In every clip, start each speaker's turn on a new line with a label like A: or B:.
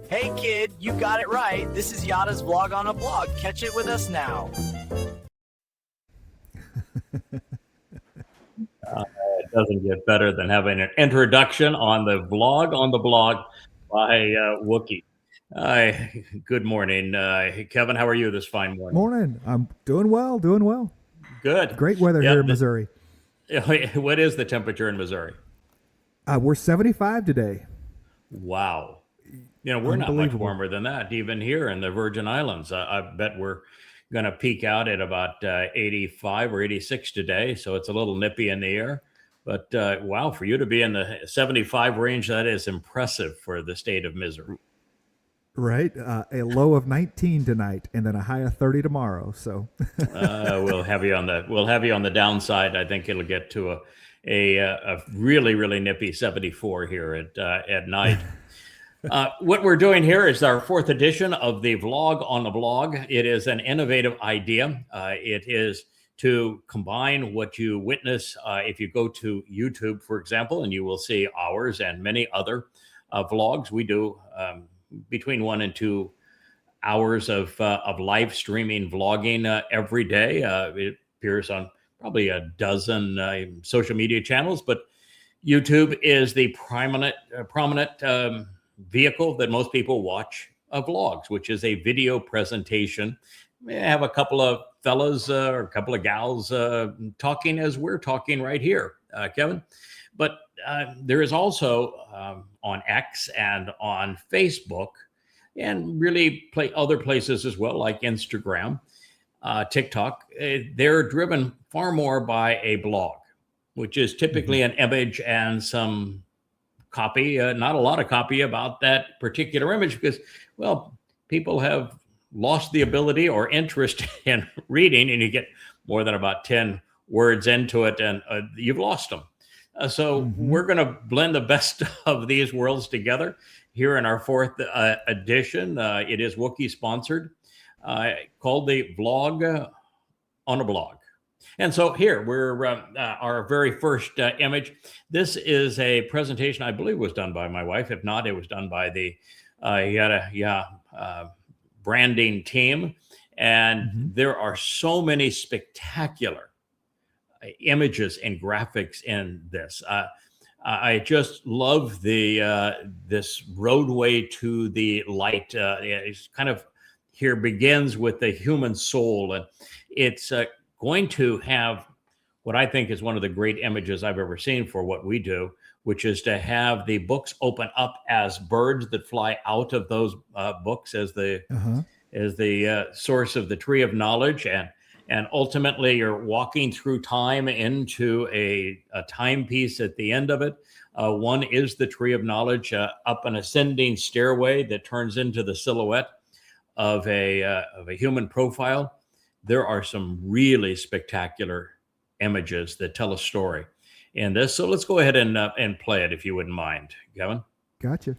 A: Hey kid, you got it right. This is Yada's vlog on a blog. Catch it with us now.
B: It doesn't get better than having an introduction on the vlog on the blog by Wookie. Good morning. Kevin, how are you this fine morning?
C: Morning. I'm doing well,
B: Good.
C: Great weather here in Missouri.
B: What is the temperature in Missouri?
C: We're 75 today.
B: Wow. We're not much warmer than that, even here in the Virgin Islands. I bet we're going to peak out at about 85 or 86 today, so it's a little nippy in the air. But wow, for you to be in the 75 range, that is impressive for the state of Missouri.
C: Right. A low of 19 tonight and then a high of 30 tomorrow. So
B: we'll have you on the downside. I think it'll get to a really, really nippy 74 here at night. What we're doing here is our 4th edition of the vlog on the blog. It is an innovative idea. It is to combine what you witness if you go to YouTube, for example, and you will see ours and many other vlogs. We do between 1 and 2 hours of live streaming vlogging every day. It appears on probably a dozen social media channels, but YouTube is the prominent vehicle that most people watch vlogs, which is a video presentation. We have a couple of fellas or a couple of gals talking as we're talking right here, Kevin. But there is also on X and on Facebook, and really other places as well, like Instagram, TikTok. They're driven far more by a blog, which is typically an image and some copy, not a lot of copy about that particular image, because, well, people have lost the ability or interest in reading, and you get more than about 10 words into it and you've lost them. So we're going to blend the best of these worlds together here in our 4th edition. It is Wookie sponsored, called the Vlog on a Blog. And so here we're our very first image. This is a presentation I believe was done by my wife. If not, it was done by the YadaYahowah branding team. And there are so many spectacular images and graphics in this. I just love this roadway to the light. It's kind of here begins with the human soul, and it's going to have what I think is one of the great images I've ever seen for what we do, which is to have the books open up as birds that fly out of those books as the source of the tree of knowledge, and ultimately you're walking through time into a timepiece at the end of it. One is the tree of knowledge, up an ascending stairway that turns into the silhouette of a human profile. There are some really spectacular images that tell a story in this. So let's go ahead and play it, if you wouldn't mind, Kevin.
C: Gotcha.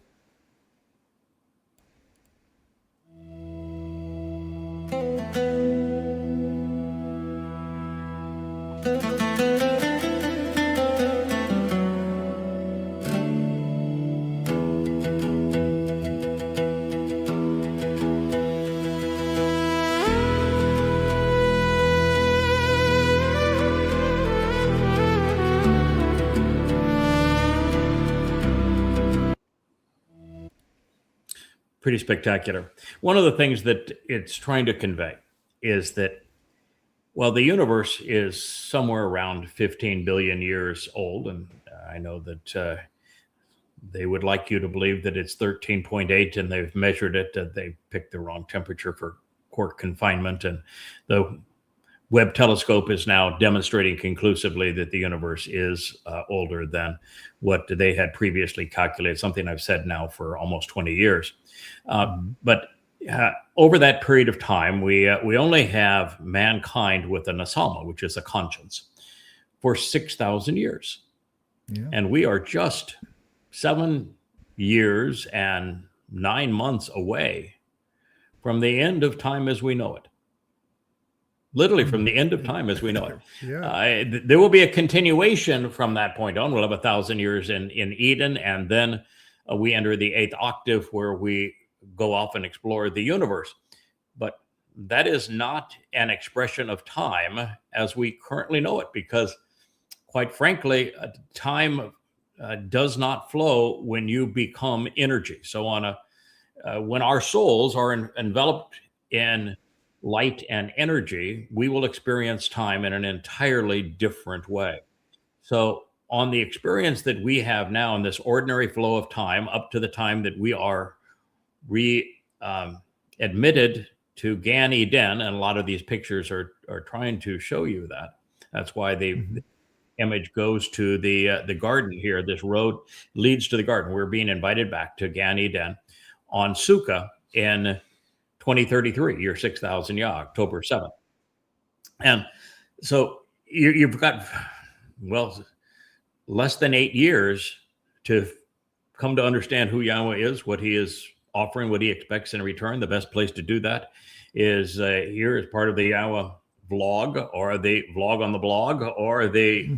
B: Pretty spectacular. One of the things that it's trying to convey is that, well, the universe is somewhere around 15 billion years old. And I know that they would like you to believe that it's 13.8 and they've measured it. They picked the wrong temperature for quark confinement. And the Webb telescope is now demonstrating conclusively that the universe is older than what they had previously calculated, something I've said now for almost 20 years. But over that period of time, we only have mankind with an asama, which is a conscience, for 6,000 years. Yeah. And we are just 7 years and 9 months away from the end of time as we know it. Literally from the end of time as we know it. Yeah. There will be a continuation from that point on. We'll have 1,000 years in Eden, and then we enter the 8th octave, where we go off and explore the universe. But that is not an expression of time as we currently know it, because quite frankly, time does not flow when you become energy. So when our souls are enveloped in light and energy, we will experience time in an entirely different way. So on the experience that we have now in this ordinary flow of time, up to the time that we are admitted to Gan Eden, and a lot of these pictures are trying to show you that. That's why the image goes to the garden here. This road leads to the garden. We're being invited back to Gan Eden on Sukkah in 2033, year 6000 Yah, October 7th. And so you've got, well, less than 8 years to come to understand who Yahweh is, what he is offering, what he expects in return. The best place to do that is here as part of the YAHOWAH vlog, or the vlog on the blog, or the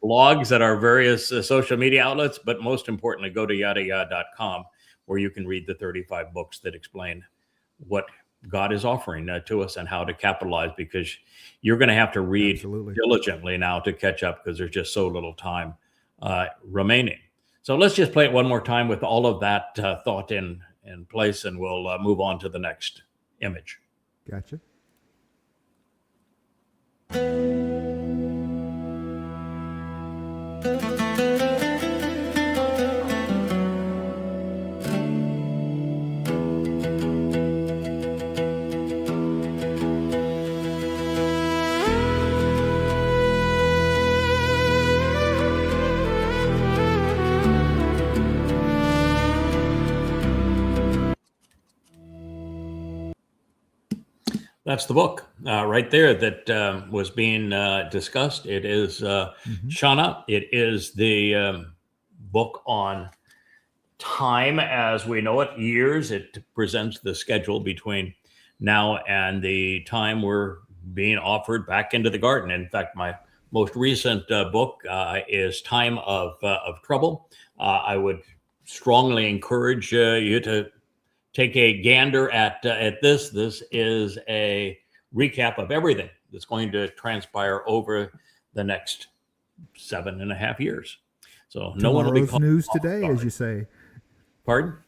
B: blogs at our various social media outlets. But most importantly, go to YadaYahowah.com, where you can read the 35 books that explain what God is offering to us and how to capitalize, because you're going to have to read diligently now to catch up, because there's just so little time remaining. So let's just play it one more time with all of that thought in place, and we'll move on to the next image.
C: Gotcha.
B: That's the book right there that was being discussed. It is Shana. It is the book on time as we know it, years. It presents the schedule between now and the time we're being offered back into the garden. In fact, my most recent book is Time of Trouble. I would strongly encourage you to take a gander at this. This is a recap of everything that's going to transpire over the next 7.5 years. So no one will be caught
C: news today, as you say.
B: Pardon?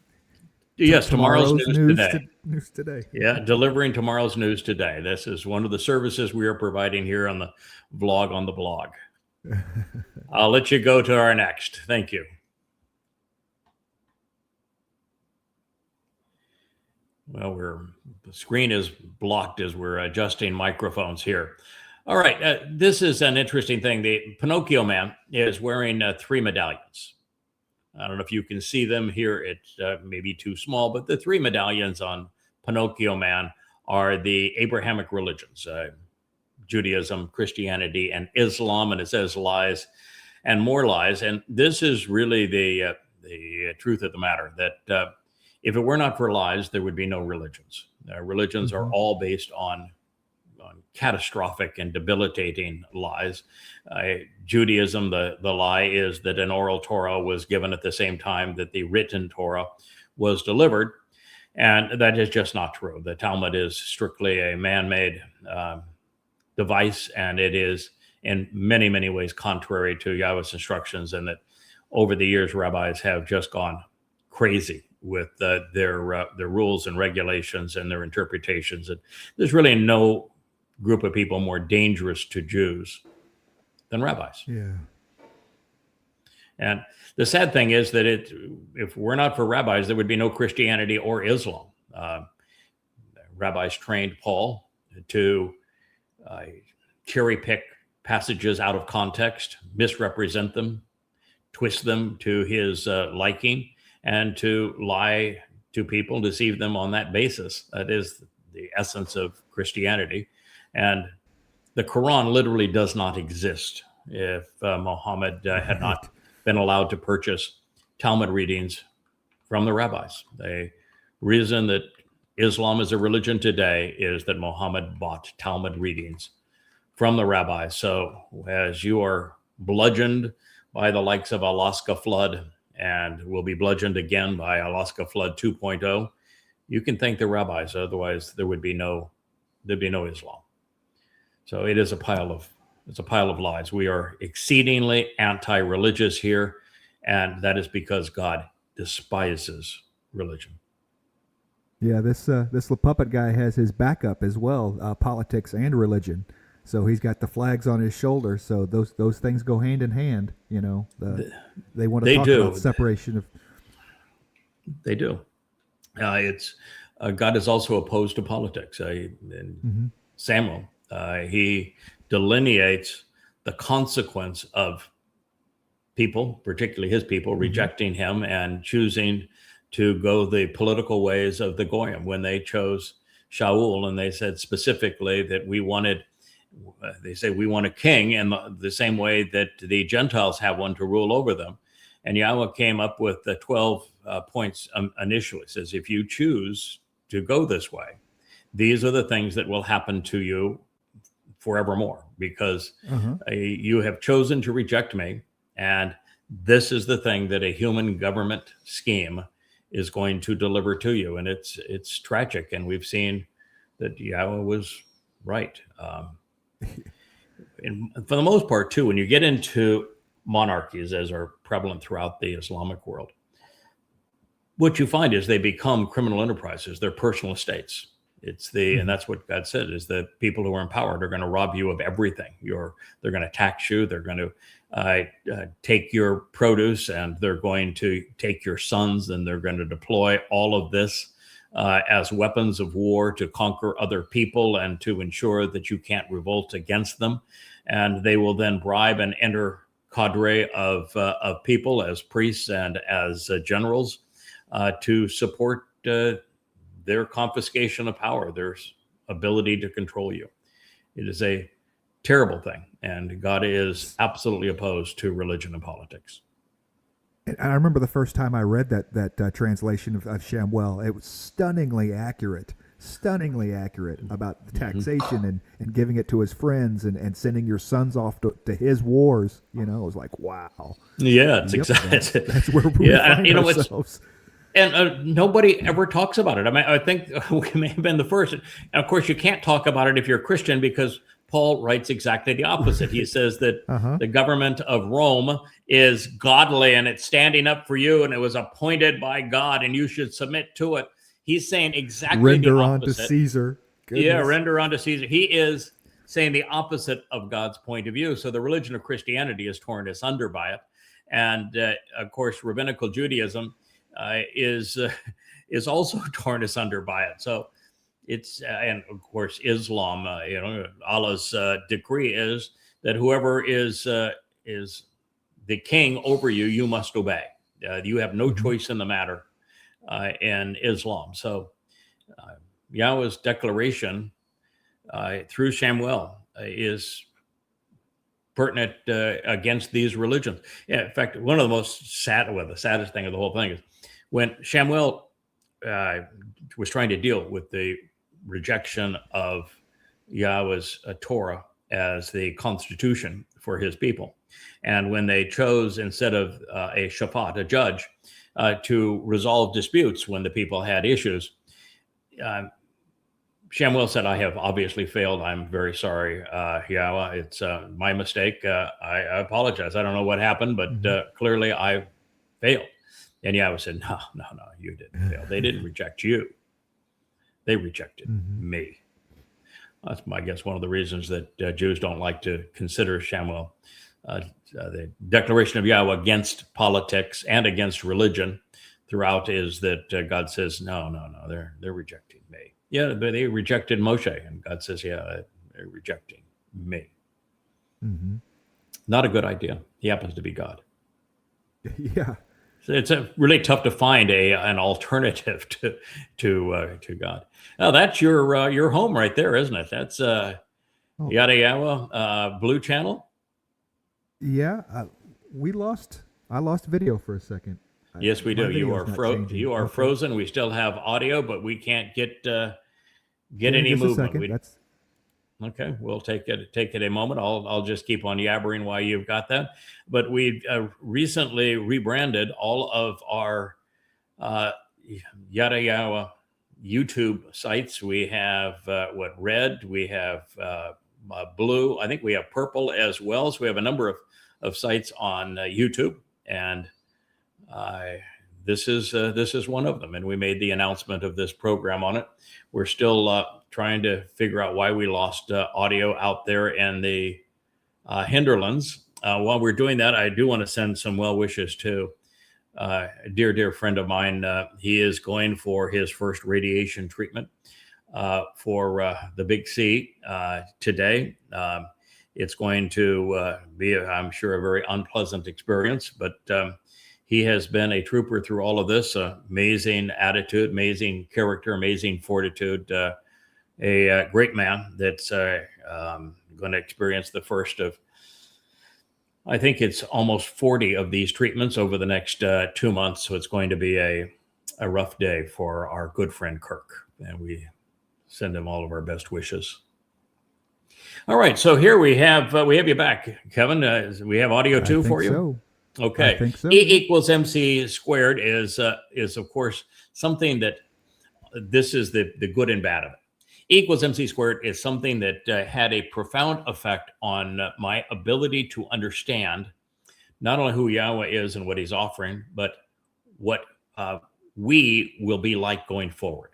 B: Yes, tomorrow's news today.
C: News today.
B: Yeah, delivering tomorrow's news today. This is one of the services we are providing here on the vlog on the blog. I'll let you go to our next. Thank you. Well, the screen is blocked as we're adjusting microphones here. All right, this is an interesting thing. The Pinocchio man is wearing 3 medallions. I don't know if you can see them here. It's maybe too small, but the 3 medallions on Pinocchio man are the Abrahamic religions, Judaism, Christianity, and Islam, and it says lies and more lies. And this is really the truth of the matter, that if it were not for lies, there would be no religions. Religions are all based on catastrophic and debilitating lies. Judaism, the lie is that an oral Torah was given at the same time that the written Torah was delivered. And that is just not true. The Talmud is strictly a man-made device, and it is in many, many ways contrary to Yahweh's instructions, and that over the years, rabbis have just gone crazy with their rules and regulations and their interpretations. And there's really no group of people more dangerous to Jews than rabbis.
C: Yeah.
B: And the sad thing is that if we're not for rabbis, there would be no Christianity or Islam. Rabbis trained Paul to cherry pick passages out of context, misrepresent them, twist them to his liking, and to lie to people, deceive them on that basis. That is the essence of Christianity. And the Quran literally does not exist if Muhammad had not been allowed to purchase Talmud readings from the rabbis. The reason that Islam is a religion today is that Muhammad bought Talmud readings from the rabbis. So as you are bludgeoned by the likes of Alaska Flood, and will be bludgeoned again by Alaska Flood 2.0, You can thank the rabbis, otherwise there'd be no Islam. So it is it's a pile of lies. We are exceedingly anti-religious here, and that is because God despises religion.
C: Yeah, this little puppet guy has his backup as well, politics and religion. So he's got the flags on his shoulder. So those things go hand in hand. You know, they want to talk about separation of.
B: They do. It's God is also opposed to politics. In Samuel, he delineates the consequence of people, particularly his people, rejecting him and choosing to go the political ways of the Goyim when they chose Shaul, and they said specifically that we want a king in the same way that the Gentiles have one to rule over them. And Yahweh came up with the 12 points initially. It says, if you choose to go this way, these are the things that will happen to you forevermore, because you have chosen to reject me. And this is the thing that a human government scheme is going to deliver to you. And it's tragic. And we've seen that Yahweh was right. And for the most part, too, when you get into monarchies, as are prevalent throughout the Islamic world, what you find is they become criminal enterprises. They're personal estates. And that's what God said, is that people who are empowered are going to rob you of everything. They're going to tax you. They're going to take your produce, and they're going to take your sons, and they're going to deploy all of this as weapons of war to conquer other people and to ensure that you can't revolt against them. And they will then bribe an inner cadre of people as priests and as generals to support their confiscation of power, their ability to control you. It is a terrible thing, and God is absolutely opposed to religion and politics.
C: And I remember the first time I read that translation of Shamuel. It was stunningly accurate about the taxation and giving it to his friends and sending your sons off to his wars. You know, it was like, wow.
B: Yeah, it's exactly.
C: That's where we find ourselves.
B: And nobody ever talks about it. I mean, I think we may have been the first. And of course, you can't talk about it if you're a Christian, because Paul writes exactly the opposite. He says that the government of Rome is godly and it's standing up for you, and it was appointed by God, and you should submit to it. He's saying exactly the opposite.
C: Render unto Caesar. Goodness.
B: Yeah, render unto Caesar. He is saying the opposite of God's point of view. So the religion of Christianity is torn asunder by it. And of course, rabbinical Judaism is also torn asunder by it. So it's and of course Islam. Allah's decree is that whoever is the king over you, you must obey. You have no choice in the matter in Islam. So Yahweh's declaration through Shamuel is pertinent against these religions. Yeah, in fact, one of the most the saddest thing of the whole thing is when Shamuel was trying to deal with the rejection of Yahweh's Torah as the constitution for his people. And when they chose, instead of a shafat, a judge, to resolve disputes when the people had issues, Shamuel said, I have obviously failed. I'm very sorry, Yahweh. It's my mistake. I apologize. I don't know what happened, but clearly I failed. And Yahweh said, no, you didn't fail. They didn't reject you. They rejected me. That's, I guess, one of the reasons that Jews don't like to consider Shamuel. The declaration of Yahweh against politics and against religion throughout is that God says, no, they're rejecting me. Yeah, but they rejected Moshe, and God says, yeah, they're rejecting me. Not a good idea. He happens to be God.
C: Yeah.
B: So it's really tough to find an alternative to God. Now that's your home right there, isn't it? That's YadaYahowah Blue Channel.
C: Yeah, I lost video for a second.
B: Yes, we do. You are frozen. We still have audio, but we can't get any movement. Okay, we'll take it a moment. I'll just keep on yabbering while you've got that. But we've recently rebranded all of our YadaYahowah YouTube sites. We have red, we have blue, I think we have purple as well. So we have a number of sites on YouTube, and this is one of them. And we made the announcement of this program on it. We're still trying to figure out why we lost audio out there in the hinterlands. While we're doing that, I do want to send some well wishes to a dear friend of mine. He is going for his first radiation treatment for the Big C today. It's going to be, I'm sure, a very unpleasant experience, but he has been a trooper through all of this. Amazing attitude, amazing character, amazing fortitude. A great man that's going to experience the first of, I think it's almost 40 of these treatments over the next 2 months. So it's going to be a rough day for our good friend Kirk, and we send him all of our best wishes. All right, so here we have you back, Kevin. We have audio too for you.
C: So.
B: Okay.
C: I think so.
B: E equals MC squared is of course something that this is the good and bad of it. E equals MC squared is something that had a profound effect on my ability to understand not only who Yahweh is and what he's offering, but what we will be like going forward.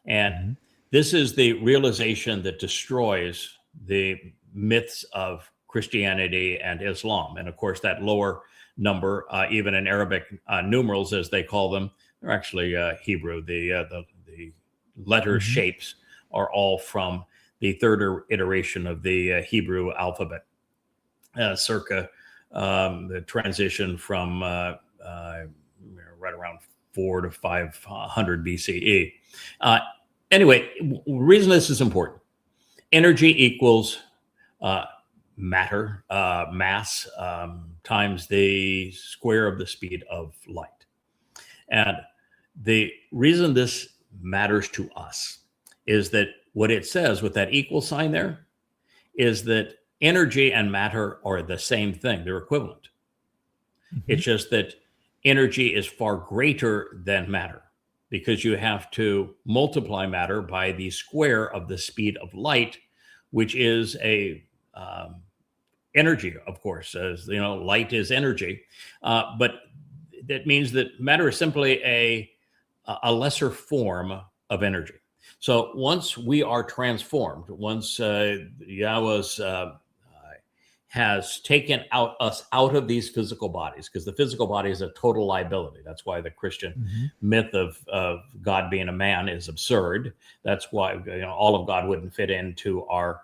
B: And this is the realization that destroys the myths of Christianity and Islam. And of course, that lower number, even in Arabic numerals, as they call them, they're actually Hebrew. The letter shapes are all from the third iteration of the Hebrew alphabet, circa the transition from right around 400 to 500 BCE. Anyway, reason this is important: energy equals matter, mass, times the square of the speed of light. And the reason this matters to us is that what it says with that equal sign there is that energy and matter are the same thing. They're equivalent. It's just that energy is far greater than matter, because you have to multiply matter by the square of the speed of light, which is a energy, of course. As you know, light is energy, but that means that matter is simply a lesser form of energy. So once we are transformed, once Yahweh has taken us out of these physical bodies, because the physical body is a total liability. That's why the Christian myth of God being a man is absurd. That's why all of God wouldn't fit into our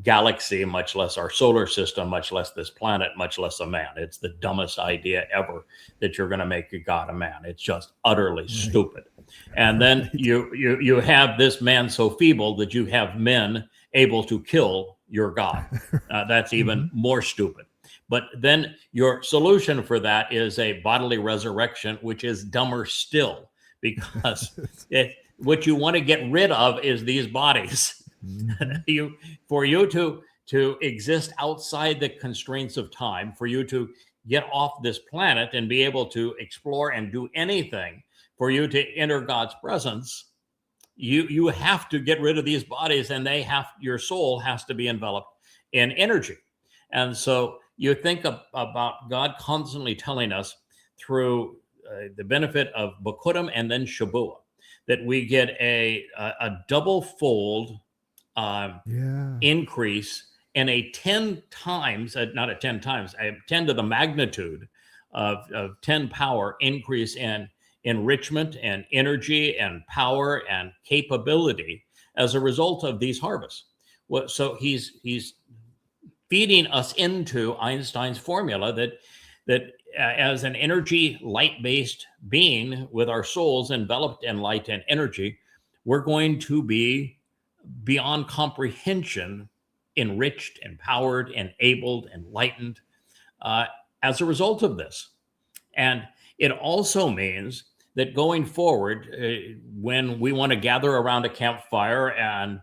B: galaxy, much less our solar system, much less this planet, much less a man. It's the dumbest idea ever that you're going to make a God a man. It's just utterly stupid. And then you have this man so feeble that you have men able to kill your God. That's even more stupid. But then your solution for that is a bodily resurrection, which is dumber still, because what you want to get rid of is these bodies. For you to exist outside the constraints of time, for you to get off this planet and be able to explore and do anything, for you to enter God's presence, you have to get rid of these bodies, and your soul has to be enveloped in energy. And so you think about God constantly telling us through the benefit of Bikurim and then Shabuah that we get a double-fold increase in a 10 times, not a 10 times, a 10 to the magnitude of 10 power increase in enrichment and energy and power and capability as a result of these harvests. So he's feeding us into Einstein's formula that as an energy light-based being with our souls enveloped in light and energy, we're going to be beyond comprehension enriched, empowered, enabled, enlightened as a result of this. And it also means that going forward, when we want to gather around a campfire and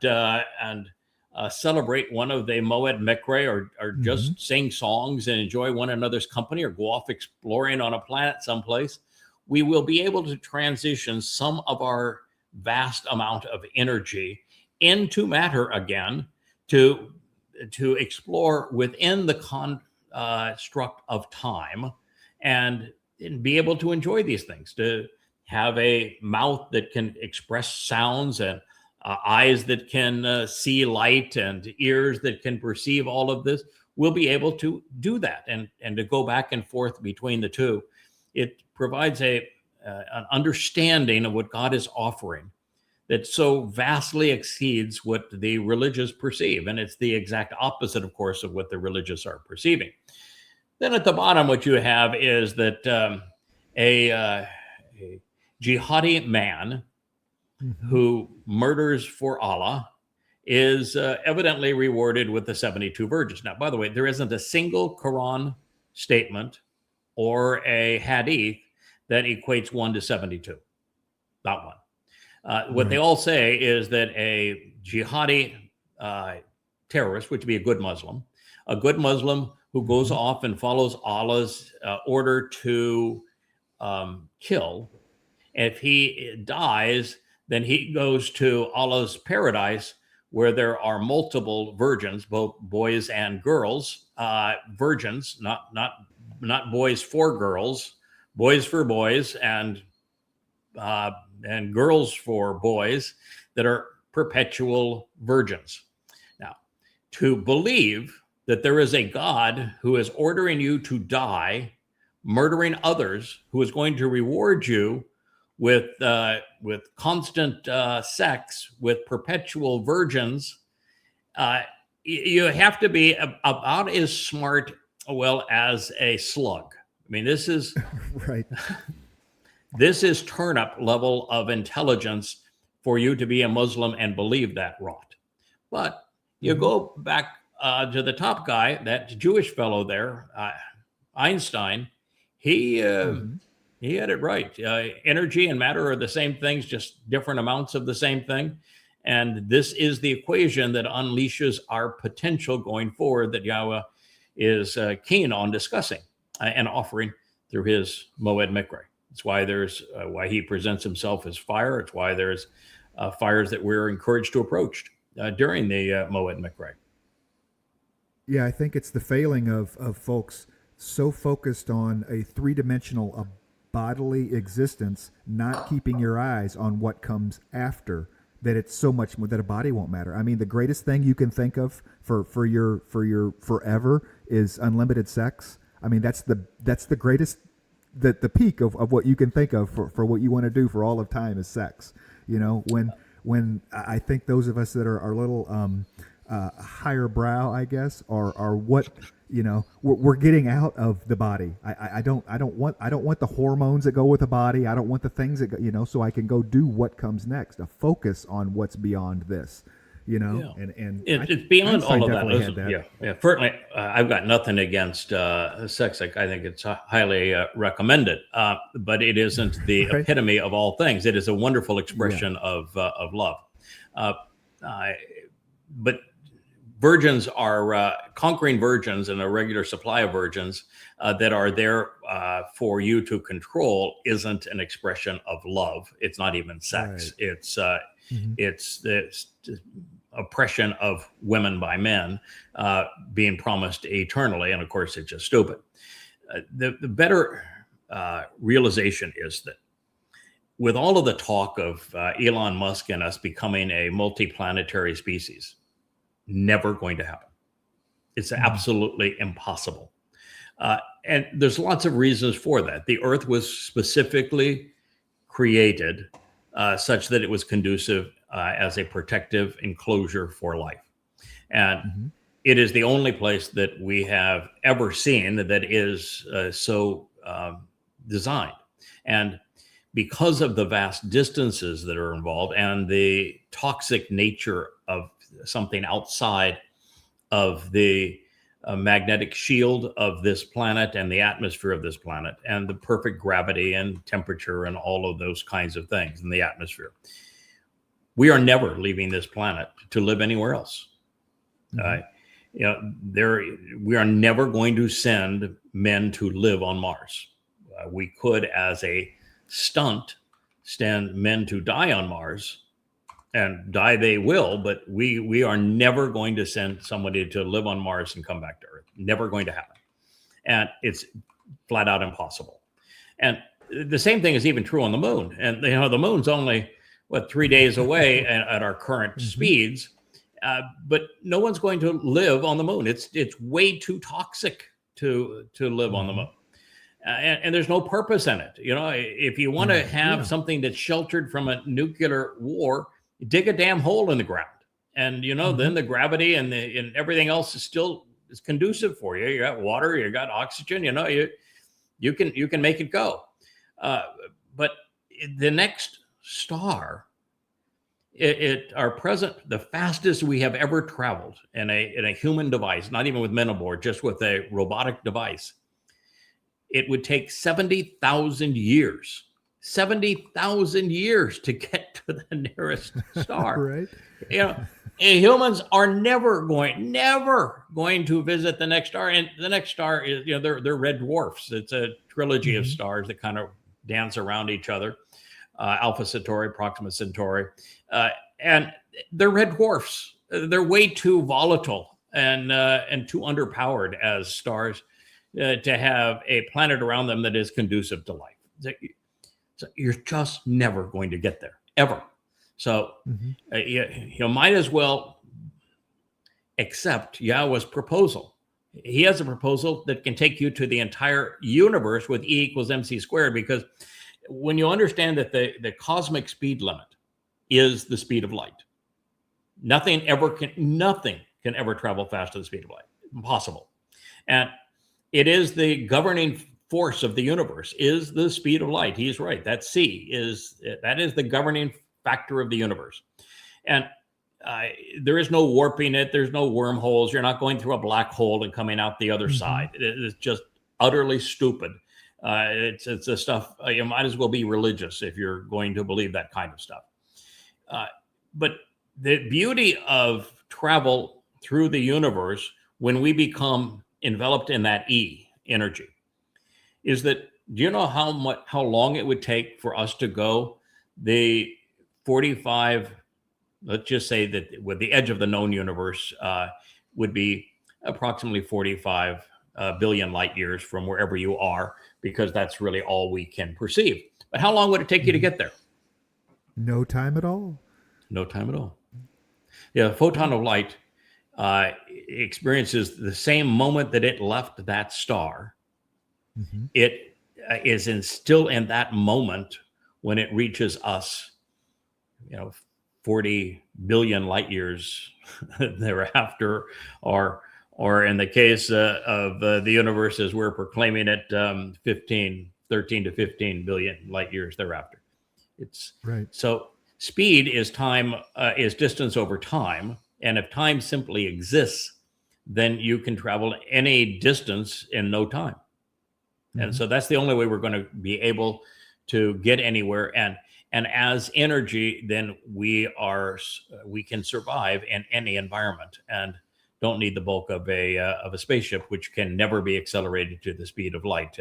B: celebrate one of the Moed Mekre, or just sing songs and enjoy one another's company, or go off exploring on a planet someplace, we will be able to transition some of our vast amount of energy into matter again to explore within the construct of time and be able to enjoy these things, to have a mouth that can express sounds and eyes that can see light and ears that can perceive all of this. We'll be able to do that and to go back and forth between the two. It provides an understanding of what God is offering that so vastly exceeds what the religious perceive. And it's the exact opposite, of course, of what the religious are perceiving. Then at the bottom, what you have is that a jihadi man who murders for Allah is evidently rewarded with the 72 virgins. Now, by the way, there isn't a single Quran statement or a hadith that equates 1 to 72. Not one. What they all say is that a jihadi terrorist, which would be a good Muslim who goes off and follows Allah's order to kill, if he dies, then he goes to Allah's paradise, where there are multiple virgins, both boys and girls, virgins, not boys for girls, boys for boys, and girls for boys that are perpetual virgins. Now, to believe that there is a God who is ordering you to die, murdering others, who is going to reward you with constant sex with perpetual virgins, you have to be about as smart, well, as a slug. I mean, this is
C: right.
B: This is turnip level of intelligence for you to be a Muslim and believe that rot. But you go back to the top guy, that Jewish fellow there, Einstein. He had it right. Energy and matter are the same things, just different amounts of the same thing. And this is the equation that unleashes our potential going forward that Yahweh is keen on discussing and offering through his Moed Mikre. It's why there's why he presents himself as fire. It's why there's fires that we're encouraged to approach during the Moed Mikre.
C: Yeah, I think it's the failing of folks so focused on a three-dimensional bodily existence, not keeping your eyes on what comes after, that it's so much more that a body won't matter. I mean, the greatest thing you can think of for your forever is unlimited sex. I mean, that's the greatest, the peak of what you can think of for what you want to do for all of time is sex. You know, when I think those of us that are a little higher brow, I guess, are what, you know, we're getting out of the body. I don't want the hormones that go with the body. I don't want the things that go, you know, so I can go do what comes next. A focus on what's beyond this, you know, and
B: it's beyond all of
C: that.
B: Yeah. Certainly, I've got nothing against sex. I think it's highly recommended, but it isn't the epitome of all things. It is a wonderful expression of love, but virgins are conquering virgins and a regular supply of virgins that are there for you to control isn't an expression of love. It's not even sex. Right. It's the oppression of women by men being promised eternally. And of course, it's just stupid. The better realization is that with all of the talk of Elon Musk and us becoming a multiplanetary species, never going to happen. It's absolutely impossible. And there's lots of reasons for that. The earth was specifically created such that it was conducive as a protective enclosure for life. And it is the only place that we have ever seen that is so designed. And because of the vast distances that are involved and the toxic nature of something outside of the magnetic shield of this planet and the atmosphere of this planet and the perfect gravity and temperature and all of those kinds of things in the atmosphere, we are never leaving this planet to live anywhere else. We are never going to send men to live on Mars. We could, as a stunt stand men to die on Mars, and die they will, but we are never going to send somebody to live on Mars and come back to Earth. Never going to happen. And it's flat out impossible. And the same thing is even true on the moon. And the moon's only 3 days away at our current speeds, but no one's going to live on the moon. It's way too toxic to live on the moon, and there's no purpose in it. If you want to have something that's sheltered from a nuclear war, dig a damn hole in the ground, and then the gravity and everything else is conducive for you. You got water, you got oxygen. You can make it go. But the next star, the fastest we have ever traveled in a human device, not even with men aboard, just with a robotic device, it would take 70,000 years. 70,000 years to get to the nearest star.
C: Right.
B: Humans are never going to visit the next star. And the next star is, they're red dwarfs. It's a trilogy of stars that kind of dance around each other. Alpha Centauri, Proxima Centauri. And they're red dwarfs. They're way too volatile and too underpowered as stars to have a planet around them that is conducive to life. So you're just never going to get there, ever. So you might as well accept Yahowah's proposal. He has a proposal that can take you to the entire universe with E equals MC squared, because when you understand that the cosmic speed limit is the speed of light, nothing can ever travel faster than the speed of light. Impossible. And it is the governing force of the universe is the speed of light. He's right. That C is the governing factor of the universe. And there is no warping it. There's no wormholes. You're not going through a black hole and coming out the other side. It's just utterly stupid. It's the stuff, you might as well be religious if you're going to believe that kind of stuff. But the beauty of travel through the universe, when we become enveloped in that E energy, is that, do you know how long it would take for us to go the 45, let's just say that with the edge of the known universe would be approximately 45 billion light years from wherever you are, because that's really all we can perceive. But how long would it take you to get there?
C: No time at all.
B: No time at all. Yeah, a photon of light experiences the same moment that it left that star. It is still in that moment when it reaches us, 40 billion light years thereafter, or in the case of the universe as we're proclaiming it, 13 to 15 billion light years thereafter. It's right. So speed is time, is distance over time. And if time simply exists, then you can travel any distance in no time. And so that's the only way we're going to be able to get anywhere. And as energy, then we can survive in any environment and don't need the bulk of a spaceship, which can never be accelerated to the speed of light.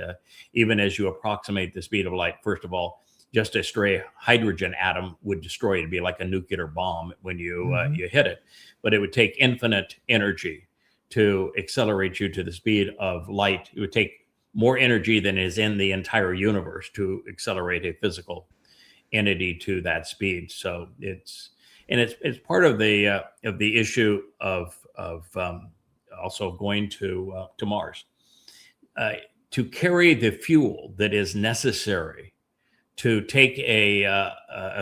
B: Even as you approximate the speed of light, first of all, just a stray hydrogen atom would destroy it. It'd be like a nuclear bomb when you hit it. But it would take infinite energy to accelerate you to the speed of light. It would take more energy than is in the entire universe to accelerate a physical entity to that speed. So it's part of the issue of also going to Mars to carry the fuel that is necessary to take a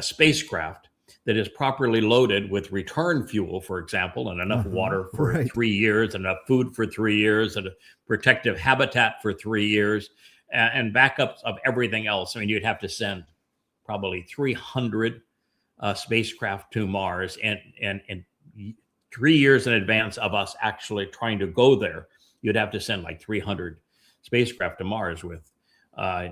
B: spacecraft that is properly loaded with return fuel, for example, and enough water for 3 years, enough food for 3 years, and a protective habitat for 3 years, and backups of everything else. I mean, you'd have to send probably 300 spacecraft to Mars, and 3 years in advance of us actually trying to go there, you'd have to send like 300 spacecraft to Mars with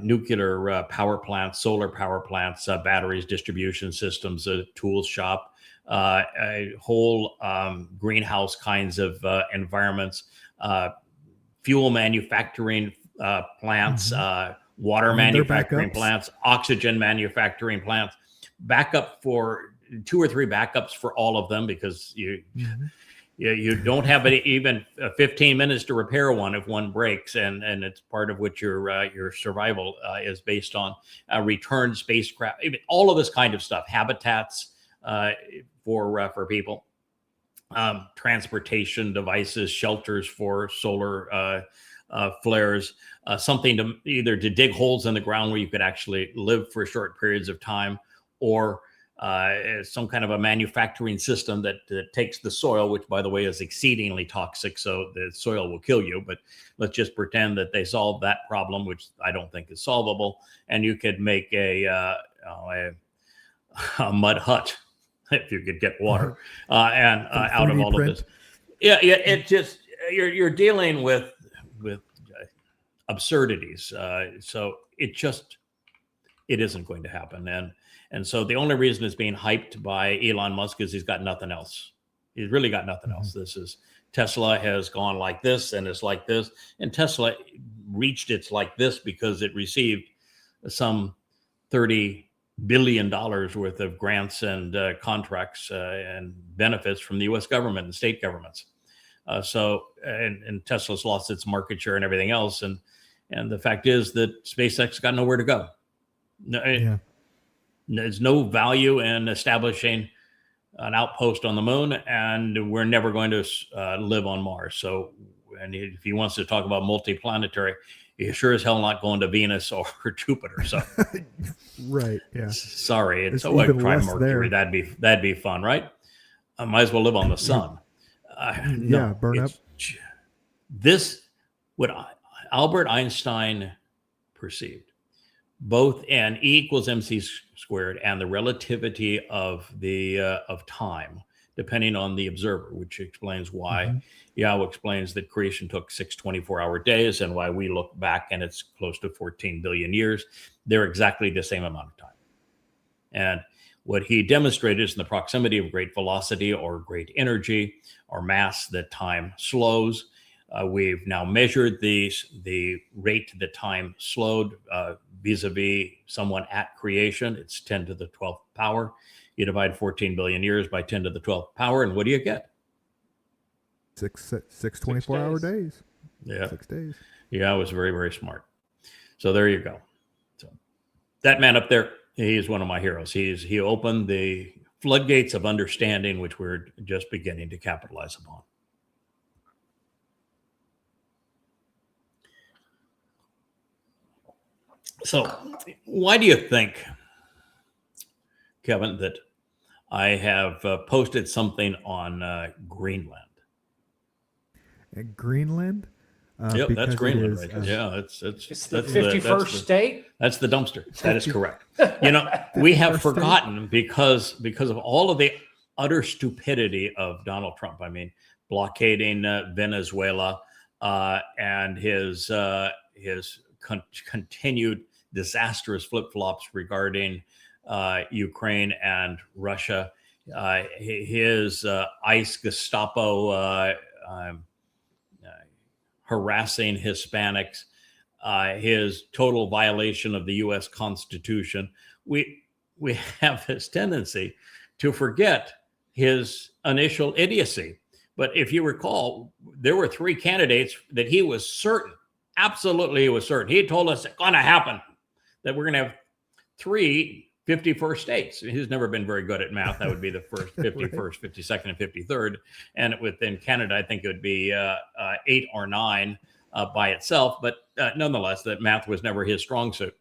B: nuclear power plants, solar power plants, batteries, distribution systems, a tool shop, a whole greenhouse kinds of environments, fuel manufacturing plants, water manufacturing
C: backups.
B: plants, oxygen manufacturing plants, backup for 2 or 3 backups for all of them, because you don't have even 15 minutes to repair one if one breaks, and it's part of what your survival is based on. Return spacecraft, all of this kind of stuff, habitats for people, transportation devices, shelters for solar flares, something to either to dig holes in the ground where you could actually live for short periods of time, or some kind of a manufacturing system that takes the soil, which, by the way, is exceedingly toxic, so the soil will kill you. But let's just pretend that they solved that problem, which I don't think is solvable, and you could make a mud hut if you could get water and out of all of this. Yeah, it just you're dealing with absurdities. So it isn't going to happen. And so the only reason it's being hyped by Elon Musk is he's got nothing else. He's really got nothing else. This is Tesla has gone like this and it's like this. And Tesla reached its like this because it received some $30 billion worth of grants and contracts and benefits from the U.S. government and state governments. And Tesla's lost its market share and everything else. And the fact is that SpaceX got nowhere to go. There's no value in establishing an outpost on the moon, and we're never going to live on Mars. So, and if he wants to talk about multiplanetary, he sure as hell not going to Venus or Jupiter. So,
C: right, yeah.
B: Sorry, it's so I'd try Mercury. There. That'd be fun, right? I might as well live on the sun.
C: Burn up.
B: This what Albert Einstein perceived, both in E equals mc squared and the relativity of time, depending on the observer, which explains why Yahowah explains that creation took 6 24-hour days, and why we look back and it's close to 14 billion years. They're exactly the same amount of time. And what he demonstrated is in the proximity of great velocity or great energy or mass that time slows. We've now measured the rate that time slowed vis-a-vis someone at creation. It's 10 to the 12th power. You divide 14 billion years by 10 to the 12th power, and what do you get?
C: Six 24-hour days.
B: Yeah.
C: 6 days.
B: Yeah, I was very, very smart. So there you go. So that man up there, he's one of my heroes. He opened the floodgates of understanding, which we're just beginning to capitalize upon. So why do you think, Kevin, that I have posted something on Greenland?
C: Greenland?
B: Yep, that's Greenland right there. Yeah, it's
D: the 51st state.
B: That's the dumpster. That is correct. You know, we have forgotten because of all of the utter stupidity of Donald Trump. I mean, blockading Venezuela and his continued disastrous flip-flops regarding Ukraine and Russia, his ICE Gestapo harassing Hispanics, his total violation of the U.S. Constitution. We have this tendency to forget his initial idiocy. But if you recall, there were 3 candidates that he was certain, absolutely he was certain. He had told us it's going to happen, that we're going to have 3 51st states. He's never been very good at math. That would be the first, 51st, 52nd, and 53rd. And within Canada, I think it would be 8 or 9 by itself. But nonetheless, that math was never his strong suit.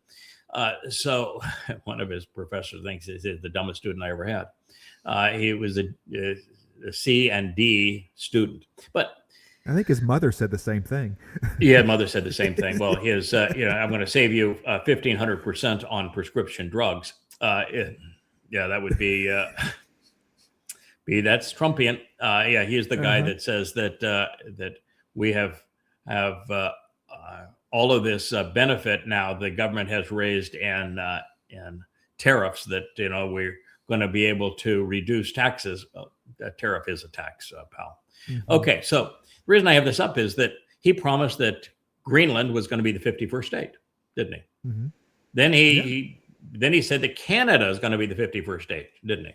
B: So one of his professors thinks he's the dumbest student I ever had. He was a C and D student. But
C: I think his mother said the same thing.
B: Yeah, mother said the same thing. Well, his, I'm going to save you 1,500% on prescription drugs. Yeah, that would be that's Trumpian. Yeah, he is the guy that says that we have all of this benefit now the government has raised in tariffs that we're going to be able to reduce taxes. Well, a tariff is a tax, pal. Okay, so the reason I have this up is that he promised that Greenland was going to be the 51st state. didn't he?
C: Mm-hmm.
B: Then he said that Canada is going to be the 51st state, didn't he?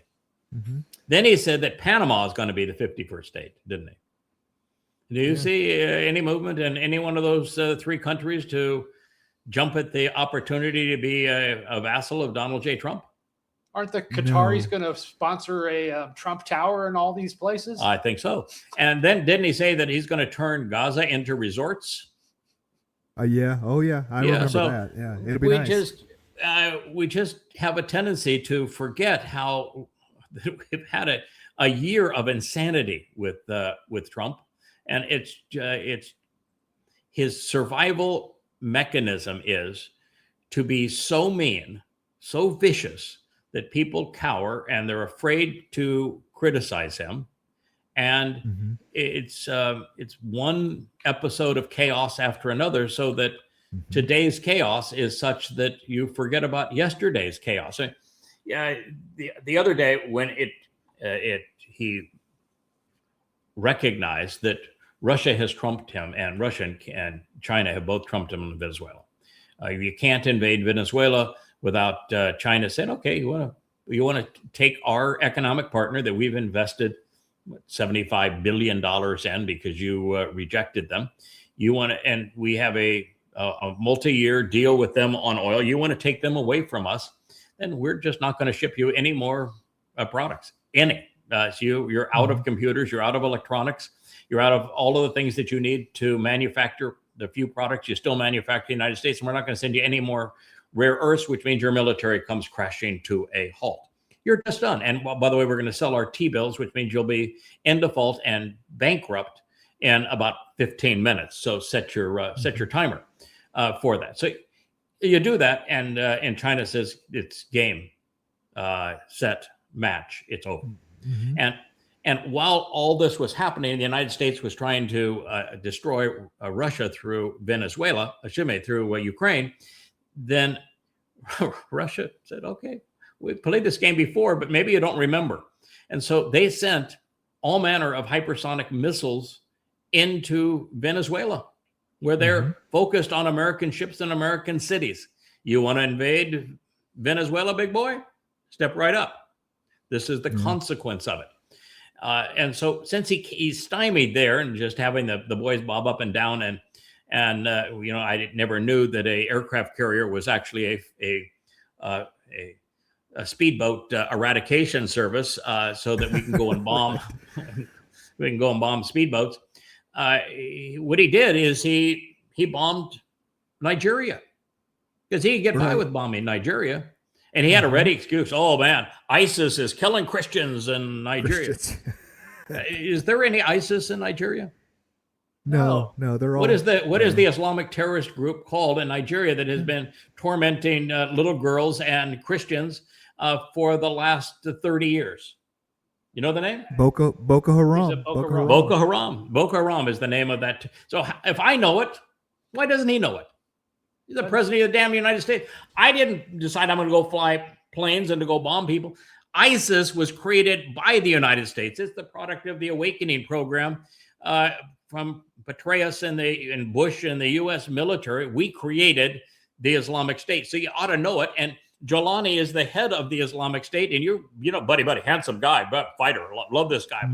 C: Mm-hmm.
B: Then he said that Panama is going to be the 51st state, didn't he? Do you see any movement in any one of those three countries to jump at the opportunity to be a vassal of Donald J. Trump?
D: Aren't the Qataris going to sponsor a Trump Tower in all these places?
B: I think so. And then didn't he say that he's going to turn Gaza into resorts?
C: Yeah. Oh, yeah. I remember that. Yeah. It'll be nice.
B: We just have a tendency to forget how we've had a year of insanity with Trump, and it's his survival mechanism is to be so mean, so vicious that people cower and they're afraid to criticize him. And it's one episode of chaos after another, so that today's chaos is such that you forget about yesterday's chaos. So, the other day when he recognized that Russia has trumped him, and Russia and China have both trumped him in Venezuela. You can't invade Venezuela without China saying, "Okay, you want to take our economic partner that we've invested $75 billion in because you rejected them. You want to, and we have a multi-year deal with them on oil. You want to take them away from us, then we're just not going to ship you any more products. So you're out of computers, you're out of electronics, you're out of all of the things that you need to manufacture the few products you still manufacture in the United States, and we're not going to send you any more rare earths, which means your military comes crashing to a halt. You're just done. And by the way, we're going to sell our T-bills, which means you'll be in default and bankrupt in about 15 minutes. So set your timer for that. So you do that, and China says it's game, set, match, it's over. And while all this was happening, the United States was trying to destroy Russia through Venezuela, through Ukraine. Then Russia said, "Okay, we played this game before, but maybe you don't remember." And so they sent all manner of hypersonic missiles into Venezuela, where they're focused on American ships and American cities. You want to invade Venezuela, big boy? Step right up. This is the consequence of it. And so since he's stymied there and just having the boys bob up and down, and I never knew that a aircraft carrier was actually a speedboat eradication service, so that we can go and bomb speedboats. What he did is he bombed Nigeria, because he could get by with bombing Nigeria, and he had a ready excuse. Oh man, ISIS is killing Christians in Nigeria. Is there any ISIS in Nigeria?
C: No, they're all.
B: What is the Islamic terrorist group called in Nigeria that has been tormenting little girls and Christians for the last 30 years? You know the name?
C: Boko Haram.
B: Boko Haram is the name of that. So if I know it, why doesn't he know it? He's the president of the damn United States. I didn't decide I'm going to go fly planes and to go bomb people. ISIS was created by the United States. It's the product of the Awakening program from Petraeus and Bush and the U.S. military. We created the Islamic State. So you ought to know it. And Jolani is the head of the Islamic State. And buddy, handsome guy, but fighter. Love this guy.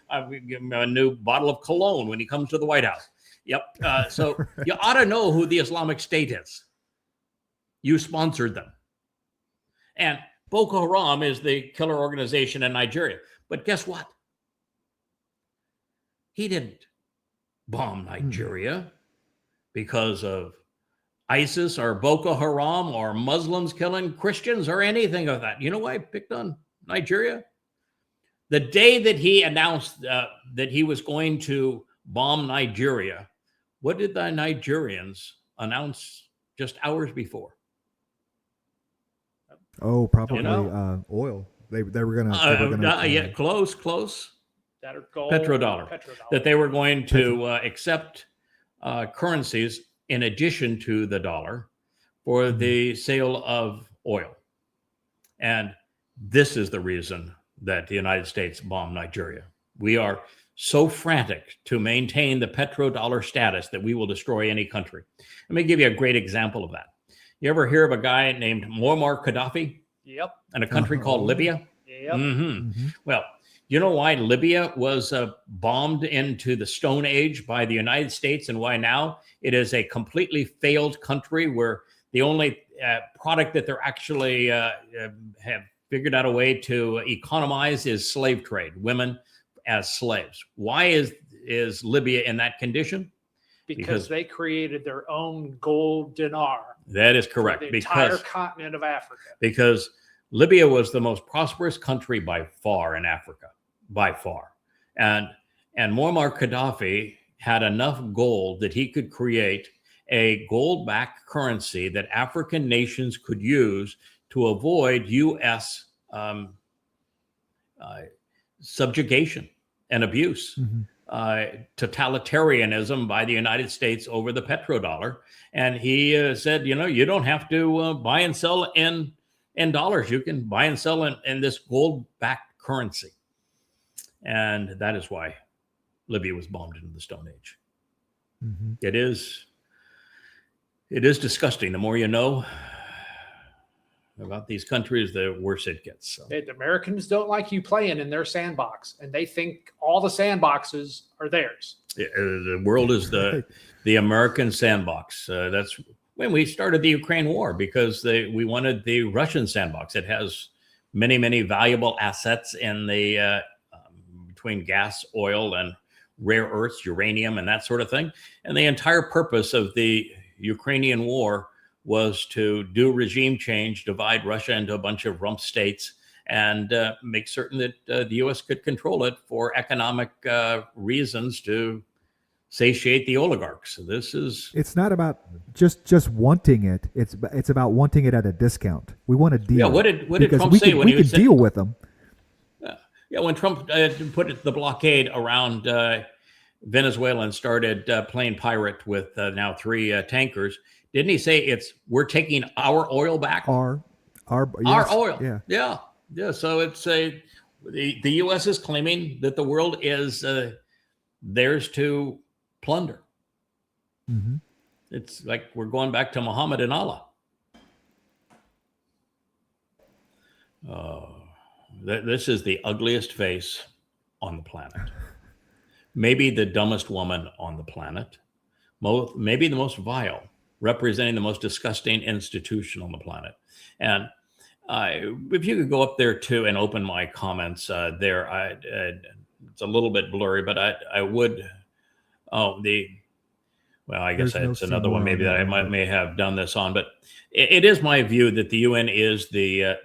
B: I give him a new bottle of cologne when he comes to the White House. Yep. So you ought to know who the Islamic State is. You sponsored them. And Boko Haram is the killer organization in Nigeria. But guess what? He didn't bomb Nigeria because of ISIS or Boko Haram or Muslims killing Christians or anything of that. You know why I picked on Nigeria? The day that he announced that he was going to bomb Nigeria, what did the Nigerians announce just hours before?
C: Oh, probably oil. They were gonna.
B: Close.
D: That or gold,
B: petrodollar. That they were going to accept currencies in addition to the dollar for the sale of oil. And this is the reason that the United States bombed Nigeria. We are so frantic to maintain the petrodollar status that we will destroy any country. Let me give you a great example of that. You ever hear of a guy named Muammar Gaddafi
D: Yep.
B: and a country called Libya?
D: Yep.
B: Well, you know why Libya was bombed into the Stone Age by the United States, and why now it is a completely failed country where the only product that they're actually have figured out a way to economize is slave trade, women as slaves. Why is Libya in that condition?
D: Because they created their own gold dinar.
B: That is correct.
D: For the entire continent of Africa.
B: Because Libya was the most prosperous country by far in Africa, by far. And Muammar Gaddafi had enough gold that he could create a gold-backed currency that African nations could use to avoid U.S. Subjugation and abuse. Totalitarianism by the United States over the petrodollar. And he said, you don't have to buy and sell in dollars. You can buy and sell in this gold-backed currency. And that is why Libya was bombed into the Stone Age. It is disgusting. The more you know about these countries, the worse it gets. So.
D: The Americans don't like you playing in their sandbox, and they think all the sandboxes are theirs.
B: The world is the American sandbox. That's when we started the Ukraine war, because we wanted the Russian sandbox. It has many, many valuable assets in the between gas, oil, and rare earths, uranium, and that sort of thing. And the entire purpose of the Ukrainian war was to do regime change, divide Russia into a bunch of rump states, and make certain that the U.S. could control it for economic reasons to satiate the oligarchs. So it's
C: not about just wanting it. It's about wanting it at a discount. We want a deal.
B: Yeah, what did Trump say when
C: we can deal with them?
B: Yeah, when Trump put the blockade around Venezuela and started playing pirate with now 3 tankers, didn't he say we're taking our oil back?
C: Our
B: oil. Yeah. So it's the U.S. is claiming that the world is theirs to plunder. It's like we're going back to Muhammad and Allah. This is the ugliest face on the planet. Maybe the dumbest woman on the planet. Maybe the most vile, representing the most disgusting institution on the planet. And if you could go up there too and open my comments there, it's a little bit blurry, but I would. I guess it's another one maybe that I may have done this on, but it is my view that the UN is the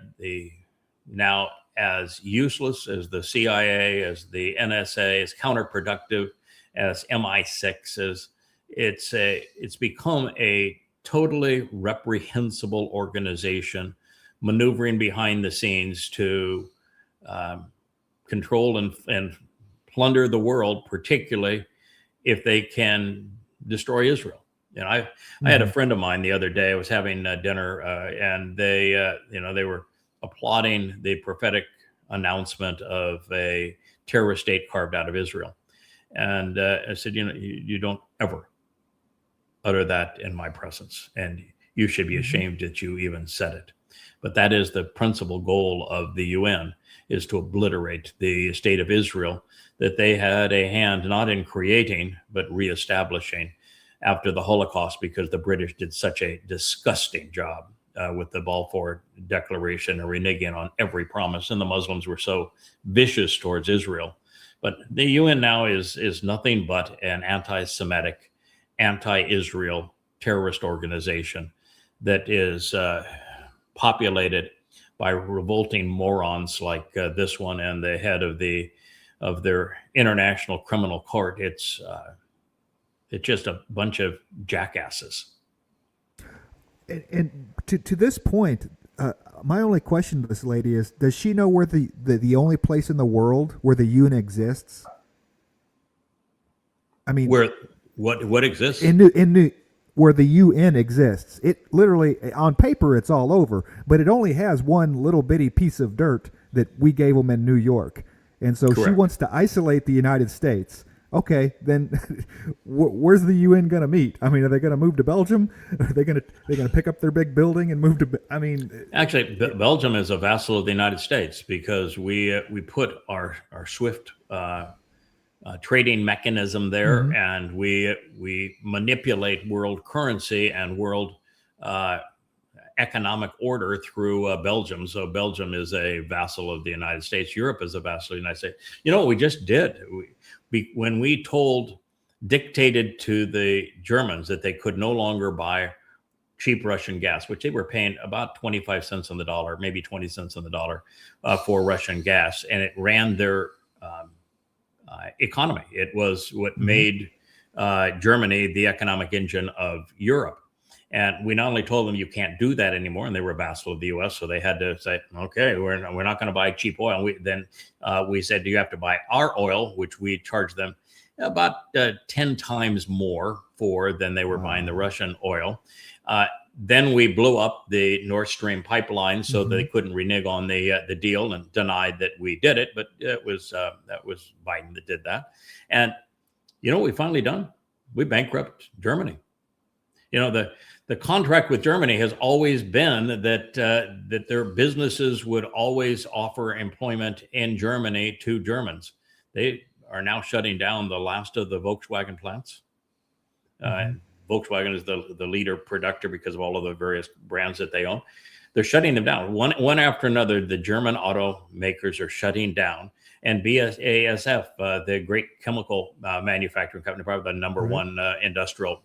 B: now as useless as the CIA, as the NSA, as counterproductive as MI6 it's become a totally reprehensible organization maneuvering behind the scenes to control and plunder the world, particularly if they can destroy Israel. I had a friend of mine the other day. I was having dinner and they were applauding the prophetic announcement of a terrorist state carved out of Israel. And I said, you don't ever utter that in my presence, and you should be ashamed that you even said it. But that is the principal goal of the UN, is to obliterate the state of Israel that they had a hand not in creating, but reestablishing after the Holocaust, because the British did such a disgusting job with the Balfour Declaration and reneging on every promise, and the Muslims were so vicious towards Israel. But the UN now is nothing but an anti-Semitic, anti-Israel terrorist organization that is populated by revolting morons like this one and the head of their international criminal court. It's just a bunch of jackasses.
C: And to this point, my only question to this lady is: does she know where the only place in the world where the UN exists? I mean,
B: where what exists
C: where the UN exists? It literally, on paper, it's all over, but it only has one little bitty piece of dirt that we gave them in New York, and so
B: Correct.
C: She wants to isolate the United States Okay, then where's the UN going to meet? I mean, are they going to move to Belgium? Are they going to pick up their big building and move to? I mean,
B: actually, Belgium is a vassal of the United States because we put our SWIFT trading mechanism there,
C: Mhm.
B: and we manipulate world currency and world economic order through Belgium. So Belgium is a vassal of the United States. Europe is a vassal of the United States. You know what we just did? When we dictated to the Germans that they could no longer buy cheap Russian gas, which they were paying about 25 cents on the dollar, maybe 20 cents on the dollar for Russian gas. And it ran their economy. It was what made Germany the economic engine of Europe. And we not only told them you can't do that anymore, and they were a vassal of the U.S., so they had to say, okay, we're not going to buy cheap oil. We said, you have to buy our oil, which we charged them about 10 times more for than they were buying the Russian oil. Then we blew up the Nord Stream pipeline so they couldn't renege on the deal and denied that we did it. But that was Biden that did that. And you know what we finally done? We bankrupt Germany. You know, the contract with Germany has always been that their businesses would always offer employment in Germany to Germans. They are now shutting down the last of the Volkswagen plants. Volkswagen is the leader producer because of all of the various brands that they own. They're shutting them down one after another. The German automakers are shutting down, and BASF, the great chemical manufacturing company, probably the number one industrial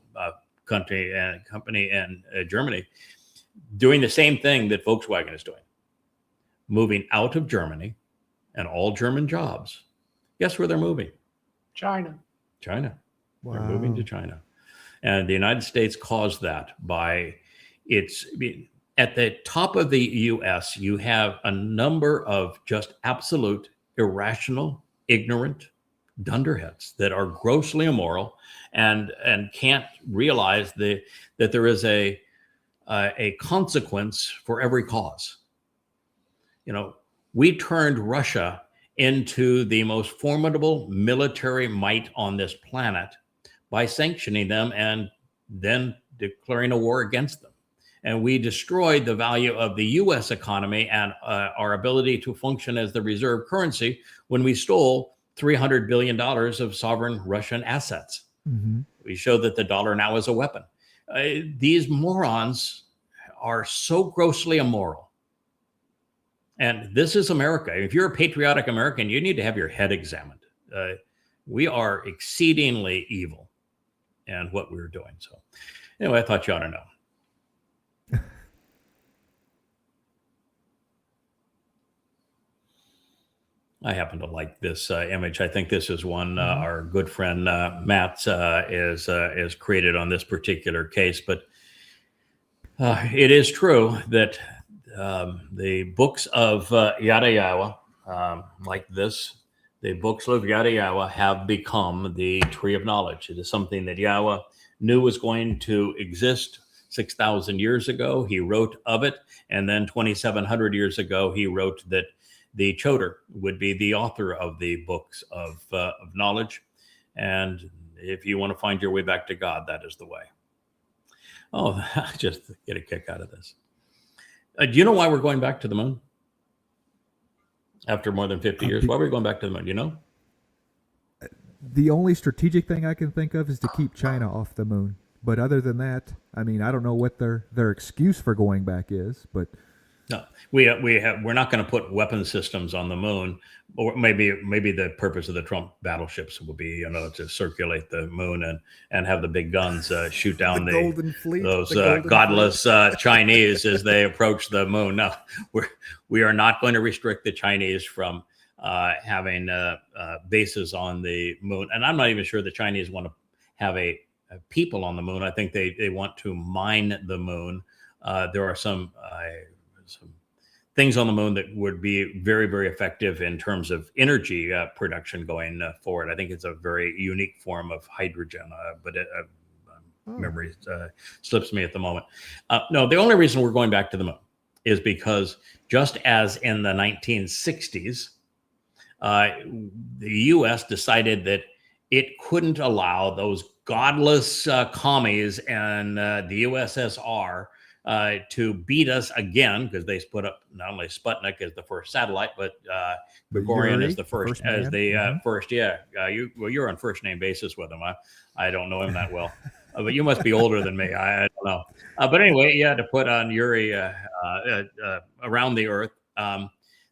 B: company in Germany, doing the same thing that Volkswagen is doing, moving out of Germany and all German jobs. Guess where they're moving?
D: China.
B: China.
C: Wow.
B: They're moving to China. And the United States caused that by at the top of the U.S., you have a number of just absolute irrational, ignorant dunderheads that are grossly immoral and can't realize that there is a consequence for every cause. You know, we turned Russia into the most formidable military might on this planet by sanctioning them and then declaring a war against them. And we destroyed the value of the U.S. economy and our ability to function as the reserve currency when we stole $300 billion of sovereign Russian assets. We showed that the dollar now is a weapon. These morons are so grossly immoral. And this is America. If you're a patriotic American, you need to have your head examined. We are exceedingly evil in what we're doing. So anyway, I thought you ought to know. I happen to like this image. I think this is one our good friend Matt is created on this particular case. But it is true that the books of YadaYahowah, like this, the books of YadaYahowah have become the tree of knowledge. It is something that Yahweh knew was going to exist 6,000 years ago. He wrote of it. And then 2,700 years ago, he wrote that the Choder would be the author of the books of knowledge. And if you want to find your way back to God, that is the way. Oh, I just get a kick out of this. Do you know why we're going back to the moon? After more than 50 years, why are we going back to the moon? You know?
C: The only strategic thing I can think of is to keep China off the moon. But other than that, I mean, I don't know what their excuse for going back is, but
B: no, we're not going to put weapon systems on the moon, or maybe the purpose of the Trump battleships will be, you know, to circulate the moon and have the big guns shoot down those godless Chinese as they approach the moon. No, we are not going to restrict the Chinese from having bases on the moon, and I'm not even sure the Chinese want to have a people on the moon. I think they want to mine the moon. There are some things on the moon that would be very, very effective in terms of energy production going forward. I think it's a very unique form of hydrogen, but memory slips me at the moment. No, the only reason we're going back to the moon is because just as in the 1960s, the U.S. decided that it couldn't allow those godless commies and the USSR to beat us again, because they put up not only Sputnik as the first satellite, but Gregorian
C: Yuri,
B: as the first
C: man.
B: as the first. Yeah, you're on first name basis with him. I don't know him that well, but you must be older than me. I don't know. But anyway, you had to put on Yuri around the Earth.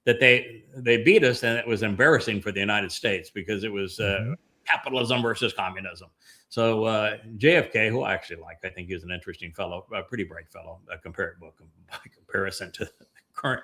B: That they beat us, and it was embarrassing for the United States because it was capitalism versus communism. So JFK, who I actually like, I think he's an interesting fellow, a pretty bright fellow, by comparison to the current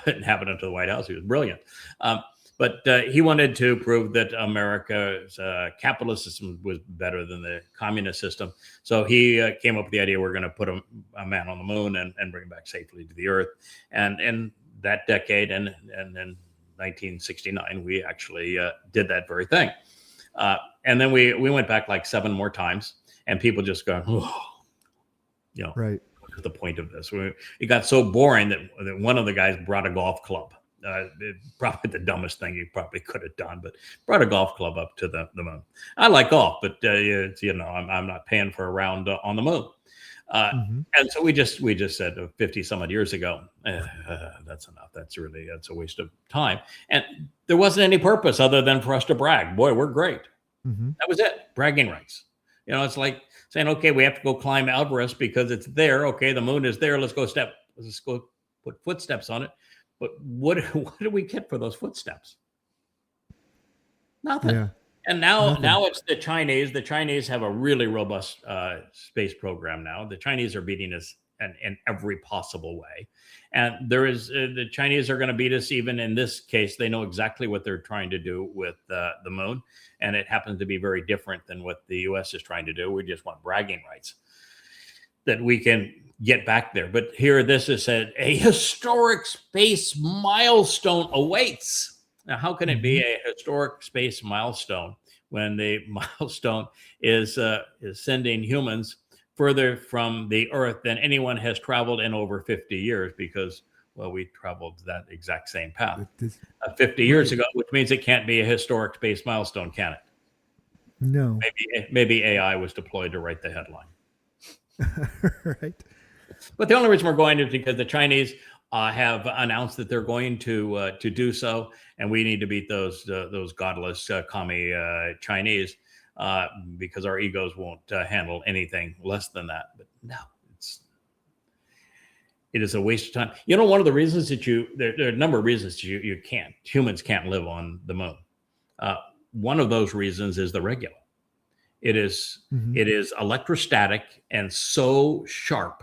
B: inhabitant of the White House. He was brilliant. But he wanted to prove that America's capitalist system was better than the communist system. So he came up with the idea we're going to put a man on the moon and bring him back safely to the Earth. And that decade, and in 1969, we actually did that very thing. And then we went back like 7 more times, and people just go, oh,
C: right.
B: What's the point of this? It got so boring that one of the guys brought a golf club. Probably the dumbest thing he probably could have done, but brought a golf club up to the moon. I like golf, but I'm not paying for a round on the moon. And so we just said 50 some odd years ago, that's enough. That's a waste of time. And there wasn't any purpose other than for us to brag. Boy, we're great. That was it. Bragging rights. It's like saying, okay, we have to go climb Everest because it's there. Okay, the moon is there. Let's go put footsteps on it. But what do we get for those footsteps? Nothing. Yeah. And now it's the Chinese. The Chinese have a really robust space program now. The Chinese are beating us in every possible way. And the Chinese are going to beat us even in this case. They know exactly what they're trying to do with the moon. And it happens to be very different than what the U.S. is trying to do. We just want bragging rights that we can get back there. But here, this is said, a historic space milestone awaits. Now, how can it be a historic space milestone when the milestone is sending humans further from the Earth than anyone has traveled in over 50 years? Because, well, we traveled that exact same path 50 years ago, which means it can't be a historic space milestone, can it?
C: No.
B: Maybe AI was deployed to write the headline.
C: Right.
B: But the only reason we're going is because the Chinese have announced that they're going to do so, and we need to beat those godless commie Chinese because our egos won't handle anything less than that. But no, it is a waste of time. One of the reasons that there are a number of reasons humans can't live on the moon. One of those reasons is the regula. It is electrostatic and so sharp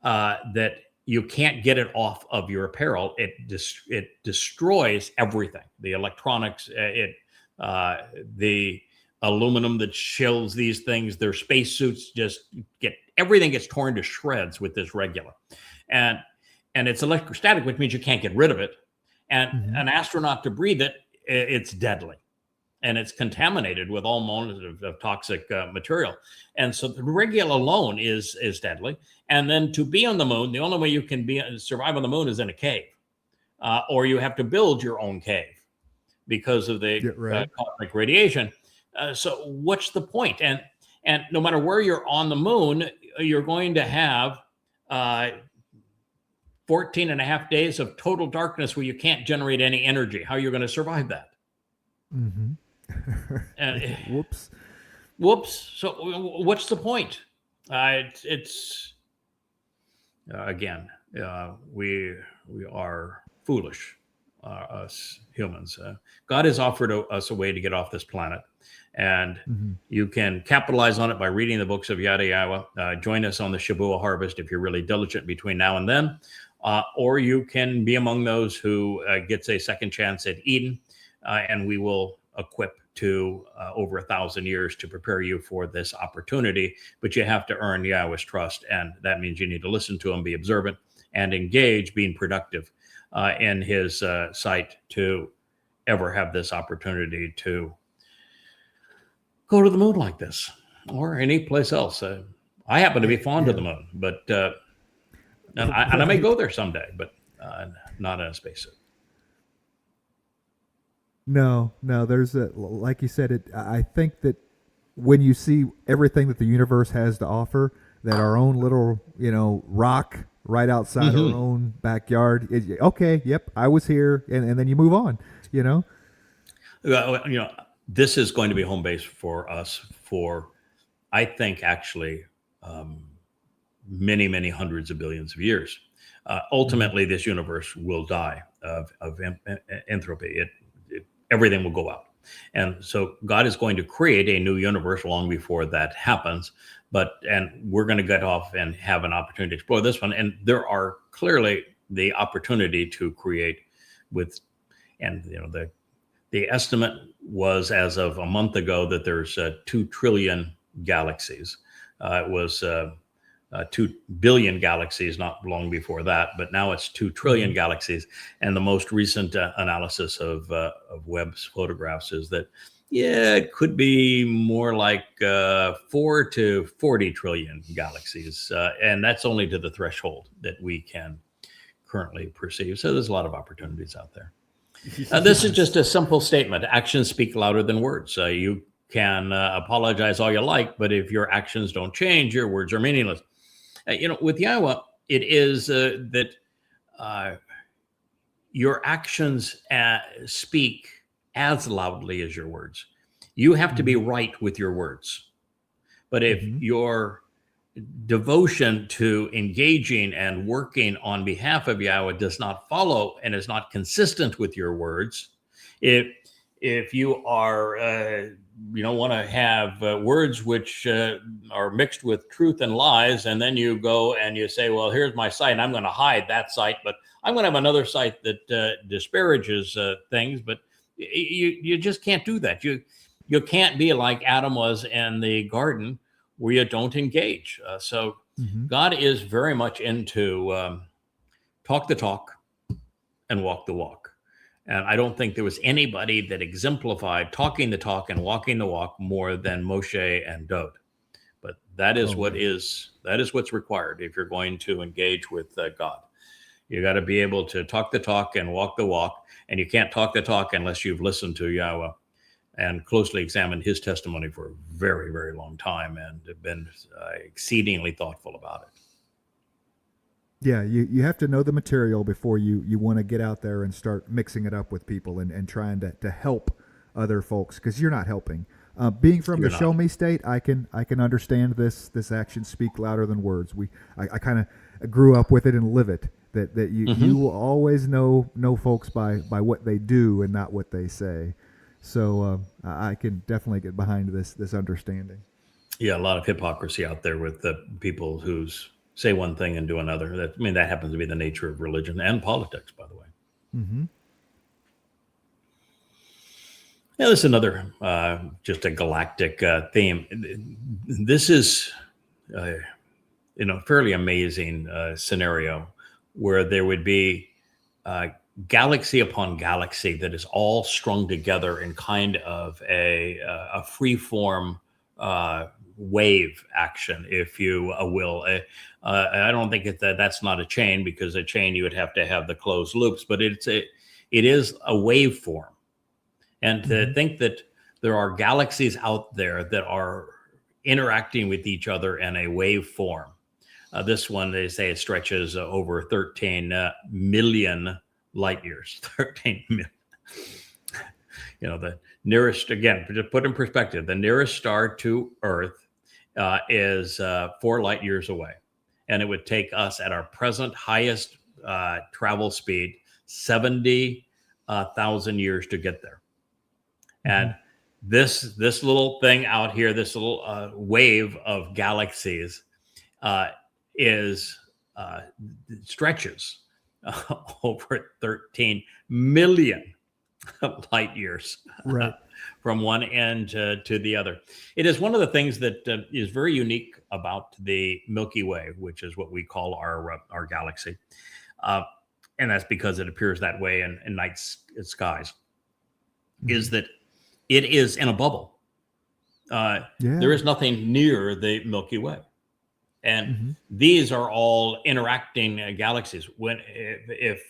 B: that you can't get it off of your apparel. It destroys everything. The electronics, the aluminum that shields these things, their spacesuits everything gets torn to shreds with this regula. And it's electrostatic, which means you can't get rid of it. And an astronaut to breathe it, it's deadly. And it's contaminated with all modes of toxic material. And so the regula alone is deadly. And then to be on the moon, the only way you can survive on the moon is in a cave. Or you have to build your own cave because of the cosmic radiation. So what's the point? And no matter where you're on the moon, you're going to have 14 and a half days of total darkness where you can't generate any energy. How are you going to survive that? Whoops. So what's the point? We are foolish, us humans. God has offered us a way to get off this planet, and you can capitalize on it by reading the books of YadaYahowah. Join us on the Shabuah harvest if you're really diligent between now and then, or you can be among those who gets a second chance at Eden, and we will equip to over 1,000 years to prepare you for this opportunity. But you have to earn Yahweh's trust, and that means you need to listen to him, be observant, and engage, being productive in his sight to ever have this opportunity to go to the moon like this or any place else. I happen to be fond of the moon, but and I may go there someday, but not in a spacesuit.
C: No, no. There's a, like you said, I think that when you see everything that the universe has to offer, that our own little, rock right outside our own backyard is okay. Yep, I was here, and then you move on. You know.
B: This is going to be home base for us for, I think, actually, many, many hundreds of billions of years. Ultimately, this universe will die of entropy. Everything will go out. And so God is going to create a new universe long before that happens. And we're going to get off and have an opportunity to explore this one. And there are clearly the opportunity to create the estimate was, as of a month ago, that there's 2 trillion galaxies. It was 2 billion galaxies not long before that, but now it's 2 trillion galaxies. And the most recent analysis of Webb's photographs is that, it could be more like 4 to 40 trillion galaxies. And that's only to the threshold that we can currently perceive. So there's a lot of opportunities out there. This is just a simple statement. Actions speak louder than words. You can apologize all you like, but if your actions don't change, your words are meaningless. With YAHOWAH, it is that your actions speak as loudly as your words. You have to be right with your words. But if your devotion to engaging and working on behalf of YAHOWAH does not follow and is not consistent with your words, if you are want to have words which are mixed with truth and lies, and then you go and you say, well, here's my site, and I'm going to hide that site, but I'm going to have another site that disparages things, but you just can't do that. You can't be like Adam was in the garden, where you don't engage. So God is very much into talk the talk and walk the walk. And I don't think there was anybody that exemplified talking the talk and walking the walk more than Moshe and Dod. But that is what's required if you're going to engage with God. You got to be able to talk the talk and walk the walk. And you can't talk the talk unless you've listened to YAHOWAH and closely examined his testimony for a very, very long time and have been exceedingly thoughtful about it.
C: Yeah, you have to know the material before you want to get out there and start mixing it up with people and trying to help other folks, because you're not helping. Being from the show me state, I can understand this action speak louder than words. I kind of grew up with it and live it. That you will always know folks by what they do and not what they say. So I can definitely get behind this understanding.
B: Yeah, a lot of hypocrisy out there with the people who say one thing and do another. That happens to be the nature of religion and politics, by the way. Yeah, this is another just a galactic theme. This is fairly amazing scenario where there would be galaxy upon galaxy that is all strung together in kind of a free form wave action, if you will. I don't think that's not a chain, because a chain you would have to have the closed loops, but it is a waveform. And to think that there are galaxies out there that are interacting with each other in a waveform. This one, they say, it stretches over 13 million light years. 13 million. The nearest, again, to put in perspective, the nearest star to Earth is 4 light years away. And it would take us at our present highest travel speed 70,000 years to get there. And this little thing out here, this little wave of galaxies stretches over 13 million light years, right, from one end to the other. It is one of the things that is very unique about the Milky Way, which is what we call our galaxy. And that's because it appears that way in night skies, is that it is in a bubble. There is nothing near the Milky Way. And these are all interacting galaxies. If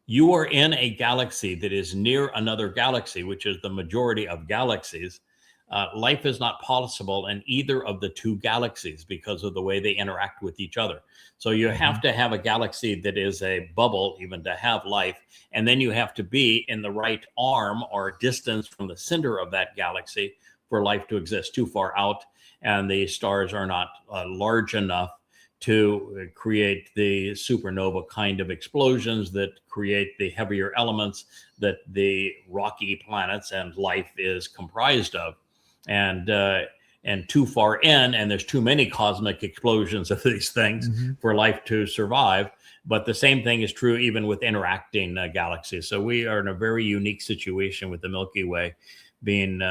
B: you are in a galaxy that is near another galaxy, which is the majority of galaxies. Life is not possible in either of the two galaxies because of the way they interact with each other. So you have to have a galaxy that is a bubble even to have life. And then you have to be in the right arm or distance from the center of that galaxy for life to exist. Too far out, and the stars are not large enough to create the supernova kind of explosions that create the heavier elements that the rocky planets and life is comprised of. And too far in, and there's too many cosmic explosions of these things for life to survive. But the same thing is true even with interacting galaxies. So we are in a very unique situation with the Milky Way being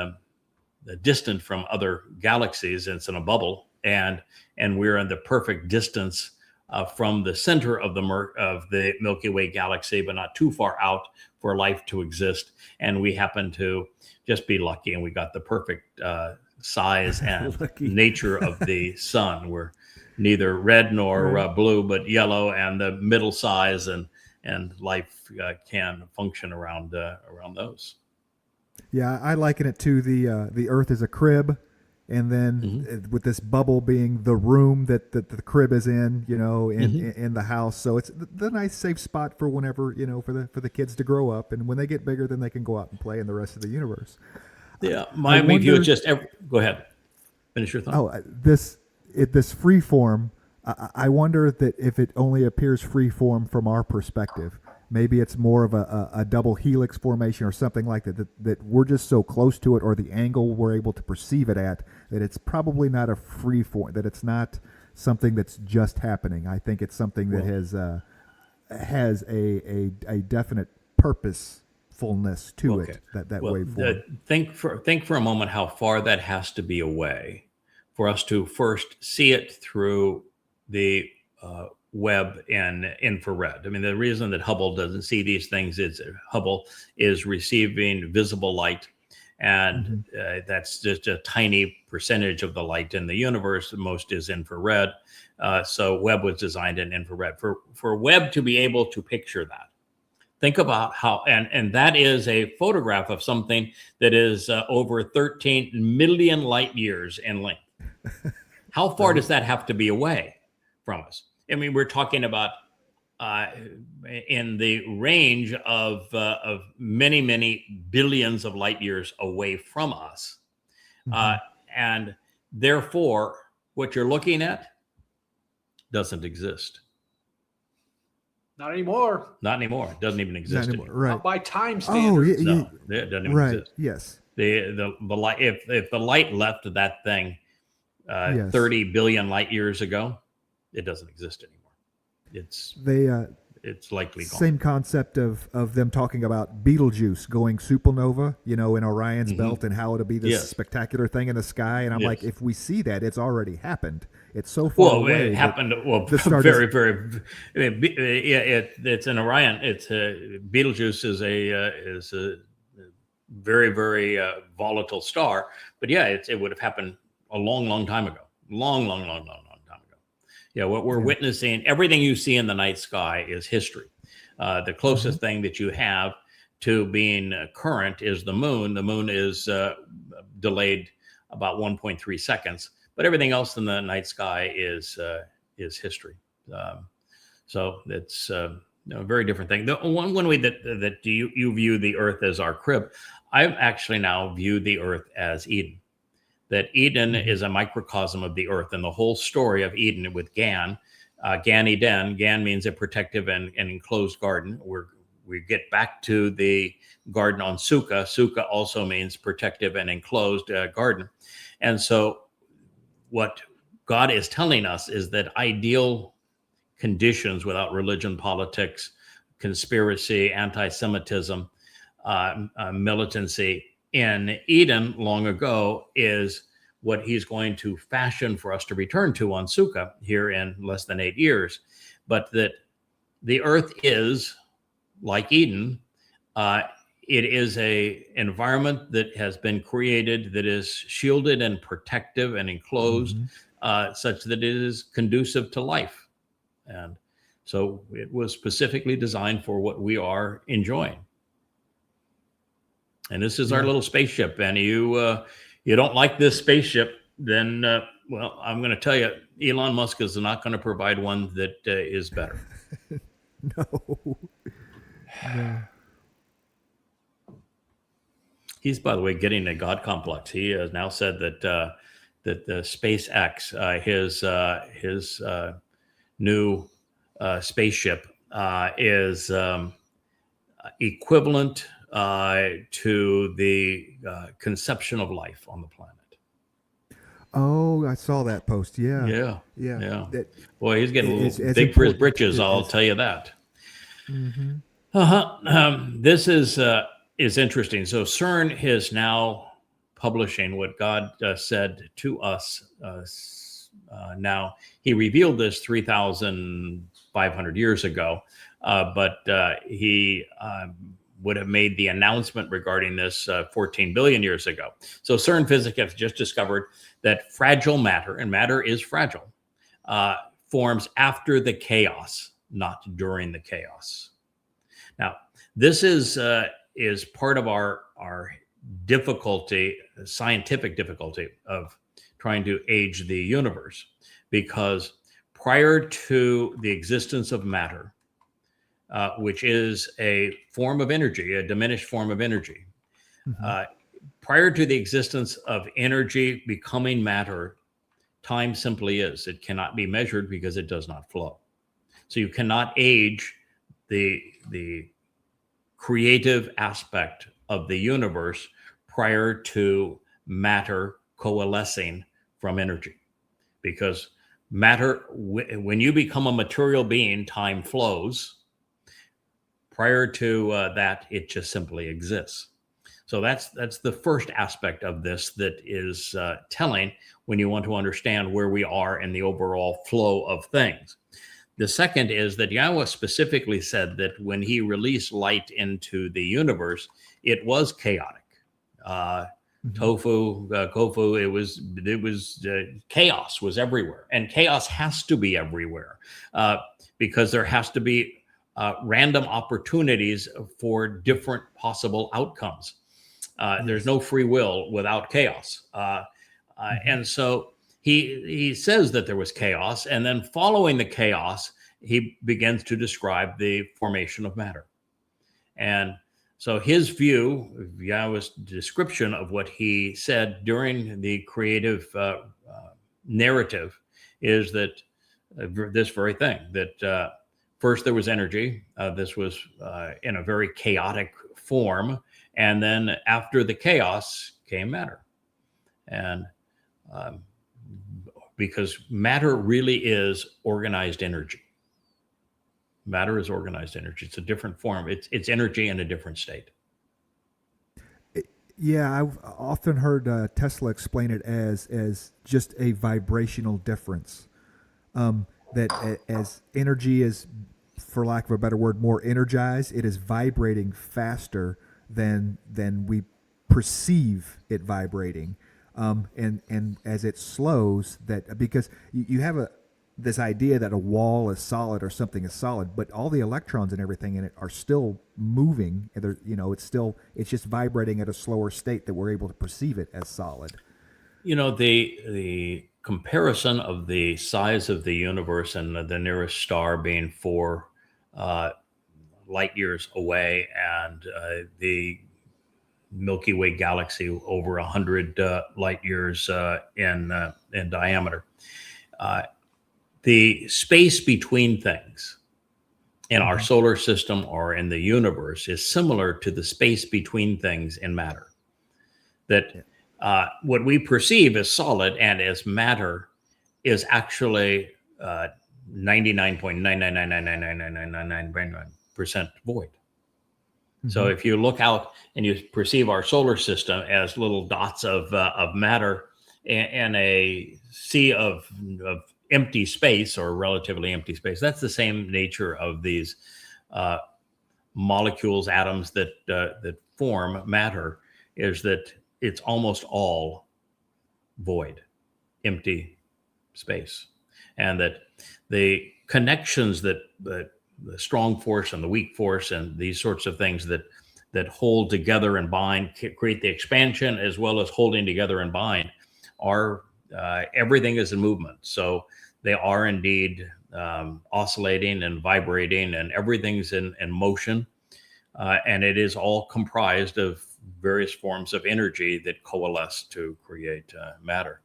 B: distant from other galaxies. It's in a bubble, and we're in the perfect distance from the center of the Milky Way galaxy, but not too far out for life to exist. And we happen to just be lucky, and we got the perfect size and nature of the sun. We're neither red nor blue, but yellow, and the middle size, and life can function around those.
C: Yeah, I liken it to the Earth is a crib, and then with this bubble being the room that the crib is in, in the house. So it's the nice safe spot for whenever, for the kids to grow up, and when they get bigger, then they can go out and play in the rest of the universe.
B: Yeah, my view is just go ahead, finish your thought.
C: Oh, this free form. I wonder that if it only appears free form from our perspective. Maybe it's more of a double helix formation or something like that we're just so close to it, or the angle we're able to perceive it at, that it's probably not a free form, that it's not something that's just happening. I think it's something that has a definite purposefulness to it, that waveform.
B: Think for a moment how far that has to be away for us to first see it through the Webb and infrared. I mean, the reason that Hubble doesn't see these things is Hubble is receiving visible light, and that's just a tiny percentage of the light in the universe. Most is infrared. So Webb was designed in infrared. For Webb to be able to picture that, think about how, and that is a photograph of something that is over 13 million light years in length. How far does that have to be away from us? I mean, we're talking about in the range of many, many billions of light years away from us. And therefore, what you're looking at doesn't exist.
D: Not anymore.
B: Not anymore. It doesn't even exist anymore.
C: Right.
D: Not by time standards.
B: No, it doesn't even exist.
C: Yes.
B: The light, if the light left that thing 30 billion light years ago, it doesn't exist anymore. It's likely gone.
C: Same concept of them talking about Betelgeuse going supernova, in Orion's belt, and how it'll be this spectacular thing in the sky. And I'm like, if we see that, it's already happened. It's so far away.
B: It happened. Very. It's an Orion. It's Betelgeuse is a very, very volatile star. But it would have happened a long time ago. Long time ago. Yeah, what we're witnessing, everything you see in the night sky is history. The closest thing that you have to being current is the moon. The moon is delayed about 1.3 seconds, but everything else in the night sky is history. So it's a very different thing. The one way that you view the Earth as our crib, I've actually now viewed the Earth as Eden. That Eden is a microcosm of the Earth, and the whole story of Eden with Gan Eden. Gan means a protective and enclosed garden. We get back to the garden on Sukkah. Sukkah also means protective and enclosed garden. And so what God is telling us is that ideal conditions without religion, politics, conspiracy, anti-Semitism, militancy, in Eden long ago is what he's going to fashion for us to return to on Sukkah here in less than 8 years. But that the earth is like Eden. It is a environment that has been created that is shielded and protective and enclosed, such that it is conducive to life. And So it was specifically designed for what we are enjoying. And this is our little spaceship. And you don't like this spaceship, then, well, I'm going to tell you, Elon Musk is not going to provide one that is better.
C: No.
B: He's, by the way, getting a God complex. He has now said that that the SpaceX, his new spaceship, is equivalent to the conception of life on the planet.
C: Oh, I saw that post. Yeah.
B: Yeah.
C: That,
B: Boy, he's getting a little
C: it's
B: big for his
C: important.
B: britches, I'll tell you that.
C: Mm-hmm.
B: This is interesting. So CERN is now publishing what God said to us. Now, he revealed this 3,500 years ago, but he would have made the announcement regarding this 14 billion years ago. So CERN physics has just discovered that fragile matter, and matter is fragile, forms after the chaos, not during the chaos. Now, this is part of our difficulty, scientific difficulty of trying to age the universe, because prior to the existence of matter, which is a form of energy, a diminished form of energy, prior to the existence of energy becoming matter, time simply is. It cannot be measured because it does not flow. So you cannot age the creative aspect of the universe prior to matter coalescing from energy, because matter, when you become a material being, time flows. Prior to that, it just simply exists. So that's the first aspect of this that is telling when you want to understand where we are in the overall flow of things. The second is that YAHOWAH specifically said that when he released light into the universe, it was chaotic. Tofu, Kofu, it was chaos was everywhere, and chaos has to be everywhere because there has to be random opportunities for different possible outcomes. There's no free will without chaos, and so he says that there was chaos, and then following the chaos, he begins to describe the formation of matter. And so his view, YAHOWAH's description of what he said during the creative narrative is that this very thing, that first there was energy. This was in a very chaotic form. And then after the chaos came matter. And because matter really is organized energy. Matter is organized energy. It's a different form. It's energy in a different state.
C: Yeah, I've often heard Tesla explain it as just a vibrational difference. That as energy is, for lack of a better word, more energized, it is vibrating faster than we perceive it vibrating. And as it slows, that because you have this idea that a wall is solid or something is solid, but all the electrons and everything in it are still moving. It's just vibrating at a slower state that we're able to perceive it as solid.
B: The comparison of the size of the universe and the nearest star being 4 light years away, and the Milky Way galaxy over 100 light years in diameter. The space between things in our solar system or in the universe is similar to the space between things in matter. That what we perceive as solid and as matter is actually 99.999999999% void. So if you look out and you perceive our solar system as little dots of matter in a sea of empty space, or relatively empty space, that's the same nature of these molecules, atoms that form matter, is that it's almost all void, empty space. And that the connections that the strong force and the weak force and these sorts of things that hold together and bind, create the expansion as well as holding together and bind, are everything is in movement. So they are indeed oscillating and vibrating, and everything's in motion. And it is all comprised of various forms of energy that coalesce to create matter.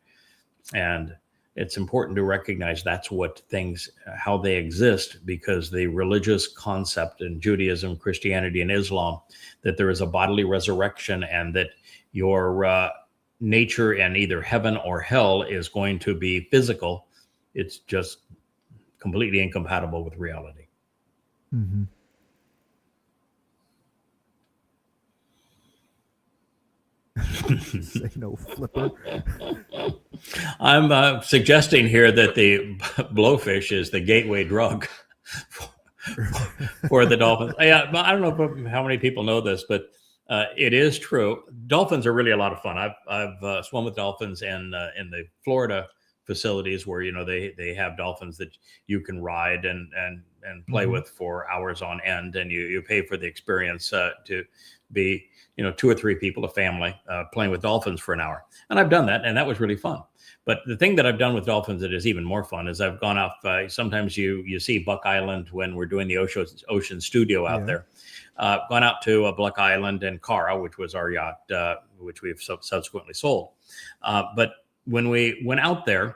B: And it's important to recognize that's what things, how they exist, because the religious concept in Judaism, Christianity, and Islam, that there is a bodily resurrection and that your nature in either heaven or hell is going to be physical. It's just completely incompatible with reality.
C: Mm-hmm. Say no, flipper.
B: I'm suggesting here that the blowfish is the gateway drug for the dolphins. Yeah, I don't know how many people know this, but it is true. Dolphins are really a lot of fun. I've swum with dolphins in the Florida facilities where, you know, they have dolphins that you can ride and play with for hours on end, and you pay for the experience to be, you know, 2 or 3 people, a family, playing with dolphins for an hour. And I've done that, and that was really fun. But the thing that I've done with dolphins that is even more fun is I've gone off, sometimes you see Buck Island when we're doing the ocean studio out there. Gone out to Buck Island and Cara, which was our yacht, which we've subsequently sold. But when we went out there,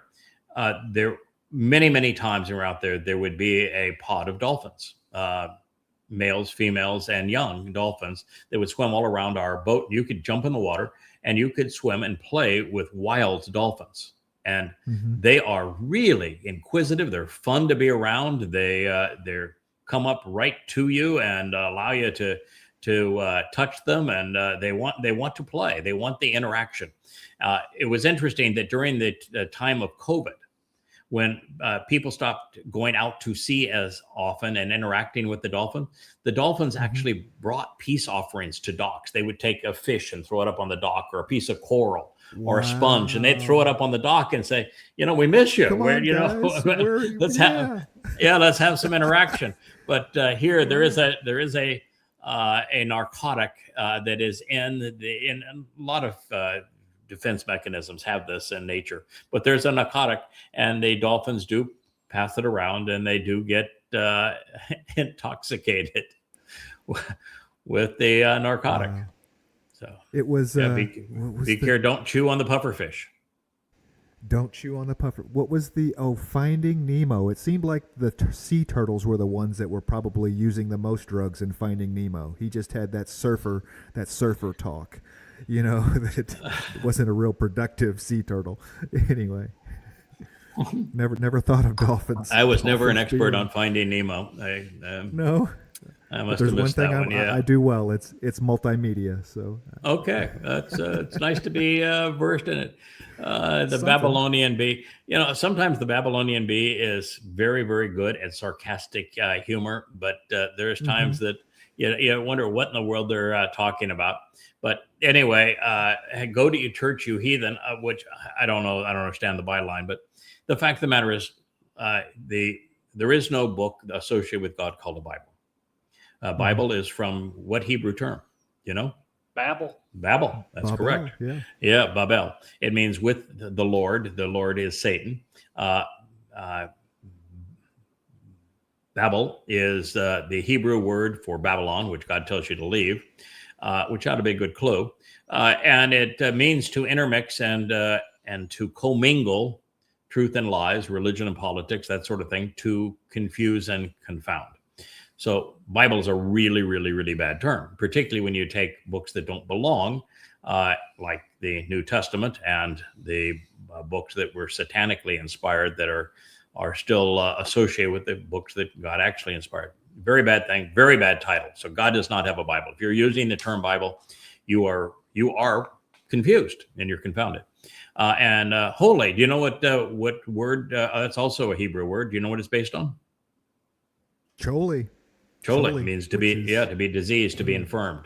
B: many times when we were out there, there would be a pod of dolphins, males, females, and young dolphins that would swim all around our boat. You could jump in the water and you could swim and play with wild dolphins. And they are really inquisitive. They're fun to be around. They're come up right to you and allow you to touch them, and they want to play. They want the interaction. It was interesting that during the time of COVID, when people stopped going out to sea as often and interacting with the dolphins actually brought peace offerings to docks. They would take a fish and throw it up on the dock, or a piece of coral or a sponge, and they'd throw it up on the dock and say, you know, we miss you. Let's have some interaction. But here there is a narcotic that is in a lot of defense mechanisms have this in nature, but there's a narcotic, and the dolphins do pass it around, and they do get intoxicated with the narcotic. So
C: it was
B: be careful. Don't chew on the pufferfish.
C: Don't chew on the puffer. What was the Finding Nemo? It seemed like the sea turtles were the ones that were probably using the most drugs in Finding Nemo. He just had that surfer talk. You know, that it wasn't a real productive sea turtle. Anyway, never thought of dolphins.
B: I was never an expert on Finding Nemo.
C: No.
B: I must have missed that one. Yeah,
C: I do well. It's multimedia. So
B: okay, that's it's nice to be versed in it. The Babylonian Bee. You know, sometimes the Babylonian Bee is very, very good at sarcastic humor, but there's times that you wonder what in the world they're talking about. But anyway, go to your church, you heathen, which I don't know. I don't understand the byline, but the fact of the matter is, there is no book associated with God called the Bible. Bible is from what Hebrew term? You know?
D: Babel.
B: That's correct. Yeah, Babel. It means with the Lord. The Lord is Satan. Babel is the Hebrew word for Babylon, which God tells you to leave, which ought to be a good clue. And it means to intermix and to commingle truth and lies, religion and politics, that sort of thing, to confuse and confound. So Bible is a really, really, really bad term, particularly when you take books that don't belong, like the New Testament and the books that were satanically inspired that are still associated with the books that God actually inspired. Very bad thing, very bad title. So God does not have a Bible. If you're using the term Bible, you are confused and you're confounded. And holy, do you know what word? That's also a Hebrew word. Do you know what it's based on?
C: Choli.
B: Choli means to be diseased, to be infirmed.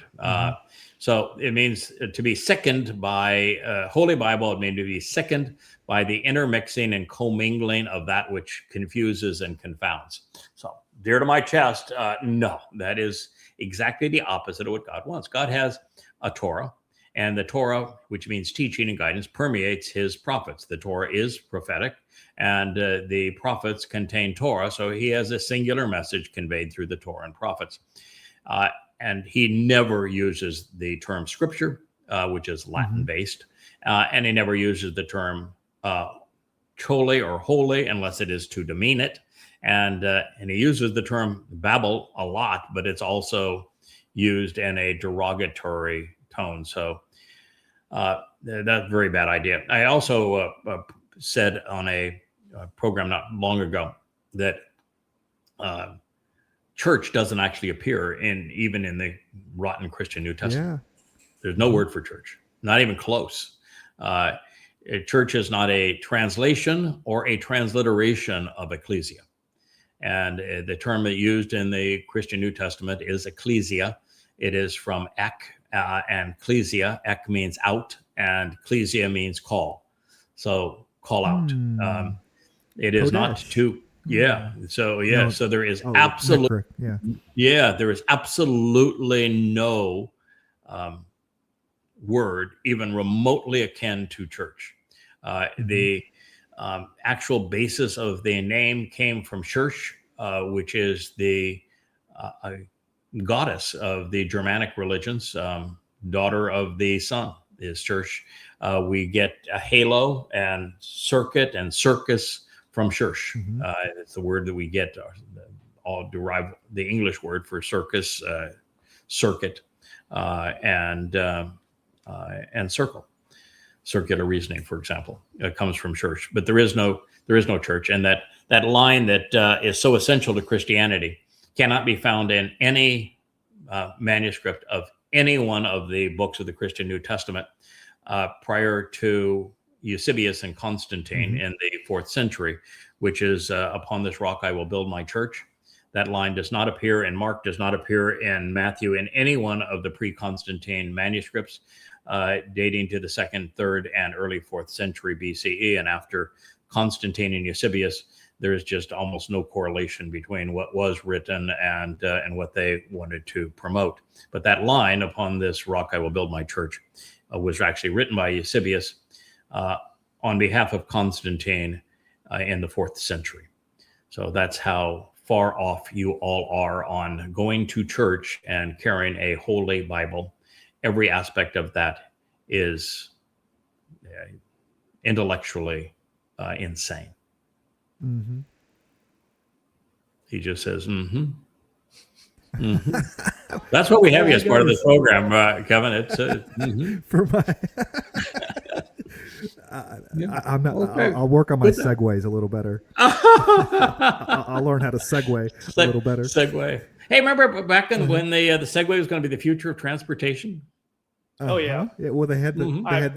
B: So it means to be sickened by Holy Bible. It means to be sickened by the intermixing and commingling of that which confuses and confounds. So dear to my chest, no, that is exactly the opposite of what God wants. God has a Torah, and the Torah, which means teaching and guidance, permeates his prophets. The Torah is prophetic, and the prophets contain Torah, so he has a singular message conveyed through the Torah and prophets. And he never uses the term scripture, which is Latin-based, and he never uses the term chole or holy unless it is to demean it. And he uses the term Babel a lot, but it's also used in a derogatory tone. So that's a very bad idea. I also said on a program not long ago that church doesn't actually appear even in the rotten Christian New Testament. Yeah. There's no word for church, not even close. Church is not a translation or a transliteration of ecclesia. And the term that used in the Christian New Testament is ecclesia. It is from ek and ecclesia. Ek means out, and ecclesia means call. So call out. It is not to, yeah. So yeah. No, so there is absolutely, there is absolutely no word even remotely akin to church. The actual basis of the name came from Church, which is the goddess of the Germanic religions, daughter of the sun is Church. We get a halo and circuit and circus from Church. It's the word that we get, all derive the English word for circus, circuit, and circle. Circular reasoning, for example, comes from church, but there is no church, and that line that is so essential to Christianity cannot be found in any manuscript of any one of the books of the Christian New Testament prior to Eusebius and Constantine in the 4th century, which is upon this rock I will build my church. That line does not appear in Mark, does not appear in Matthew, in any one of the pre-Constantine manuscripts dating to the 2nd, 3rd, and early 4th century BCE. And after Constantine and Eusebius, there is just almost no correlation between what was written and what they wanted to promote. But that line, upon this rock I will build my church, was actually written by Eusebius on behalf of Constantine in the 4th century. So that's how far off you all are on going to church and carrying a holy Bible. Every aspect of that is intellectually insane. He just says, That's what we have you as part of this program, Kevin. It's
C: for my. I'm not. Okay. I'll work on my segues a little better. I'll learn how to segue a little better.
B: Segue. Hey, remember back when the Segway was going to be the future of transportation?
D: Oh yeah.
C: Well, they had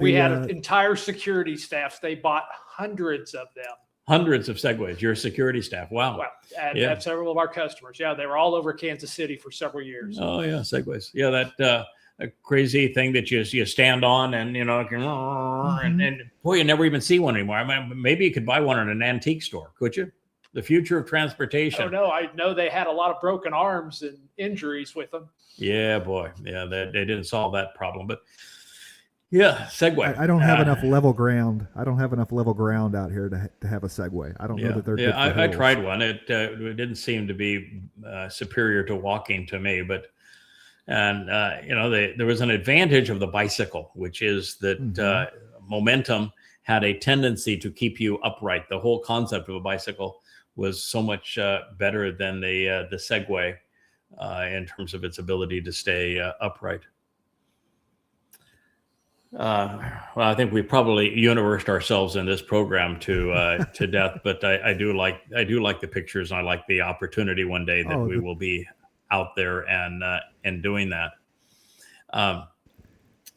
D: we had entire security staffs. They bought hundreds of them.
B: Hundreds of Segways. Your security staff. Wow.
D: And several of our customers. Yeah, they were all over Kansas City for several years.
B: Oh yeah, Segways. Yeah, that a crazy thing that you stand on and and boy, you never even see one anymore. I mean, maybe you could buy one in an antique store, could you? The future of transportation.
D: Oh no, I know they had a lot of broken arms and injuries with them.
B: Yeah, boy. Yeah, they didn't solve that problem, but yeah, Segway.
C: I don't have enough level ground. I don't have enough level ground out here to have a Segway. I don't know that they're good for
B: I tried one. It didn't seem to be superior to walking to me, but there was an advantage of the bicycle, which is that momentum had a tendency to keep you upright. The whole concept of a bicycle was so much better than the Segway in terms of its ability to stay upright. Well, I think we probably universed ourselves in this program to death, but I do like the pictures, and I like the opportunity one day that we will be out there and doing that.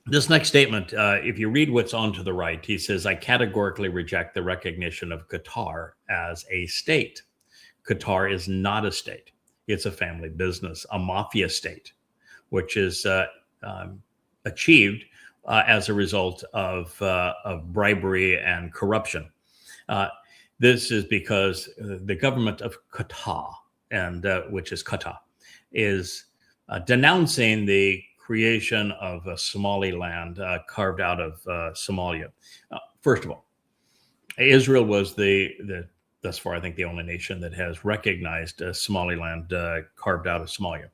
B: This next statement, if you read what's on to the right, he says, I categorically reject the recognition of Qatar as a state. Qatar is not a state. It's a family business, a mafia state, which is achieved as a result of bribery and corruption. This is because the government of Qatar, and which is Qatar, is denouncing the creation of Somaliland carved out of Somalia. First of all, Israel was thus far, I think, the only nation that has recognized Somaliland carved out of Somalia.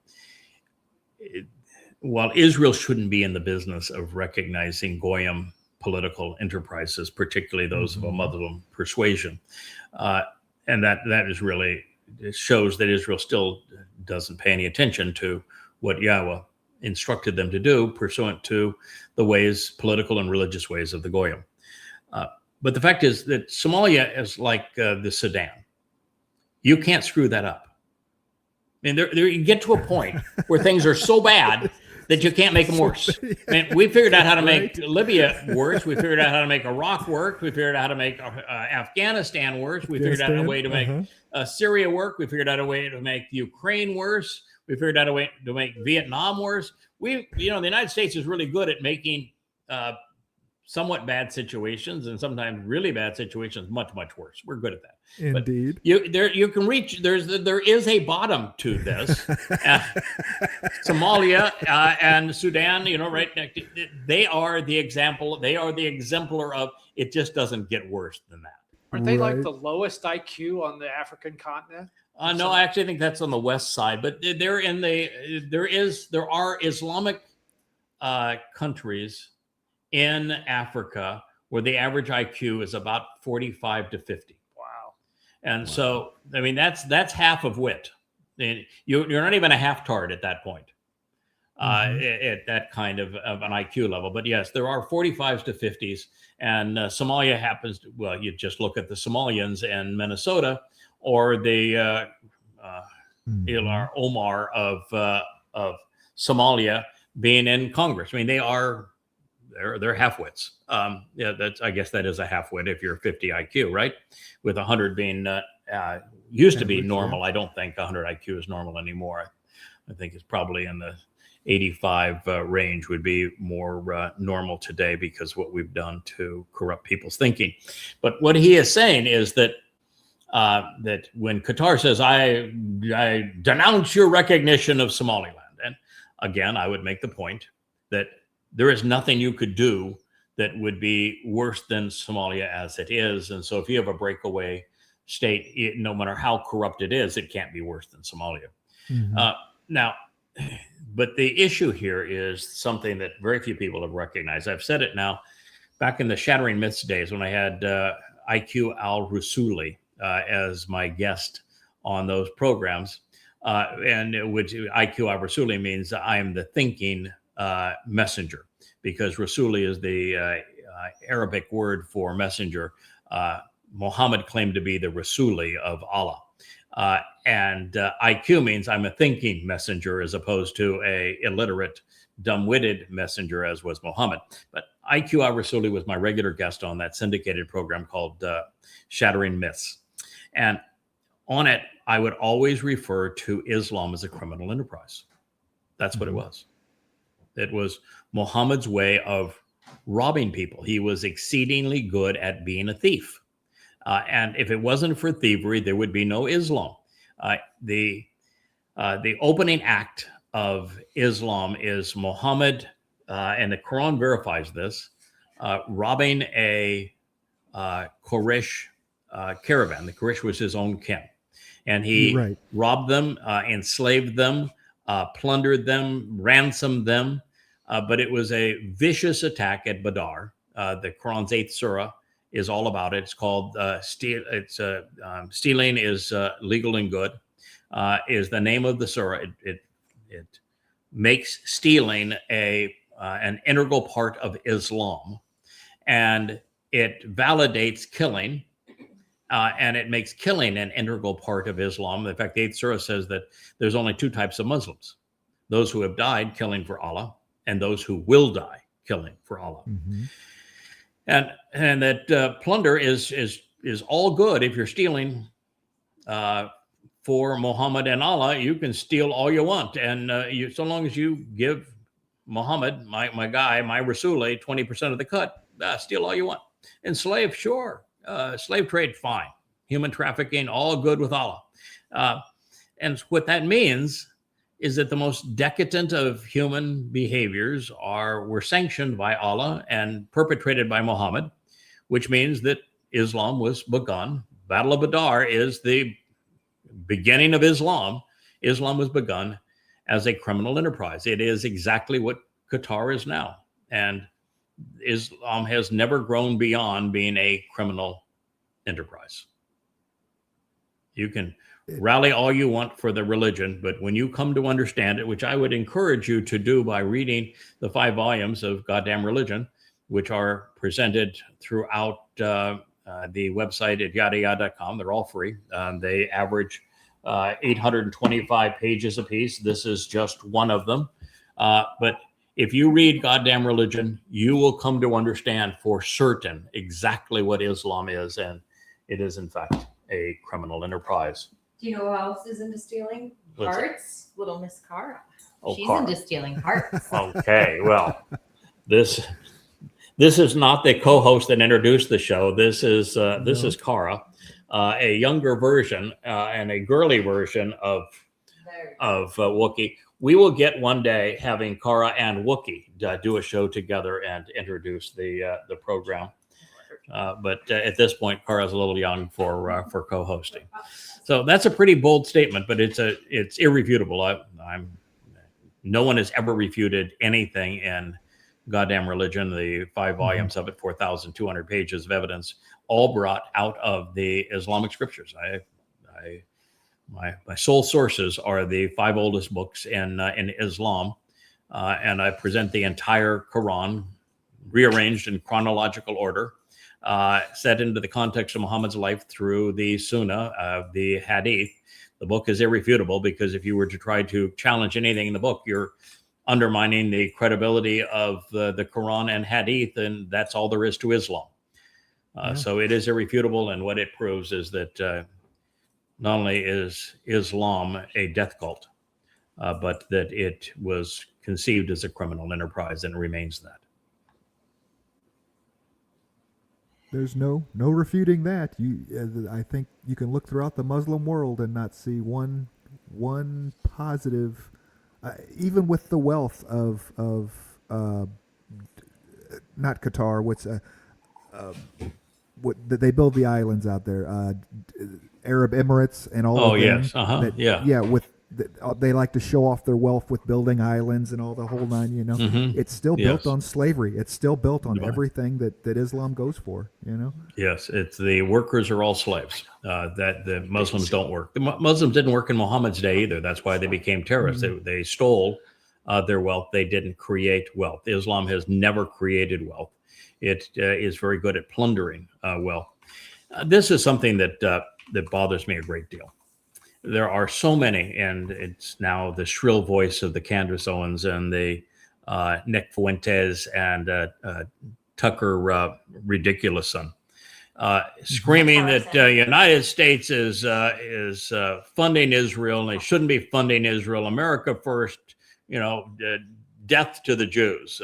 B: While Israel shouldn't be in the business of recognizing Goyim political enterprises, particularly those of a Muslim persuasion, and that is really, it shows that Israel still doesn't pay any attention to what Yahweh instructed them to do pursuant to the ways, political and religious ways of the Goyim. But the fact is that Somalia is like the Sudan. You can't screw that up. I mean, you get to a point where things are so bad that you can't make them worse. I mean, we figured out how to make Libya worse. We figured out how to make Iraq work. We figured out how to make Afghanistan worse. We figured out a way to make Syria work. We figured out a way to make Ukraine worse. We figured out a way to make Vietnam worse. The United States is really good at making somewhat bad situations and sometimes really bad situations much, much worse. We're good at that.
C: Indeed.
B: But you can reach, there is a bottom to this. Somalia and Sudan, right? They are the example. They are the exemplar of, it just doesn't get worse than that.
D: Aren't they like the lowest IQ on the African continent?
B: No, I actually think that's on the west side, but there are Islamic countries in Africa where the average IQ is about 45 to 50.
D: Wow.
B: And so, I mean, that's half of wit. You're not even a half-tard at that point, at that kind of an IQ level. But yes, there are 45s to 50s, and Somalia happens to, well, you just look at the Somalians in Minnesota, or the Ilhar Omar of Somalia being in Congress. I mean, they're half-wits. I guess that is a half-wit if you're 50 IQ, right? With 100 being used to be normal. I don't think 100 IQ is normal anymore. I think it's probably in the 85 range would be more normal today because what we've done to corrupt people's thinking. But what he is saying is that that when Qatar says, I denounce your recognition of Somaliland, and again, I would make the point that there is nothing you could do that would be worse than Somalia as it is. And so if you have a breakaway state, no matter how corrupt it is, it can't be worse than Somalia. Now, but the issue here is something that very few people have recognized. I've said it now, back in the Shattering Myths days when I had IQ al-Rasuli as my guest on those programs, and which IQ al-Rasuli means I am the thinking messenger, because Rasuli is the Arabic word for messenger. Muhammad claimed to be the Rasuli of Allah. And IQ means I'm a thinking messenger as opposed to a illiterate, dumb-witted messenger as was Muhammad. But IQ al-Rasuli was my regular guest on that syndicated program called Shattering Myths. And on it, I would always refer to Islam as a criminal enterprise. That's what it was. It was Muhammad's way of robbing people. He was exceedingly good at being a thief. And if it wasn't for thievery, there would be no Islam. The opening act of Islam is Muhammad, and the Quran verifies this, robbing a Quraysh caravan. The Quraysh was his own kin. And he robbed them, enslaved them, plundered them, ransomed them. But it was a vicious attack at Badr. The Quran's 8th surah is all about it. It's called Stealing is Legal and Good, is the name of the surah. It makes stealing an integral part of Islam, and it validates killing, and it makes killing an integral part of Islam. In fact, the 8th surah says that there's only two types of Muslims: those who have died killing for Allah, and those who will die killing for Allah. And that plunder is all good. If you're stealing for Muhammad and Allah, you can steal all you want, and so long as you give Muhammad, my guy, my Rasuli, 20% of the cut. Steal all you want. Enslave, sure. Slave trade, fine. Human trafficking, all good with Allah. And what that means is that the most decadent of human behaviors were sanctioned by Allah and perpetrated by Muhammad, which means that Islam was begun. Battle of Badr is the beginning of Islam. Islam was begun as a criminal enterprise. It is exactly what Qatar is now. And Islam has never grown beyond being a criminal enterprise. You can rally all you want for the religion, but when you come to understand it, which I would encourage you to do by reading the 5 volumes of Goddamn Religion, which are presented throughout the website at YadaYahowah.com. They're all free. They average 825 pages apiece. This is just one of them. But if you read Goddamn Religion, you will come to understand for certain exactly what Islam is, and it is, in fact, a criminal enterprise.
E: Do you know who else is into stealing?
B: What's
E: Hearts? Little Miss Cara.
B: Oh,
E: She's
B: Cara.
E: into stealing hearts.
B: Okay, well, this is not the co-host that introduced the show. This is Cara, a younger version and a girly version of Wookiee. We will get one day having Cara and Wookiee do a show together and introduce the program. But at this point, Cara's a little young for co-hosting. So that's a pretty bold statement, but it's irrefutable. No one has ever refuted anything in Goddamn Religion. The 5 volumes of it, 4,200 pages of evidence, all brought out of the Islamic scriptures. My sole sources are the 5 oldest books in Islam, and I present the entire Quran, rearranged in chronological order, set into the context of Muhammad's life through the Sunnah, the Hadith. The book is irrefutable because if you were to try to challenge anything in the book, you're undermining the credibility of the Quran and Hadith, and that's all there is to Islam. So it is irrefutable, and what it proves is that not only is Islam a death cult, but that it was conceived as a criminal enterprise and remains that.
C: There's no refuting that. I think you can look throughout the Muslim world and not see one positive, even with the wealth of not Qatar. What they build the islands out there, Arab Emirates and all.
B: Oh
C: of them,
B: yes,
C: yeah. They like to show off their wealth with building islands and all the whole nine. It's still built on slavery. It's still built on everything that Islam goes for.
B: Yes, it's the workers are all slaves. That the Muslims don't work. The Muslims didn't work in Muhammad's day either. That's why they became terrorists. They stole their wealth. They didn't create wealth. Islam has never created wealth. It is very good at plundering wealth. This is something that bothers me a great deal. There are so many, and it's now the shrill voice of the Candace Owens and the Nick Fuentes and Tucker Ridiculousson screaming that United States is funding Israel and they shouldn't be funding Israel. America first, death to the Jews.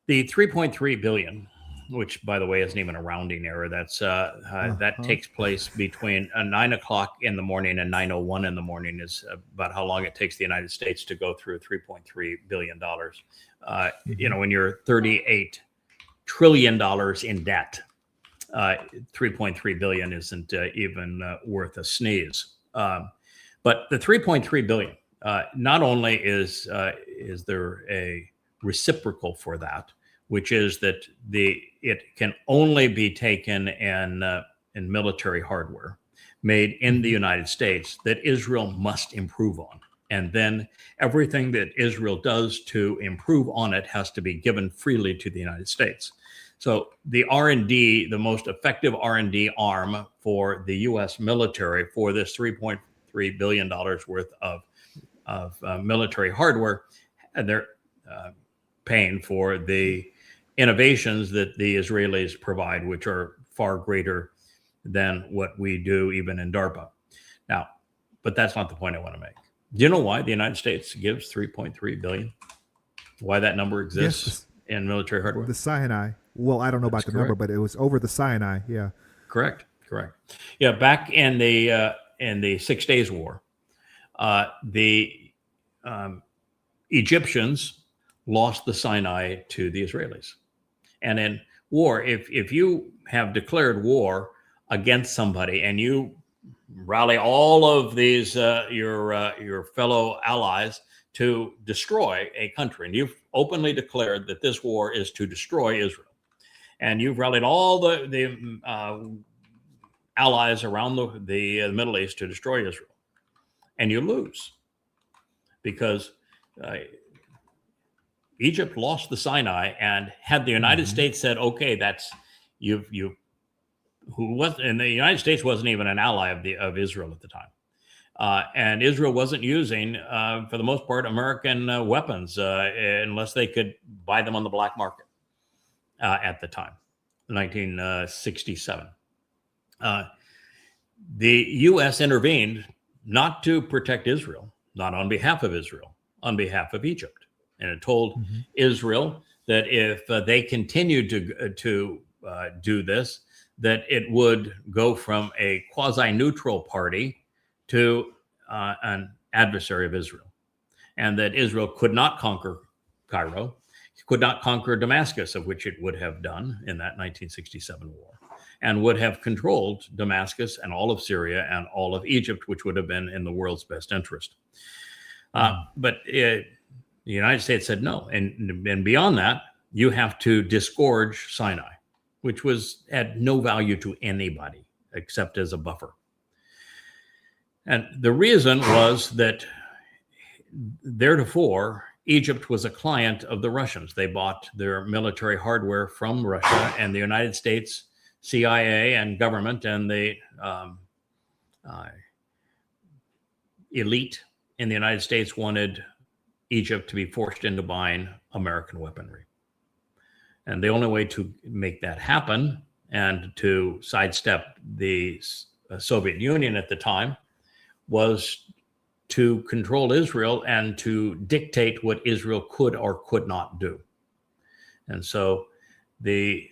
B: The 3.3 billion, which by the way isn't even a rounding error, that takes place between 9 o'clock in the morning and 9:01 in the morning is about how long it takes the United States to go through $3.3 billion. When you're $38 trillion in debt, 3.3 billion isn't even worth a sneeze. But the 3.3 billion, not only is there a reciprocal for that, which is that it can only be taken in military hardware made in the United States that Israel must improve on. And then everything that Israel does to improve on it has to be given freely to the United States. So the R&D, the most effective R&D arm for the U.S. military for this $3.3 billion worth of military hardware, and they're paying for the innovations that the Israelis provide, which are far greater than what we do even in DARPA. Now, but that's not the point I want to make. Do you know why the United States gives $3.3 billion? Why that number exists in military hardware?
C: The Sinai. Well, I don't know about the number, but it was over the Sinai. Yeah.
B: Correct. Yeah, back in the 6 Days War, the Egyptians lost the Sinai to the Israelis. And in war, if you have declared war against somebody and you rally all of these your fellow allies to destroy a country, and you've openly declared that this war is to destroy Israel, and you've rallied all the allies around the Middle East to destroy Israel, and you lose because Egypt lost the Sinai, and had the United States said, "Okay, that's you," who was, and the United States wasn't even an ally of Israel at the time. And Israel wasn't using, for the most part, American weapons unless they could buy them on the black market at the time, 1967. The U.S. intervened not to protect Israel, not on behalf of Israel, on behalf of Egypt. And it told Israel that if they continued to do this, that it would go from a quasi-neutral party to an adversary of Israel, and that Israel could not conquer Cairo, could not conquer Damascus, of which it would have done in that 1967 war, and would have controlled Damascus and all of Syria and all of Egypt, which would have been in the world's best interest. But the United States said no. And beyond that, you have to disgorge Sinai, which had no value to anybody except as a buffer. And the reason was that theretofore, Egypt was a client of the Russians. They bought their military hardware from Russia, and the United States, CIA and government and the elite in the United States wanted Egypt to be forced into buying American weaponry. And the only way to make that happen and to sidestep the Soviet Union at the time was to control Israel and to dictate what Israel could or could not do. And so the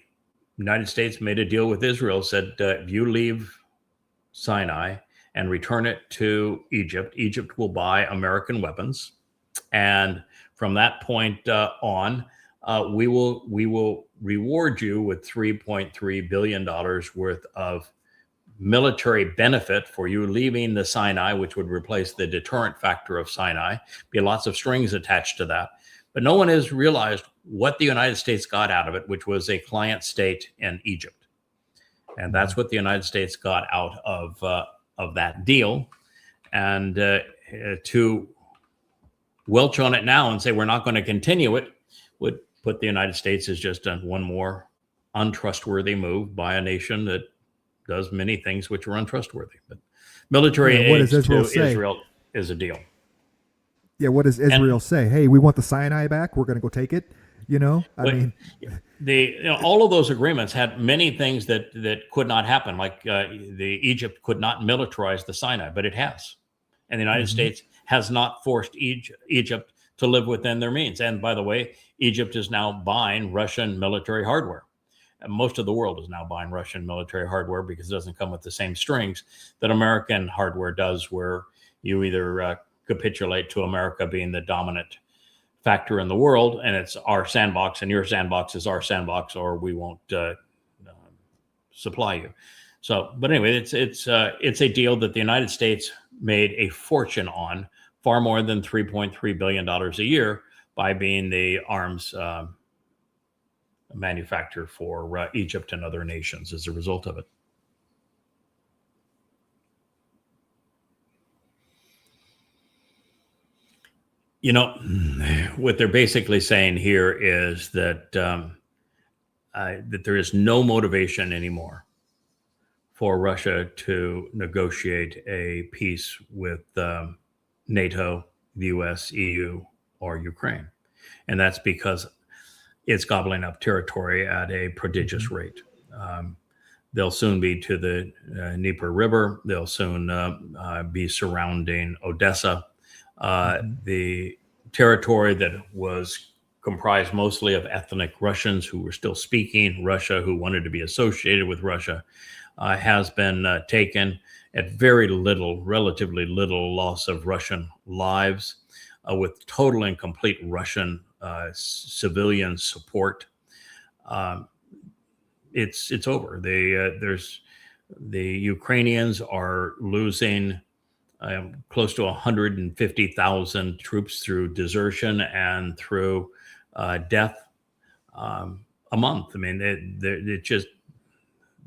B: United States made a deal with Israel, said, if you leave Sinai and return it to Egypt, Egypt will buy American weapons. And from that point on, we will reward you with $3.3 billion worth of military benefit for you leaving the Sinai, which would replace the deterrent factor of Sinai. Be lots of strings attached to that. But no one has realized what the United States got out of it, which was a client state in Egypt. And that's what the United States got out of that deal. And to welch on it now and say we're not going to continue it would put the United States as just one more untrustworthy move by a nation that does many things which are untrustworthy. But military aid to Israel is a deal.
C: Yeah, what does Israel say? Hey, we want the Sinai back. We're going to go take it. I mean,
B: all of those agreements had many things that could not happen. Like the Egypt could not militarize the Sinai, but it has, and the United States has not forced Egypt to live within their means. And by the way, Egypt is now buying Russian military hardware. And most of the world is now buying Russian military hardware because it doesn't come with the same strings that American hardware does, where you either capitulate to America being the dominant factor in the world, and it's our sandbox, and your sandbox is our sandbox, or we won't supply you. So, but anyway, it's a deal that the United States made a fortune on, far more than $3.3 billion a year, by being the arms manufacturer for Egypt and other nations as a result of it. What they're basically saying here is that that there is no motivation anymore for Russia to negotiate a peace with NATO, the US, EU, or Ukraine. And that's because it's gobbling up territory at a prodigious rate. They'll soon be to the Dnieper River. They'll soon be surrounding Odessa. The territory that was comprised mostly of ethnic Russians who were still speaking Russia, who wanted to be associated with Russia, has been taken at very little, relatively little loss of Russian lives, with total and complete Russian civilian support. It's over. The Ukrainians are losing close to 150,000 troops through desertion and through death a month. I mean,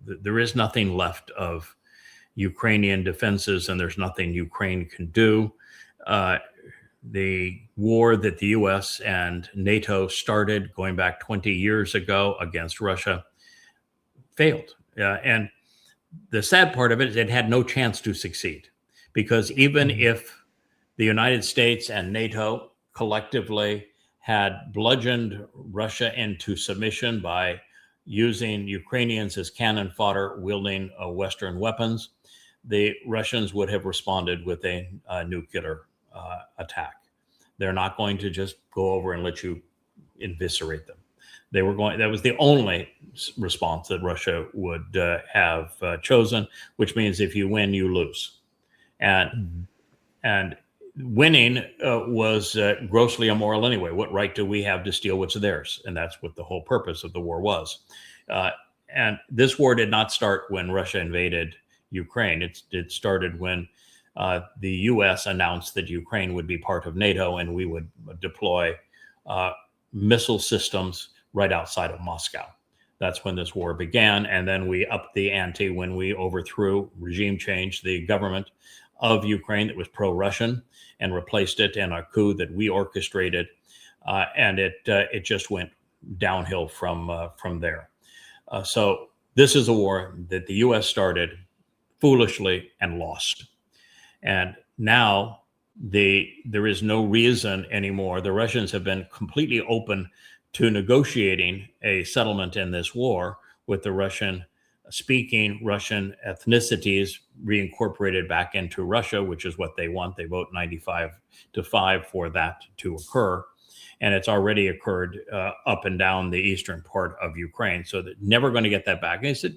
B: there is nothing left of Ukrainian defenses, and there's nothing Ukraine can do. The war that the U.S. and NATO started going back 20 years ago against Russia failed. And the sad part of it is it had no chance to succeed, because even if the United States and NATO collectively had bludgeoned Russia into submission by using Ukrainians as cannon fodder, wielding Western weapons, the Russians would have responded with a nuclear attack. They're not going to just go over and let you eviscerate them. That was the only response that Russia would have chosen, which means if you win, you lose. And winning was grossly immoral anyway. What right do we have to steal what's theirs? And that's what the whole purpose of the war was. And this war did not start when Russia invaded Ukraine. It started when the U.S. announced that Ukraine would be part of NATO and we would deploy missile systems right outside of Moscow. That's when this war began. And then we upped the ante when we overthrew, regime changed the government of Ukraine that was pro-Russian and replaced it in a coup that we orchestrated. And it just went downhill from there. So this is a war that the U.S. started foolishly and lost. And now there is no reason anymore. The Russians have been completely open to negotiating a settlement in this war with the Russian-speaking Russian ethnicities reincorporated back into Russia, which is what they want. They vote 95-5 for that to occur. And it's already occurred up and down the eastern part of Ukraine. So they're never going to get that back. And they said,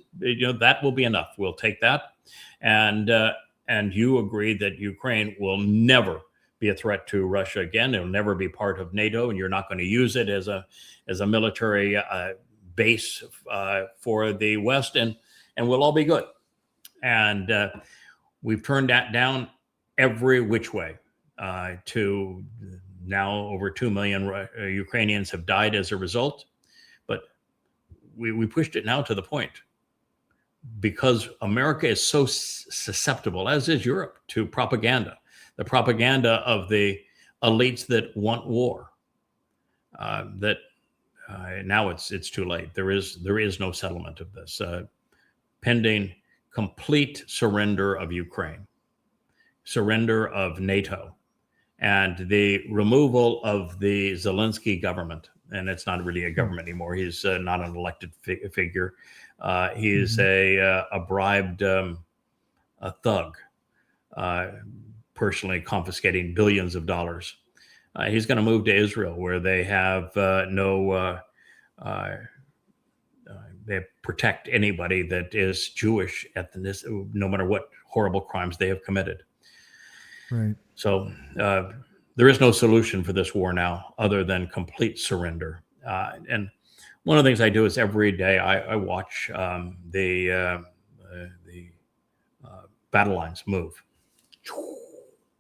B: that will be enough. We'll take that. And you agreed that Ukraine will never be a threat to Russia again. It'll never be part of NATO, and you're not going to use it as a military base for the West, and we'll all be good. And we've turned that down every which way. To now over 2 million Ukrainians have died as a result, but we pushed it now to the point because America is so susceptible, as is Europe, to propaganda. The propaganda of the elites that want war. Now it's too late. There is no settlement of this. Pending complete surrender of Ukraine, surrender of NATO, and the removal of the Zelensky government. And it's not really a government anymore. He's not an elected figure. He's a bribed a thug. Personally confiscating billions of dollars. He's going to move to Israel, where they have they protect anybody that is Jewish ethnicity, no matter what horrible crimes they have committed.
C: Right.
B: So there is no solution for this war now other than complete surrender. And one of the things I do is every day I watch the battle lines move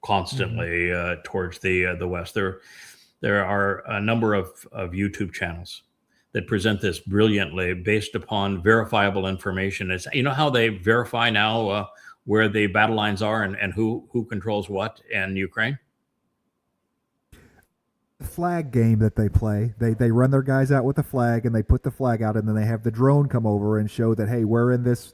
B: constantly towards the West. There are a number of YouTube channels that present this brilliantly based upon verifiable information. It's, how they verify now where the battle lines are and who controls what in Ukraine?
C: The flag game that they play, they run their guys out with the flag and they put the flag out, and then they have the drone come over and show that, hey, we're in this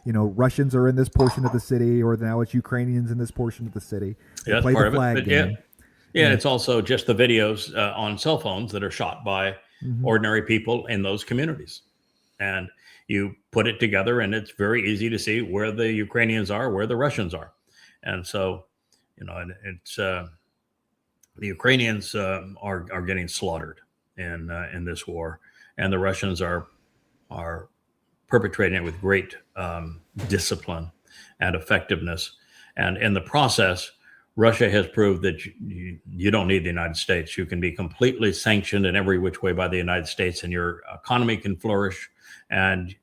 C: Russians are in this portion of the city, or now it's Ukrainians in this portion of the city.
B: Yeah, that's part of it. But yeah, it's also just the videos on cell phones that are shot by ordinary people in those communities. And you put it together and it's very easy to see where the Ukrainians are, where the Russians are. And so, the Ukrainians are getting slaughtered in this war, and the Russians are perpetrating it with great discipline and effectiveness. And in the process, Russia has proved that you don't need the United States. You can be completely sanctioned in every which way by the United States, and your economy can flourish. And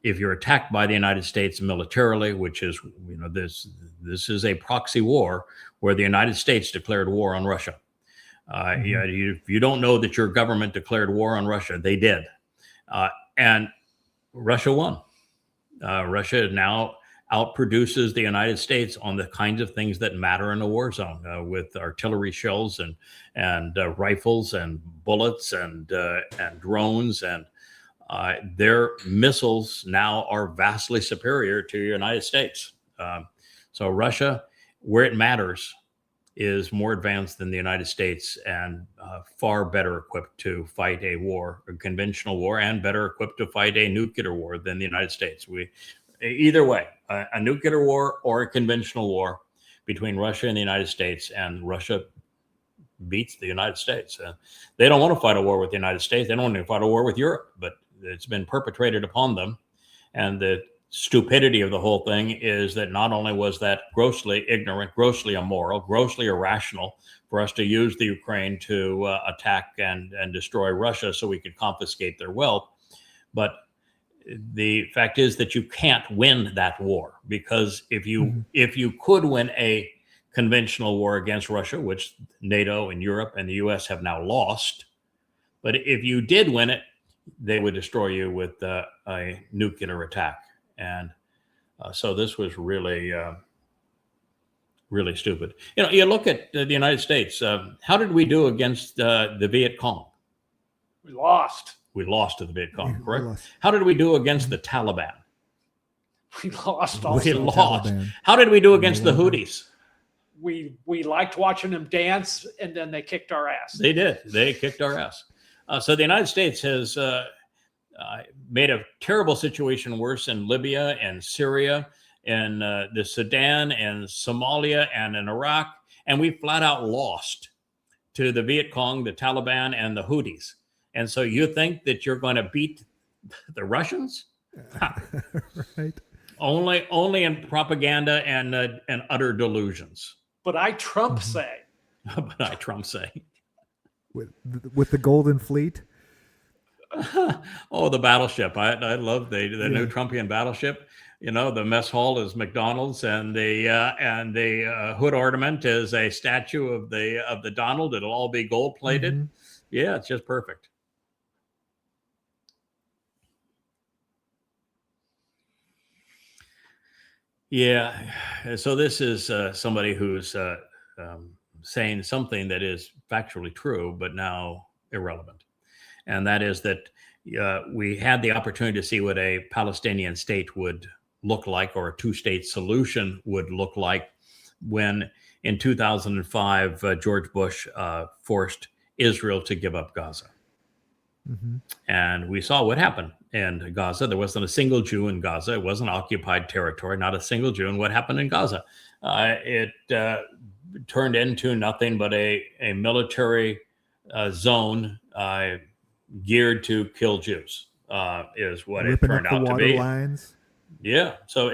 B: if you're attacked by the United States militarily, which is, this is a proxy war where the United States declared war on Russia. You don't know that your government declared war on Russia. They did. And Russia won. Russia now outproduces the United States on the kinds of things that matter in a war zone, with artillery shells and rifles and bullets and drones, and their missiles now are vastly superior to the United States. So Russia, where it matters, is more advanced than the United States, and far better equipped to fight a war, a conventional war, and better equipped to fight a nuclear war than the United States. Either way, a nuclear war or a conventional war between Russia and the United States, and Russia beats the United States. They don't want to fight a war with the United States. They don't want to fight a war with Europe, but it's been perpetrated upon them. And the stupidity of the whole thing is that not only was that grossly ignorant, grossly immoral, grossly irrational for us to use the Ukraine to attack and destroy Russia so we could confiscate their wealth, but the fact is that you can't win that war, because if you could win a conventional war against Russia, which NATO and Europe and the US have now lost, but if you did win it, they would destroy you with a nuclear attack. And so this was really, really stupid. You look at the United States. How did we do against the Viet Cong?
D: We lost.
B: We lost to the Viet Cong, correct? How did we do against the Taliban?
D: We lost.
B: We lost. How did we do against the Houthis?
D: We liked watching them dance, and then they kicked our ass.
B: They did. They kicked our ass. So the United States has made a terrible situation worse in Libya and Syria, and the Sudan and Somalia and in Iraq, and we flat out lost to the Viet Cong, the Taliban, and the Houthis. And so you think that you're going to beat the Russians?
C: Right.
B: Only in propaganda and utter delusions.
D: But I Trump say.
B: But I Trump say.
C: With the Golden Fleet.
B: Oh, the battleship! I love the new Trumpian battleship. The mess hall is McDonald's, and the hood ornament is a statue of the Donald. It'll all be gold plated. Mm-hmm. Yeah, it's just perfect. Yeah, so this is somebody who's saying something that is factually true, but now irrelevant. And that is that we had the opportunity to see what a Palestinian state would look like, or a two-state solution would look like, when in 2005, George Bush forced Israel to give up Gaza. Mm-hmm. And we saw what happened in Gaza. There wasn't a single Jew in Gaza. It wasn't occupied territory, not a single Jew. And what happened in Gaza? It turned into nothing but a military zone geared to kill Jews, is what it turned out to be. Lines. Yeah. So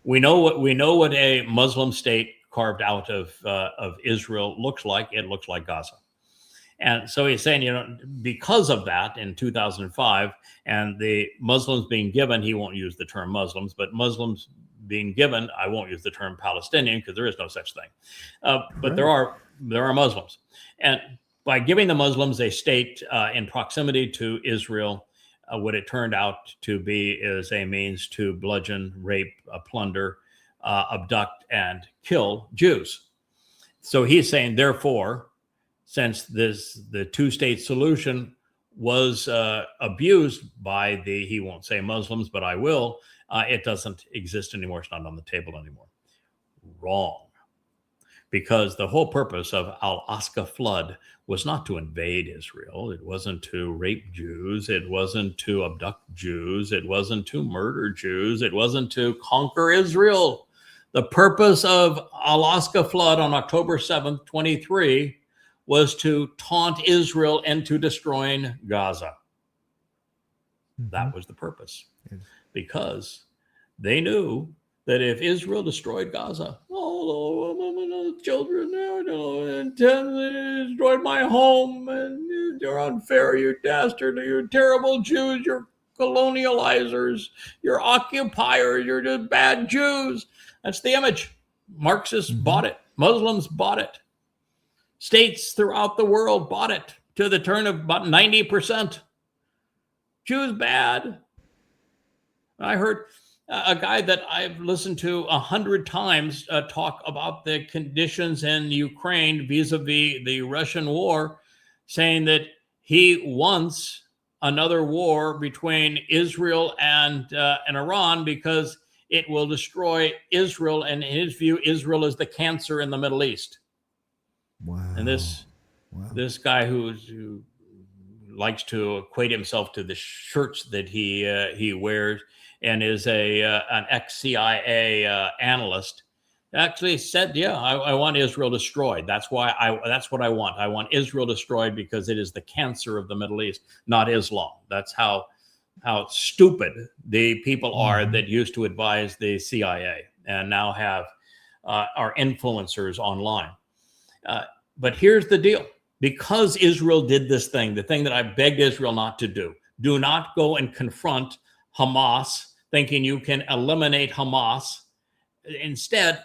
B: we know what a Muslim state carved out of Israel looks like. It looks like Gaza. And so he's saying, because of that in 2005, and the Muslims being given, he won't use the term Muslims, but Muslims being given, I won't use the term Palestinian because there is no such thing. But there are Muslims. And by giving the Muslims a state in proximity to Israel, what it turned out to be is a means to bludgeon, rape, plunder, abduct, and kill Jews. So he's saying, therefore, since the two-state solution was abused by he won't say Muslims, but I will, it doesn't exist anymore. It's not on the table anymore. Wrong. Because the whole purpose of Al-Aqsa flood was not to invade Israel. It wasn't to rape Jews. It wasn't to abduct Jews. It wasn't to murder Jews. It wasn't to conquer Israel. The purpose of Al-Aqsa flood on October 7th, 23, was to taunt Israel into destroying Gaza. That was the purpose.
C: Yes.
B: Because they knew that if Israel destroyed Gaza, the children, and they destroyed my home, and you're unfair, you dastard, you terrible Jews, you're colonializers, you're occupiers, you're just bad Jews. That's the image. Marxists bought it. Muslims bought it. States throughout the world bought it to the tune of about 90%. Jews bad. I heard a guy that I've listened to 100 times talk about the conditions in Ukraine vis-a-vis the Russian war, saying that he wants another war between Israel and Iran because it will destroy Israel. And in his view, Israel is the cancer in the Middle East.
C: Wow.
B: And this guy who likes to equate himself to the shirts that he wears and is an ex-CIA analyst, actually said, "Yeah, I want Israel destroyed. That's what I want. I want Israel destroyed because it is the cancer of the Middle East, not Islam." That's how stupid the people are that used to advise the CIA and now are influencers online. But here's the deal. Because Israel did this thing, the thing that I begged Israel not to do not go and confront Hamas thinking you can eliminate Hamas. Instead,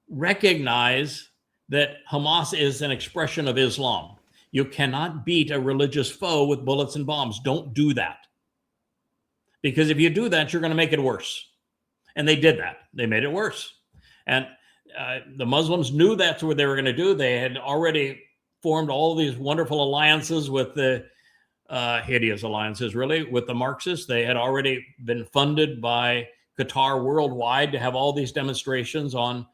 B: recognize that Hamas is an expression of Islam. You cannot beat a religious foe with bullets and bombs. Don't do that. Because if you do that, you're going to make it worse. And they did that. They made it worse. And the Muslims knew that's what they were going to do. They had already formed all these wonderful alliances with the hideous alliances, really, with the Marxists. They had already been funded by Qatar worldwide to have all these demonstrations on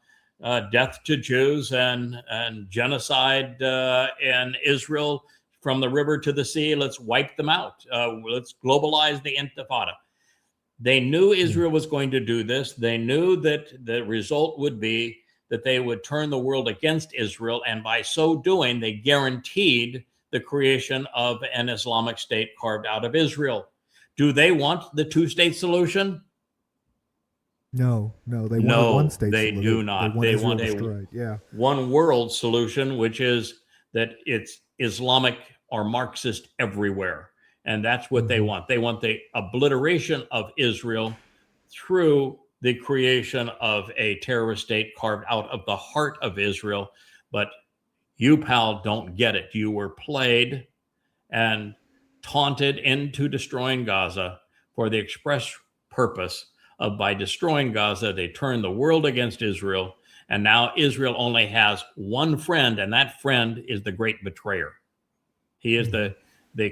B: death to Jews and genocide in Israel from the river to the sea. Let's wipe them out. Let's globalize the Intifada. They knew Israel was going to do this. They knew that the result would be that they would turn the world against Israel. And by so doing, they guaranteed the creation of an Islamic state carved out of Israel. Do they want the two-state solution?
C: No, they want a one-state
B: they
C: solution.
B: do not. They want a one-world solution, which is that it's Islamic or Marxist everywhere. And that's what they want. They want the obliteration of Israel through the creation of a terrorist state carved out of the heart of Israel. But you, pal, don't get it. You were played and taunted into destroying Gaza for the express purpose of, by destroying Gaza, they turned the world against Israel. And now Israel only has one friend, and that friend is the great betrayer. He is the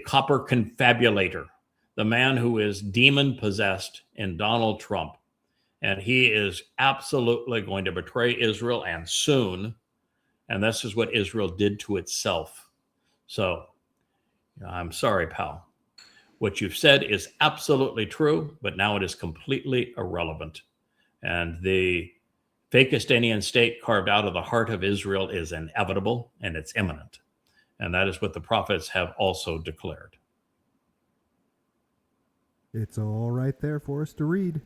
B: copper confabulator, the man who is demon possessed in Donald Trump. And he is absolutely going to betray Israel, and soon. And this is what Israel did to itself. So I'm sorry, pal. What you've said is absolutely true, but now it is completely irrelevant. And the Fakistanian state carved out of the heart of Israel is inevitable, and it's imminent. And that is what the prophets have also declared.
C: It's all right there for us to read.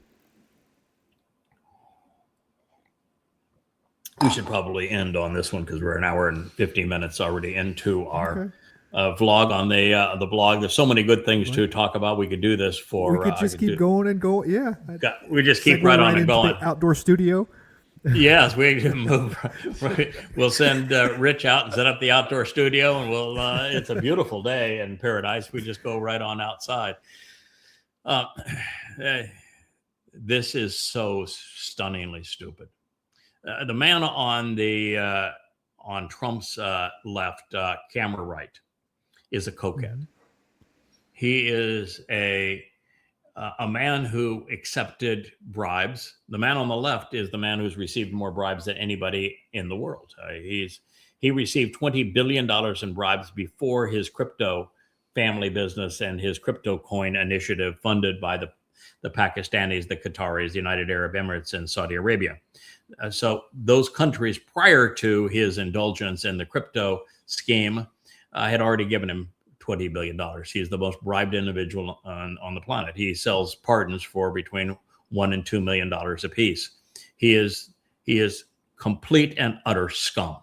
B: We should probably end on this one because we're an hour and 50 minutes already into our vlog on the blog. There's so many good things to talk about. We could do this for.
C: We could just keep going and go. Yeah.
B: We just keep right on and going.
C: Outdoor studio.
B: Yes, we can move. Right. We'll send Rich out and set up the outdoor studio, and we'll. It's a beautiful day in paradise. We just go right on outside. This is so stunningly stupid. The man on Trump's left, camera right, is a cokehead. He is a man who accepted bribes. The man on the left is the man who's received more bribes than anybody in the world. He received $20 billion in bribes before his crypto family business and his crypto coin initiative funded by the Pakistanis, the Qataris, the United Arab Emirates, and Saudi Arabia. So those countries prior to his indulgence in the crypto scheme had already given him $20 billion. He is the most bribed individual on the planet. He sells pardons for between $1 and $2 million apiece. He is complete and utter scum.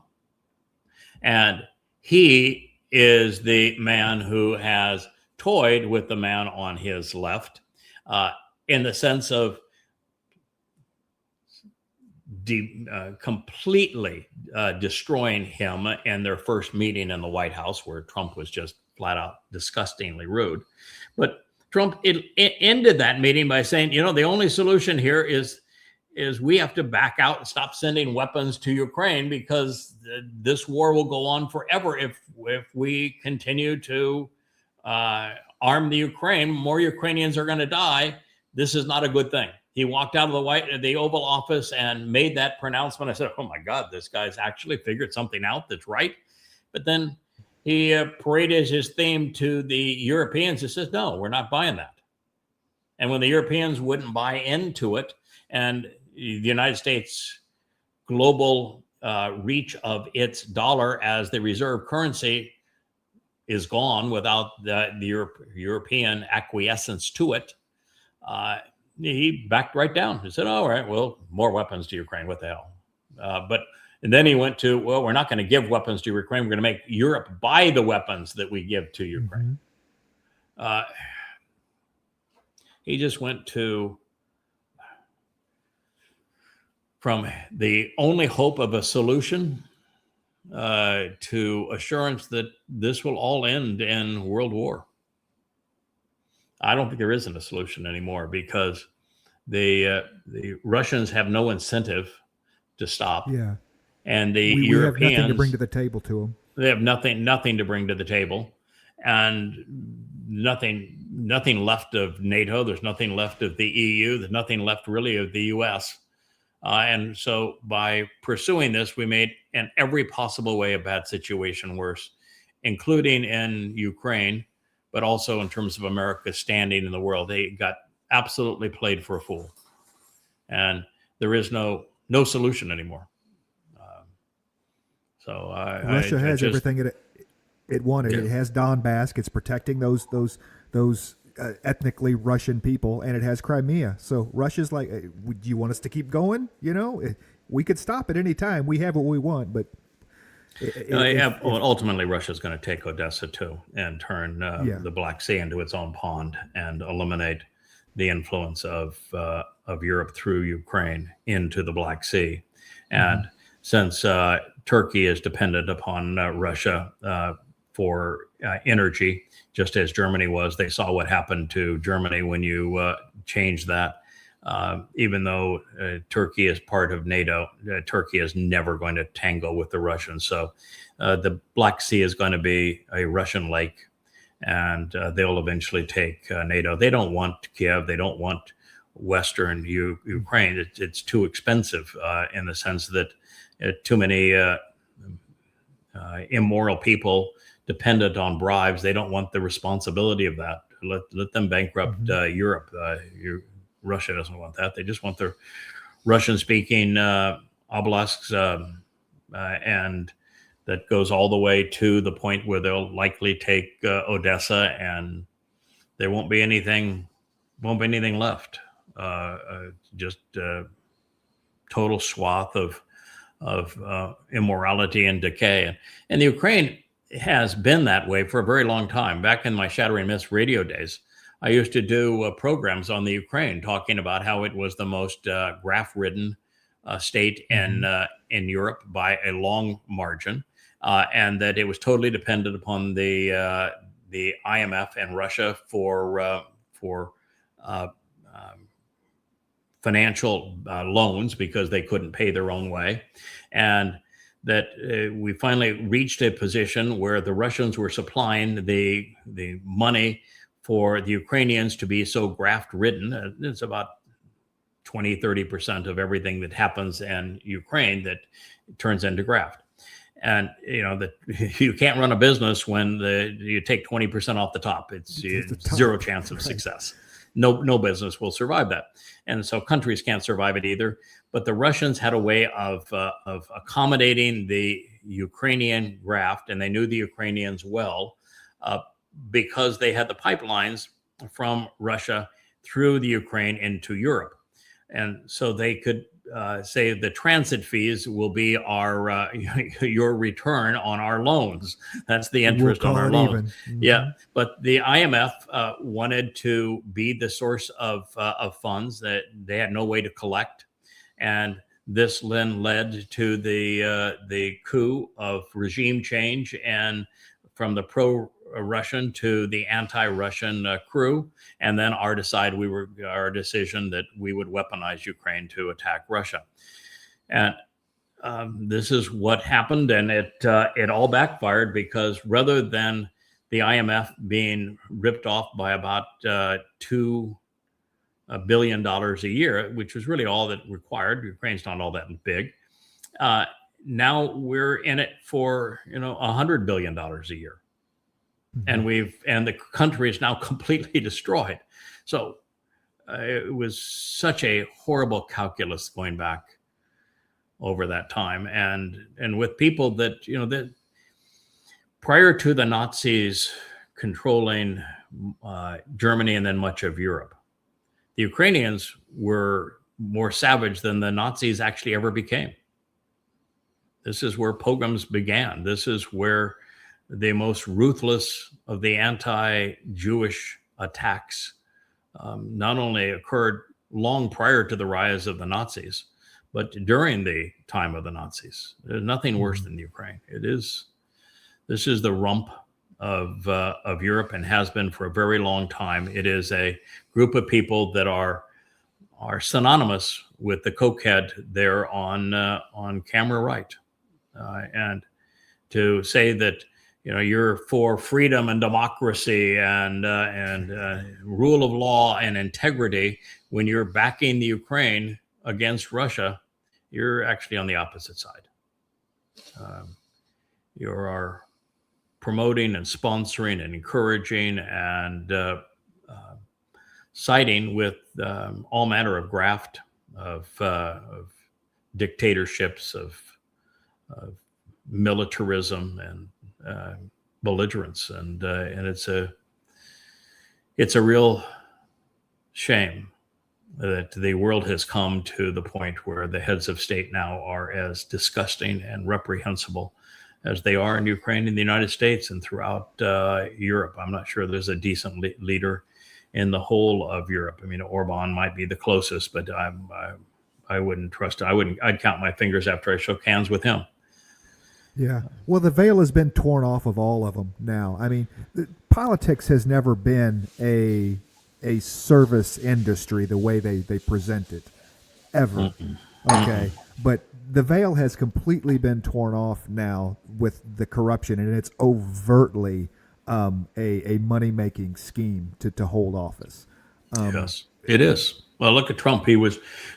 B: And he is the man who has toyed with the man on his left in the sense of completely destroying him in their first meeting in the White House, where Trump was just flat out disgustingly rude. But Trump ended that meeting by saying, you know, the only solution here is we have to back out and stop sending weapons to Ukraine, because this war will go on forever if we continue to arm the Ukraine. More Ukrainians are going to die. This is not a good thing. He walked out of the Oval Office and made that pronouncement. I said, oh my God, this guy's actually figured something out that's right. But then he paraded his theme to the Europeans. He says, no, we're not buying that. And when the Europeans wouldn't buy into it, and the United States global reach of its dollar as the reserve currency is gone without the European acquiescence to it, he backed right down. He said, all right, well, more weapons to Ukraine. What the hell? And then he went to, well, we're not going to give weapons to Ukraine. We're going to make Europe buy the weapons that we give to Ukraine. Mm-hmm. He just went from the only hope of a solution to assurance that this will all end in world war. I don't think there isn't a solution anymore, because the Russians have no incentive to stop.
C: Yeah.
B: And the
C: we
B: Europeans
C: have nothing to bring to the table to them.
B: They have nothing to bring to the table, and nothing left of NATO. There's nothing left of the EU. There's nothing left really of the US. And so by pursuing this, we made in every possible way a bad situation worse, including in Ukraine, but also in terms of America's standing in the world. They got absolutely played for a fool. And there is no solution anymore.
C: Russia has everything it wanted. Yeah. It has Donbass. It's protecting those ethnically Russian people, and it has Crimea. So Russia's like, do you want us to keep going? You know, we could stop at any time. We have what we want, but
B: ultimately Russia's going to take Odessa too, and turn the Black Sea into its own pond, and eliminate the influence of Europe through Ukraine into the Black Sea. And since Turkey is dependent upon Russia for energy, just as Germany was, they saw what happened to Germany when you changed that. Even though Turkey is part of NATO, Turkey is never going to tango with the Russians. So the Black Sea is going to be a Russian lake, and they'll eventually take NATO. They don't want Kiev. They don't want Western Ukraine. It's too expensive in the sense that too many immoral people dependent on bribes. They don't want the responsibility of that. Let them bankrupt Europe. Russia doesn't want that. They just want their Russian-speaking obelisks, and that goes all the way to the point where they'll likely take Odessa, and there won't be anything left. Just total swath of immorality and decay. And the Ukraine has been that way for a very long time. Back in my Shattering Myths radio days, I used to do programs on the Ukraine, talking about how it was the most graft-ridden state in Europe by a long margin, and that it was totally dependent upon the IMF and Russia for financial loans, because they couldn't pay their own way. And that we finally reached a position where the Russians were supplying the money for the Ukrainians to be so graft-ridden. It's about 20-30% of everything that happens in Ukraine that turns into graft. And that you can't run a business when you take 20% off the top. It's zero chance of success. No business will survive that. And so countries can't survive it either. But the Russians had a way of accommodating the Ukrainian graft, and they knew the Ukrainians well because they had the pipelines from Russia through the Ukraine into Europe. And so they could say the transit fees will be our your return on our loans. That's the interest on our loans.
C: Mm-hmm.
B: Yeah, but the IMF wanted to be the source of funds that they had no way to collect, and this then led to the coup of regime change, and from the pro-Russian to the anti-Russian crew, and then our decision that we would weaponize Ukraine to attack Russia. And this is what happened, and it all backfired because rather than the IMF being ripped off by about $2 billion a year, which was really all that required. Ukraine's not all that big. Now we're in it for $100 billion a year. And and the country is now completely destroyed. So it was such a horrible calculus going back over that time, and with people that that prior to the Nazis controlling Germany and then much of Europe, the Ukrainians were more savage than the Nazis actually ever became. This is where pogroms began. This is where the most ruthless of the anti-Jewish attacks not only occurred long prior to the rise of the Nazis, but during the time of the Nazis. There's nothing worse than Ukraine. This is the rump of Europe and has been for a very long time. It is a group of people that are synonymous with the cokehead there on camera right, and to say that you're for freedom and democracy and rule of law and integrity when you're backing the Ukraine against Russia, you're actually on the opposite side. You are promoting and sponsoring and encouraging and siding with all manner of graft, of dictatorships, of militarism and belligerence, and it's a real shame that the world has come to the point where the heads of state now are as disgusting and reprehensible as they are in Ukraine and the United States and throughout Europe. I'm not sure there's a decent leader in the whole of Europe. I mean, Orban might be the closest, but I wouldn't trust. I'd count my fingers after I shook hands with him.
C: Yeah. Well, the veil has been torn off of all of them now. I mean, politics has never been a service industry the way they present it, ever. Okay. But the veil has completely been torn off now with the corruption, and it's overtly a money-making scheme to hold office.
B: Yes, it is. Well, look at Trump.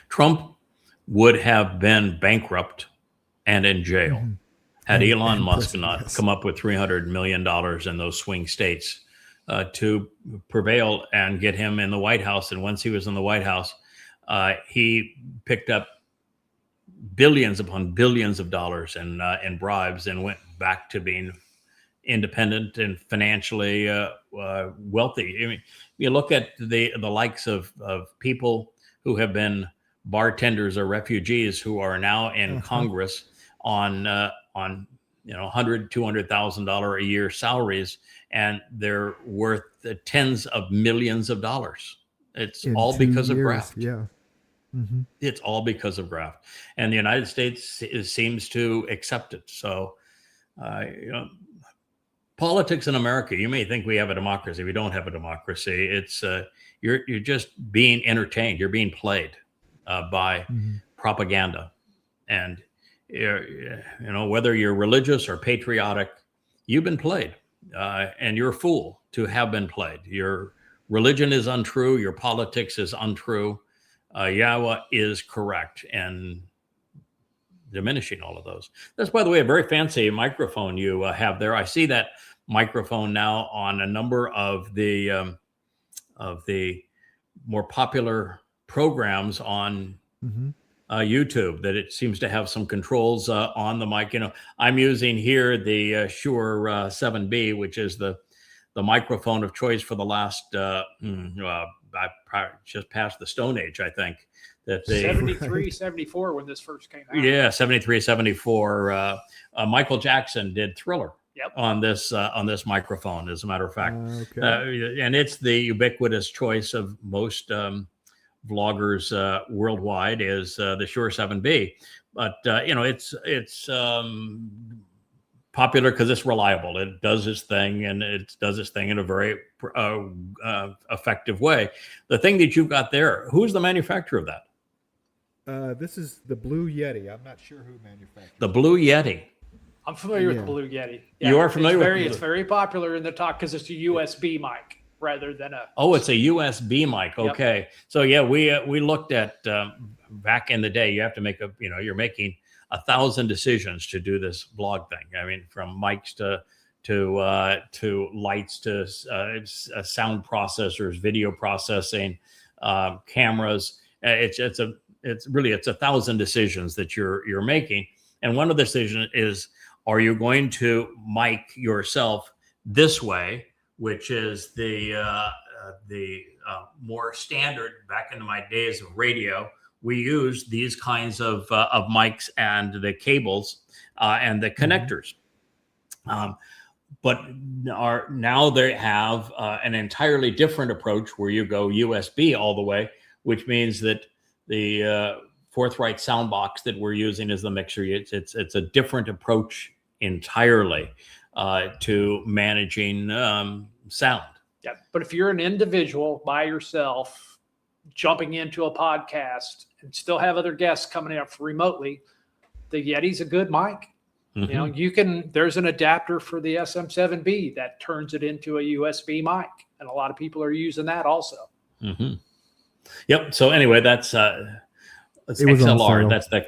B: Trump would have been bankrupt and in jail had Elon Musk not come up with $300 million in those swing states to prevail and get him in the White House. And once he was in the White House, he picked up billions upon billions of dollars in bribes and went back to being independent and financially wealthy. I mean, you look at the likes of people who have been bartenders or refugees who are now in Congress on $100,000-$200,000 a year salaries, and they're worth tens of millions of dollars. It's all because of graft.
C: Yeah.
B: It's all because of graft, and the United States seems to accept it. So, politics in America, you may think we have a democracy. We don't have a democracy. It's you're just being entertained. You're being played by propaganda, and whether you're religious or patriotic, you've been played, and you're a fool to have been played. Your religion is untrue. Your politics is untrue. YAHOWAH is correct, and diminishing all of those. That's, by the way, a very fancy microphone you have there. I see that microphone now on a number of the more popular programs on YouTube, that it seems to have some controls on the mic. I'm using here the Shure 7B, which is the microphone of choice for the last I just passed the Stone Age, I think. That
D: 73, 74 when this first came out.
B: Yeah, 73, 74. Michael Jackson did Thriller on this microphone, as a matter of fact. And it's the ubiquitous choice of most vloggers worldwide is the Shure 7B. But it's popular because it's reliable. It does its thing, and it does its thing in a very effective way. The thing that you've got there, who's the manufacturer of that?
C: This is the Blue Yeti. I'm not sure who manufactured
B: the Blue Yeti.
D: I'm familiar with the Blue Yeti. Yeah,
B: you are familiar with it?
D: It's very popular in the talk because it's a USB mic rather than a...
B: Oh, it's a USB mic. Okay. Yep. So yeah, we looked at back in the day, you have to make you're making 1,000 decisions to do this vlog thing. I mean, from mics to lights to sound processors, video processing, cameras. It's really 1,000 decisions that you're making. And one of the decisions is, are you going to mic yourself this way, which is the more standard. Back in my days of radio, we used these kinds of mics and the cables and the connectors. But now they have an entirely different approach where you go USB all the way, which means that the Forthright sound box that we're using as the mixer, it's a different approach entirely to managing sound.
D: Yeah, but if you're an individual by yourself jumping into a podcast and still have other guests coming up remotely, the Yeti's a good mic. There's an adapter for the SM7B that turns it into a USB mic, and a lot of people are using that also.
B: Yep. So anyway, that's XLR. That's the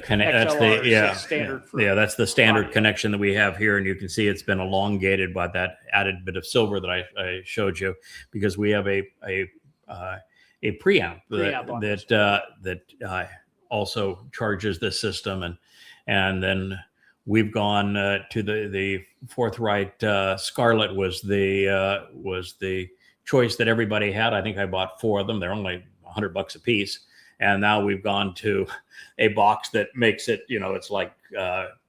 B: standard. That's the standard audio connection that we have here, and you can see it's been elongated by that added bit of silver that I showed you, because we have a preamp that also charges the system, and then we've gone to the Forthright Scarlett was the choice that everybody had. I think I bought 4 of them. They're only $100 a piece. And now we've gone to a box that makes it, it's like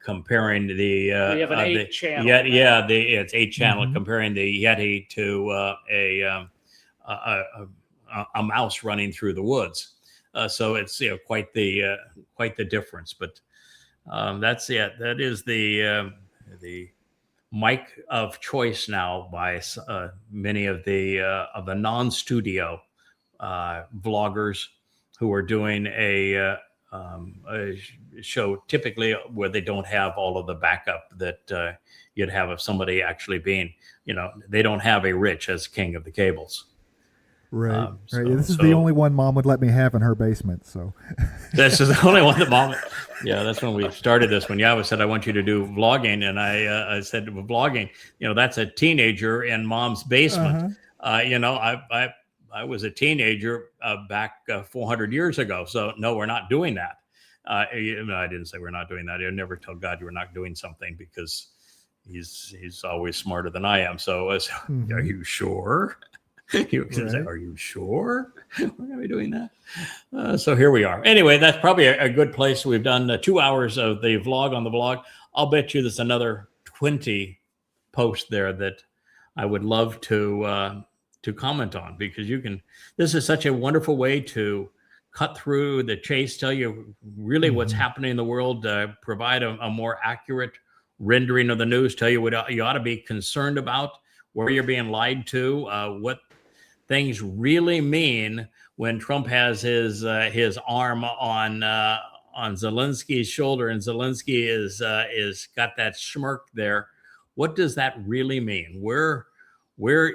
B: comparing the
D: we have an 8-channel.
B: It's 8-channel, comparing the Yeti to a mouse running through the woods. So it's quite the difference. But that's it. That is the mic of choice now by many of the non-studio vloggers who are doing a show typically where they don't have all of the backup that you'd have if somebody actually being, they don't have a Rich as king of the cables.
C: Right. This is the only one Mom would let me have in her basement. So
B: this is the only one that Mom. Yeah, that's when we started this. When YAHOWAH said, "I want you to do vlogging," and I said, "Vlogging, that's a teenager in Mom's basement." I was a teenager back 400 years ago. So no, we're not doing that. I didn't say we're not doing that. I never tell God you're not doing something, because he's always smarter than I am. So are you sure? You say, are you sure we're going to be doing that? So here we are. Anyway, that's probably a good place. We've done 2 hours of the vlog on the blog. I'll bet you there's another 20 posts there that I would love to comment on, because this is such a wonderful way to cut through the chase, tell you really what's happening in the world, provide a more accurate rendering of the news, tell you what you ought to be concerned about, where you're being lied to, what things really mean when Trump has his arm on Zelensky's shoulder, and Zelensky is got that smirk there. What does that really mean?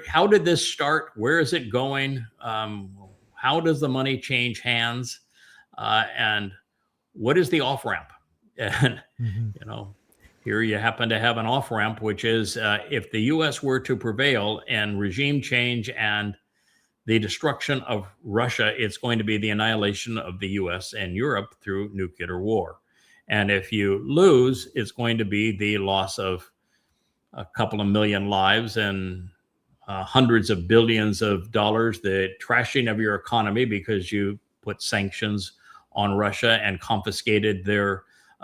B: How did this start? Where is it going? How does the money change hands? And what is the off ramp? And, you know, here you happen to have an off-ramp, which is if the U.S. were to prevail in regime change and the destruction of Russia, it's going to be the annihilation of the U.S. and Europe through nuclear war. And if you lose, it's going to be the loss of a couple of million lives and hundreds of billions of dollars, the trashing of your economy because you put sanctions on Russia and confiscated their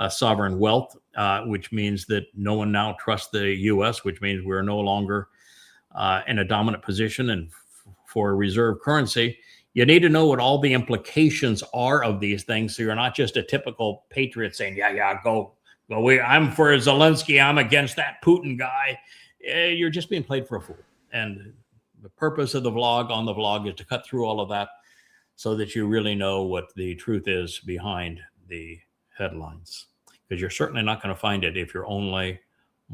B: sovereign wealth, which means that no one now trusts the U.S., which means we're no longer in a dominant position and for reserve currency. You need to know what all the implications are of these things, so you're not just a typical patriot saying, yeah, go. I'm for Zelensky. I'm against that Putin guy. You're just being played for a fool. And the purpose of the vlog on the vlog is to cut through all of that so that you really know what the truth is behind the headlines. Because you're certainly not going to find it if you're only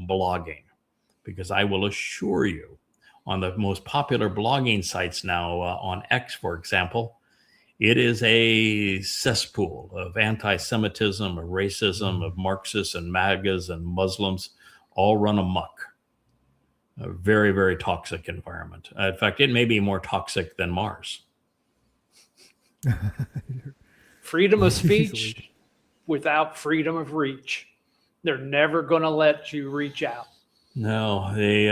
B: blogging. Because I will assure you, on the most popular blogging sites now, on X, for example, it is a cesspool of anti-Semitism, of racism, of Marxists and MAGAs and Muslims, all run amok. A very, very toxic environment. In fact, it may be more toxic than Mars.
D: Freedom of speech without freedom of reach. They're never going to let you reach out.
B: No, they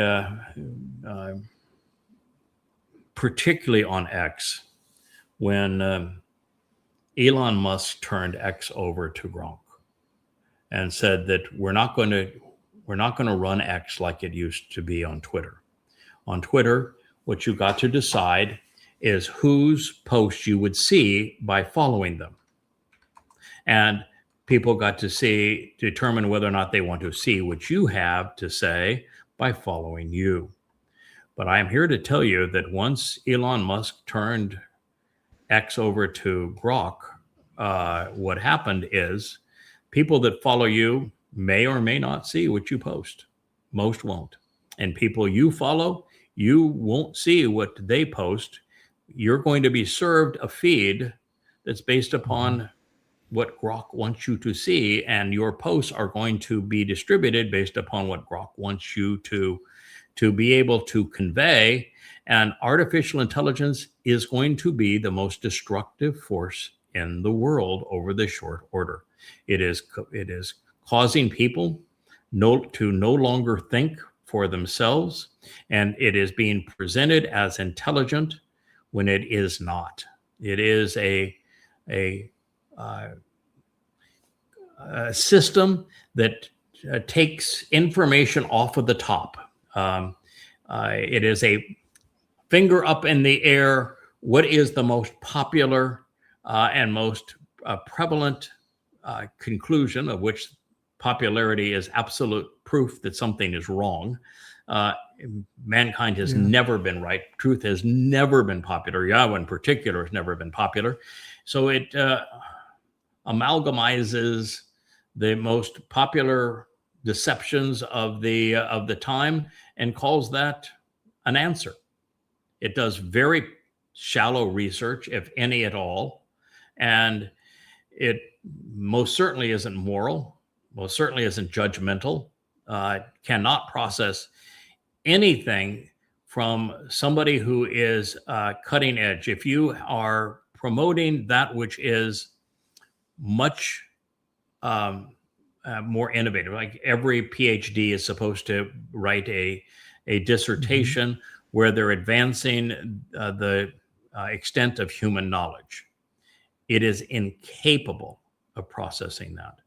B: particularly on X, when Elon Musk turned X over to Gronk and said that we're not going to run X like it used to be on Twitter. On Twitter, what you got to decide is whose posts you would see by following them. And people got to determine whether or not they want to see what you have to say by following you. But I am here to tell you that once Elon Musk turned X over to Grok, what happened is people that follow you may or may not see what you post. Most won't. And people you follow, you won't see what they post. You're going to be served a feed that's based upon what Grok wants you to see, and your posts are going to be distributed based upon what Grok wants you to be able to convey. And artificial intelligence is going to be the most destructive force in the world over the short order. It is causing people to no longer think for themselves, and it is being presented as intelligent when it is not. It is a system that takes information off of the top. It is a finger up in the air. What is the most popular and most prevalent conclusion, of which popularity is absolute proof that something is wrong? Mankind has never been right. Truth has never been popular. Yahweh in particular has never been popular. So it amalgamizes the most popular deceptions of the time and calls that an answer. It does very shallow research, if any at all, and it most certainly isn't moral, most certainly isn't judgmental, cannot process anything from somebody who is cutting edge. If you are promoting that which is much more innovative, like every PhD is supposed to write a dissertation where they're advancing the extent of human knowledge. It is incapable of processing that.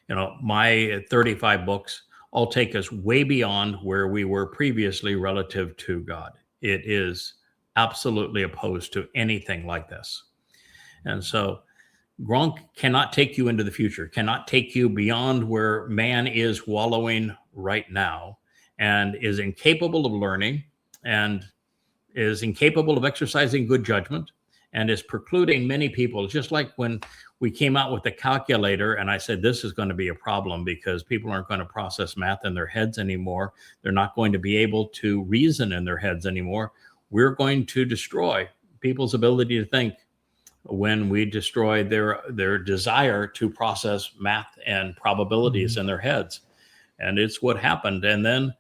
B: You know, my 35 books all take us way beyond where we were previously relative to God. It is absolutely opposed to anything like this. And so Gronk cannot take you into the future, cannot take you beyond where man is wallowing right now, and is incapable of learning, and is incapable of exercising good judgment, and is precluding many people. It's just like when we came out with the calculator and I said, this is going to be a problem because people aren't going to process math in their heads anymore. They're not going to be able to reason in their heads anymore. We're going to destroy people's ability to think. when we destroyed their desire to process math and probabilities in their heads. And it's what happened. And then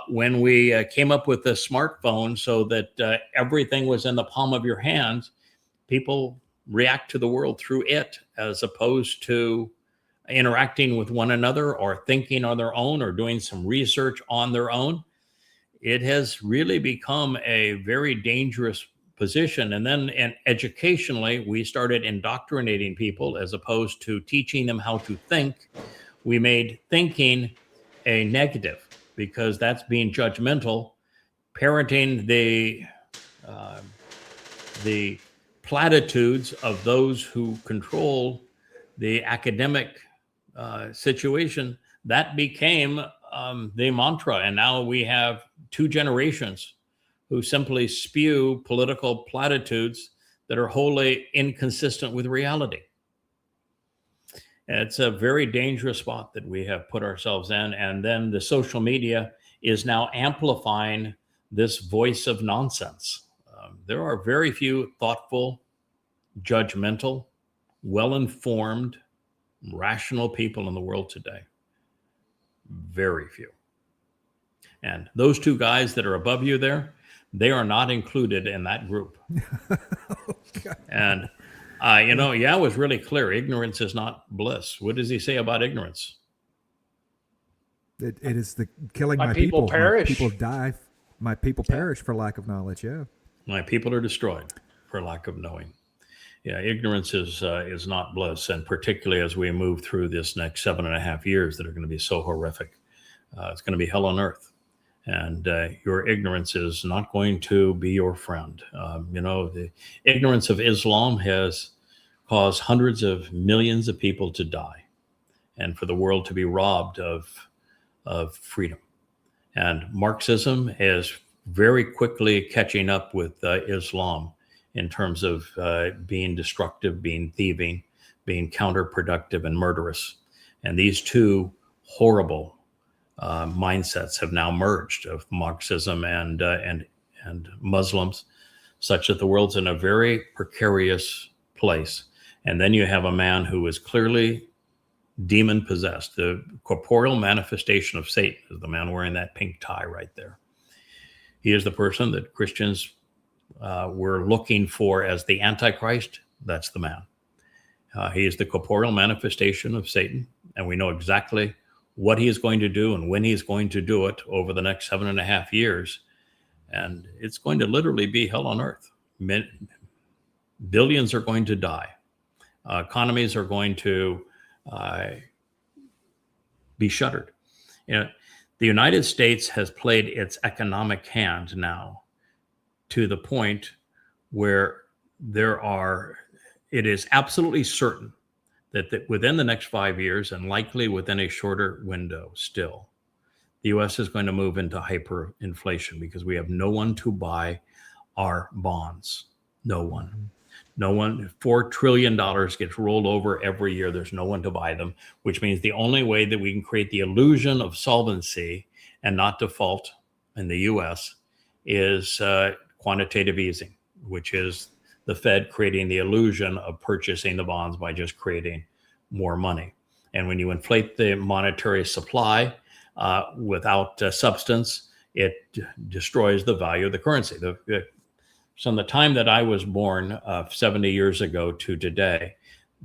B: when we came up with the smartphone so that everything was in the palm of your hands, people react to the world through it as opposed to interacting with one another or thinking on their own or doing some research on their own. It has really become a very dangerous position. And then educationally, we started indoctrinating people as opposed to teaching them how to think. We made thinking a negative because that's being judgmental. Parenting the platitudes of those who control the academic situation, that became the mantra. And now we have two generations who simply spew political platitudes that are wholly inconsistent with reality. And it's a very dangerous spot that we have put ourselves in. And then the social media is now amplifying this voice of nonsense. There are very few thoughtful, judgmental, well-informed, rational people in the world today. Very few. And those two guys that are above you there, they are not included in that group. And Yah was really clear. Ignorance is not bliss. What does he say about ignorance?
C: It is the killing
D: My
C: my
D: people
C: people.
D: perish.
C: My people die. My people perish for lack of knowledge. Yeah.
B: My people are destroyed for lack of knowing. Yeah, ignorance is not bliss, and particularly as we move through this next 7.5 years that are going to be so horrific. It's going to be hell on earth, and your ignorance is not going to be your friend. The ignorance of Islam has caused hundreds of millions of people to die, and for the world to be robbed of freedom. And Marxism is very quickly catching up with Islam in terms of being destructive, being thieving, being counterproductive and murderous. And these two horrible mindsets have now merged of Marxism and Muslims, such that the world's in a very precarious place. And then you have a man who is clearly demon possessed. The corporeal manifestation of Satan is the man wearing that pink tie right there. He is the person that Christians were looking for as the Antichrist. That's the man. He is the corporeal manifestation of Satan, and we know exactly what he is going to do and when he is going to do it over the next 7.5 years. And it's going to literally be hell on earth. Billions are going to die. Economies are going to be shuttered. The United States has played its economic hand now to the point where it is absolutely certain that within the next 5 years, and likely within a shorter window still, the U.S. is going to move into hyperinflation because we have no one to buy our bonds. No one. No one. $4 trillion gets rolled over every year. There's no one to buy them, which means the only way that we can create the illusion of solvency and not default in the U.S. is quantitative easing, which is the Fed creating the illusion of purchasing the bonds by just creating more money. And when you inflate the monetary supply without substance, it destroys the value of the currency. From the time that I was born 70 years ago to today,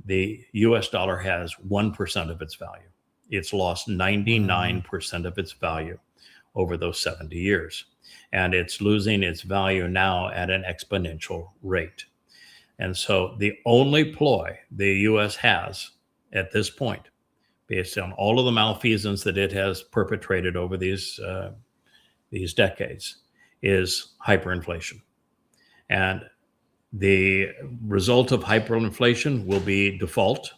B: the US dollar has 1% of its value. It's lost 99% of its value over those 70 years. And it's losing its value now at an exponential rate. And so the only ploy the US has at this point, based on all of the malfeasance that it has perpetrated over these decades, is hyperinflation. And the result of hyperinflation will be default.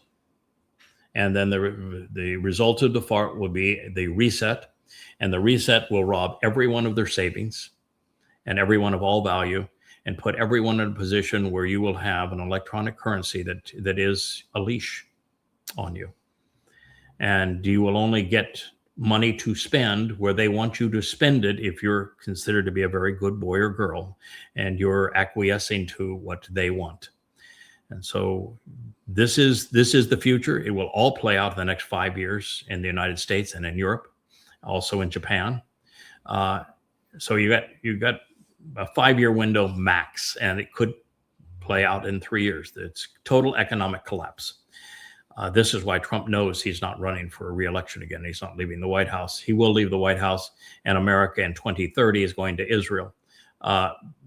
B: And then the result of default will be the reset. And the reset will rob everyone of their savings and everyone of all value, and put everyone in a position where you will have an electronic currency that is a leash on you. And you will only get money to spend where they want you to spend it if you're considered to be a very good boy or girl and you're acquiescing to what they want. And so this is the future. It will all play out in the next 5 years in the United States and in Europe, also in Japan. So you got a 5-year window max, and it could play out in 3 years. It's total economic collapse. This is why Trump knows he's not running for a re-election again. He's not leaving the White House. He will leave the White House, and America in 2030 is going to Israel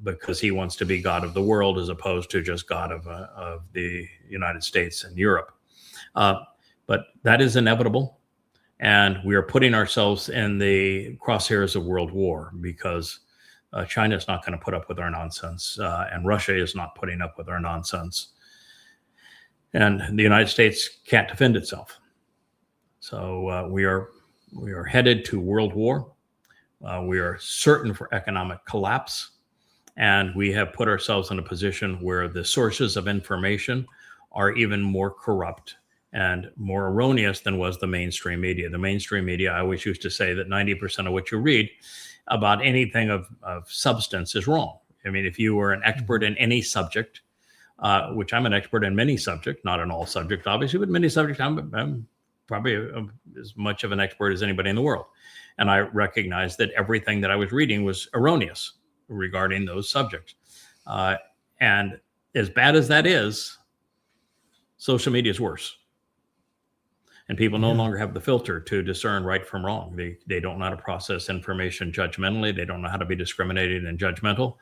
B: because he wants to be God of the world as opposed to just God of the United States and Europe. But that is inevitable. And we are putting ourselves in the crosshairs of world war because China is not going to put up with our nonsense, and Russia is not putting up with our nonsense. And the United States can't defend itself. So we are headed to world war. We are certain for economic collapse. And we have put ourselves in a position where the sources of information are even more corrupt and more erroneous than was the mainstream media. The mainstream media, I always used to say that 90% of what you read about anything of substance is wrong. I mean, if you were an expert in any subject, which I'm an expert in many subjects, not in all subjects, obviously, but many subjects, I'm probably as much of an expert as anybody in the world. And I recognized that everything that I was reading was erroneous regarding those subjects. And as bad as that is, social media is worse. And people no longer have the filter to discern right from wrong. They don't know how to process information judgmentally. They don't know how to be discriminating and judgmental.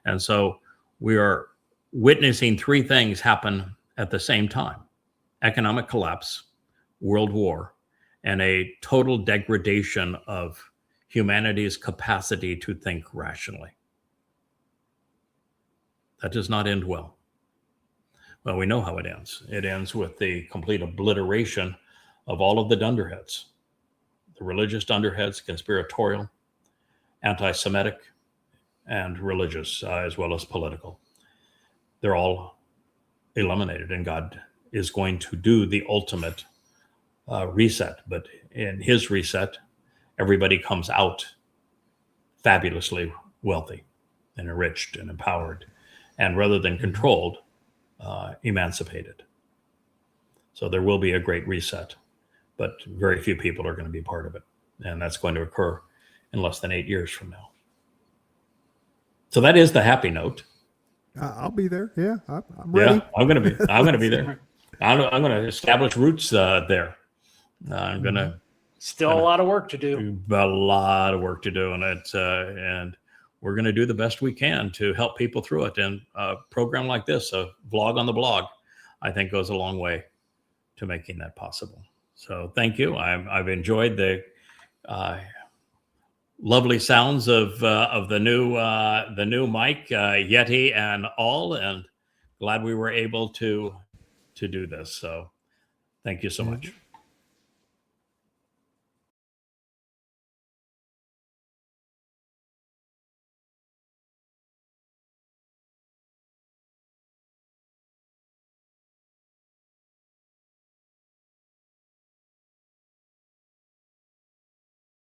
B: And so we are witnessing 3 things happen at the same time: economic collapse, world war, and a total degradation of humanity's capacity to think rationally. That does not end well. Well, we know how it ends. It ends with the complete obliteration of all of the dunderheads, the religious dunderheads, conspiratorial, anti-Semitic, and religious, as well as political. They're all eliminated, and God is going to do the ultimate reset. But in his reset, everybody comes out fabulously wealthy and enriched and empowered, and rather than controlled, emancipated. So there will be a great reset, but very few people are going to be part of it. And that's going to occur in less than 8 years from now. So that is the happy note.
C: I'll be there. Yeah, I'm ready.
B: Yeah, I'm going to be there. I'm going to establish roots there. I'm going to
D: Still a lot of work to do.
B: A lot of work to do, and and we're going to do the best we can to help people through it. And a program like this, a vlog on the blog, I think goes a long way to making that possible. So thank you. I've enjoyed the lovely sounds of the new mic, Yeti and all, and glad we were able to do this. So thank you so much.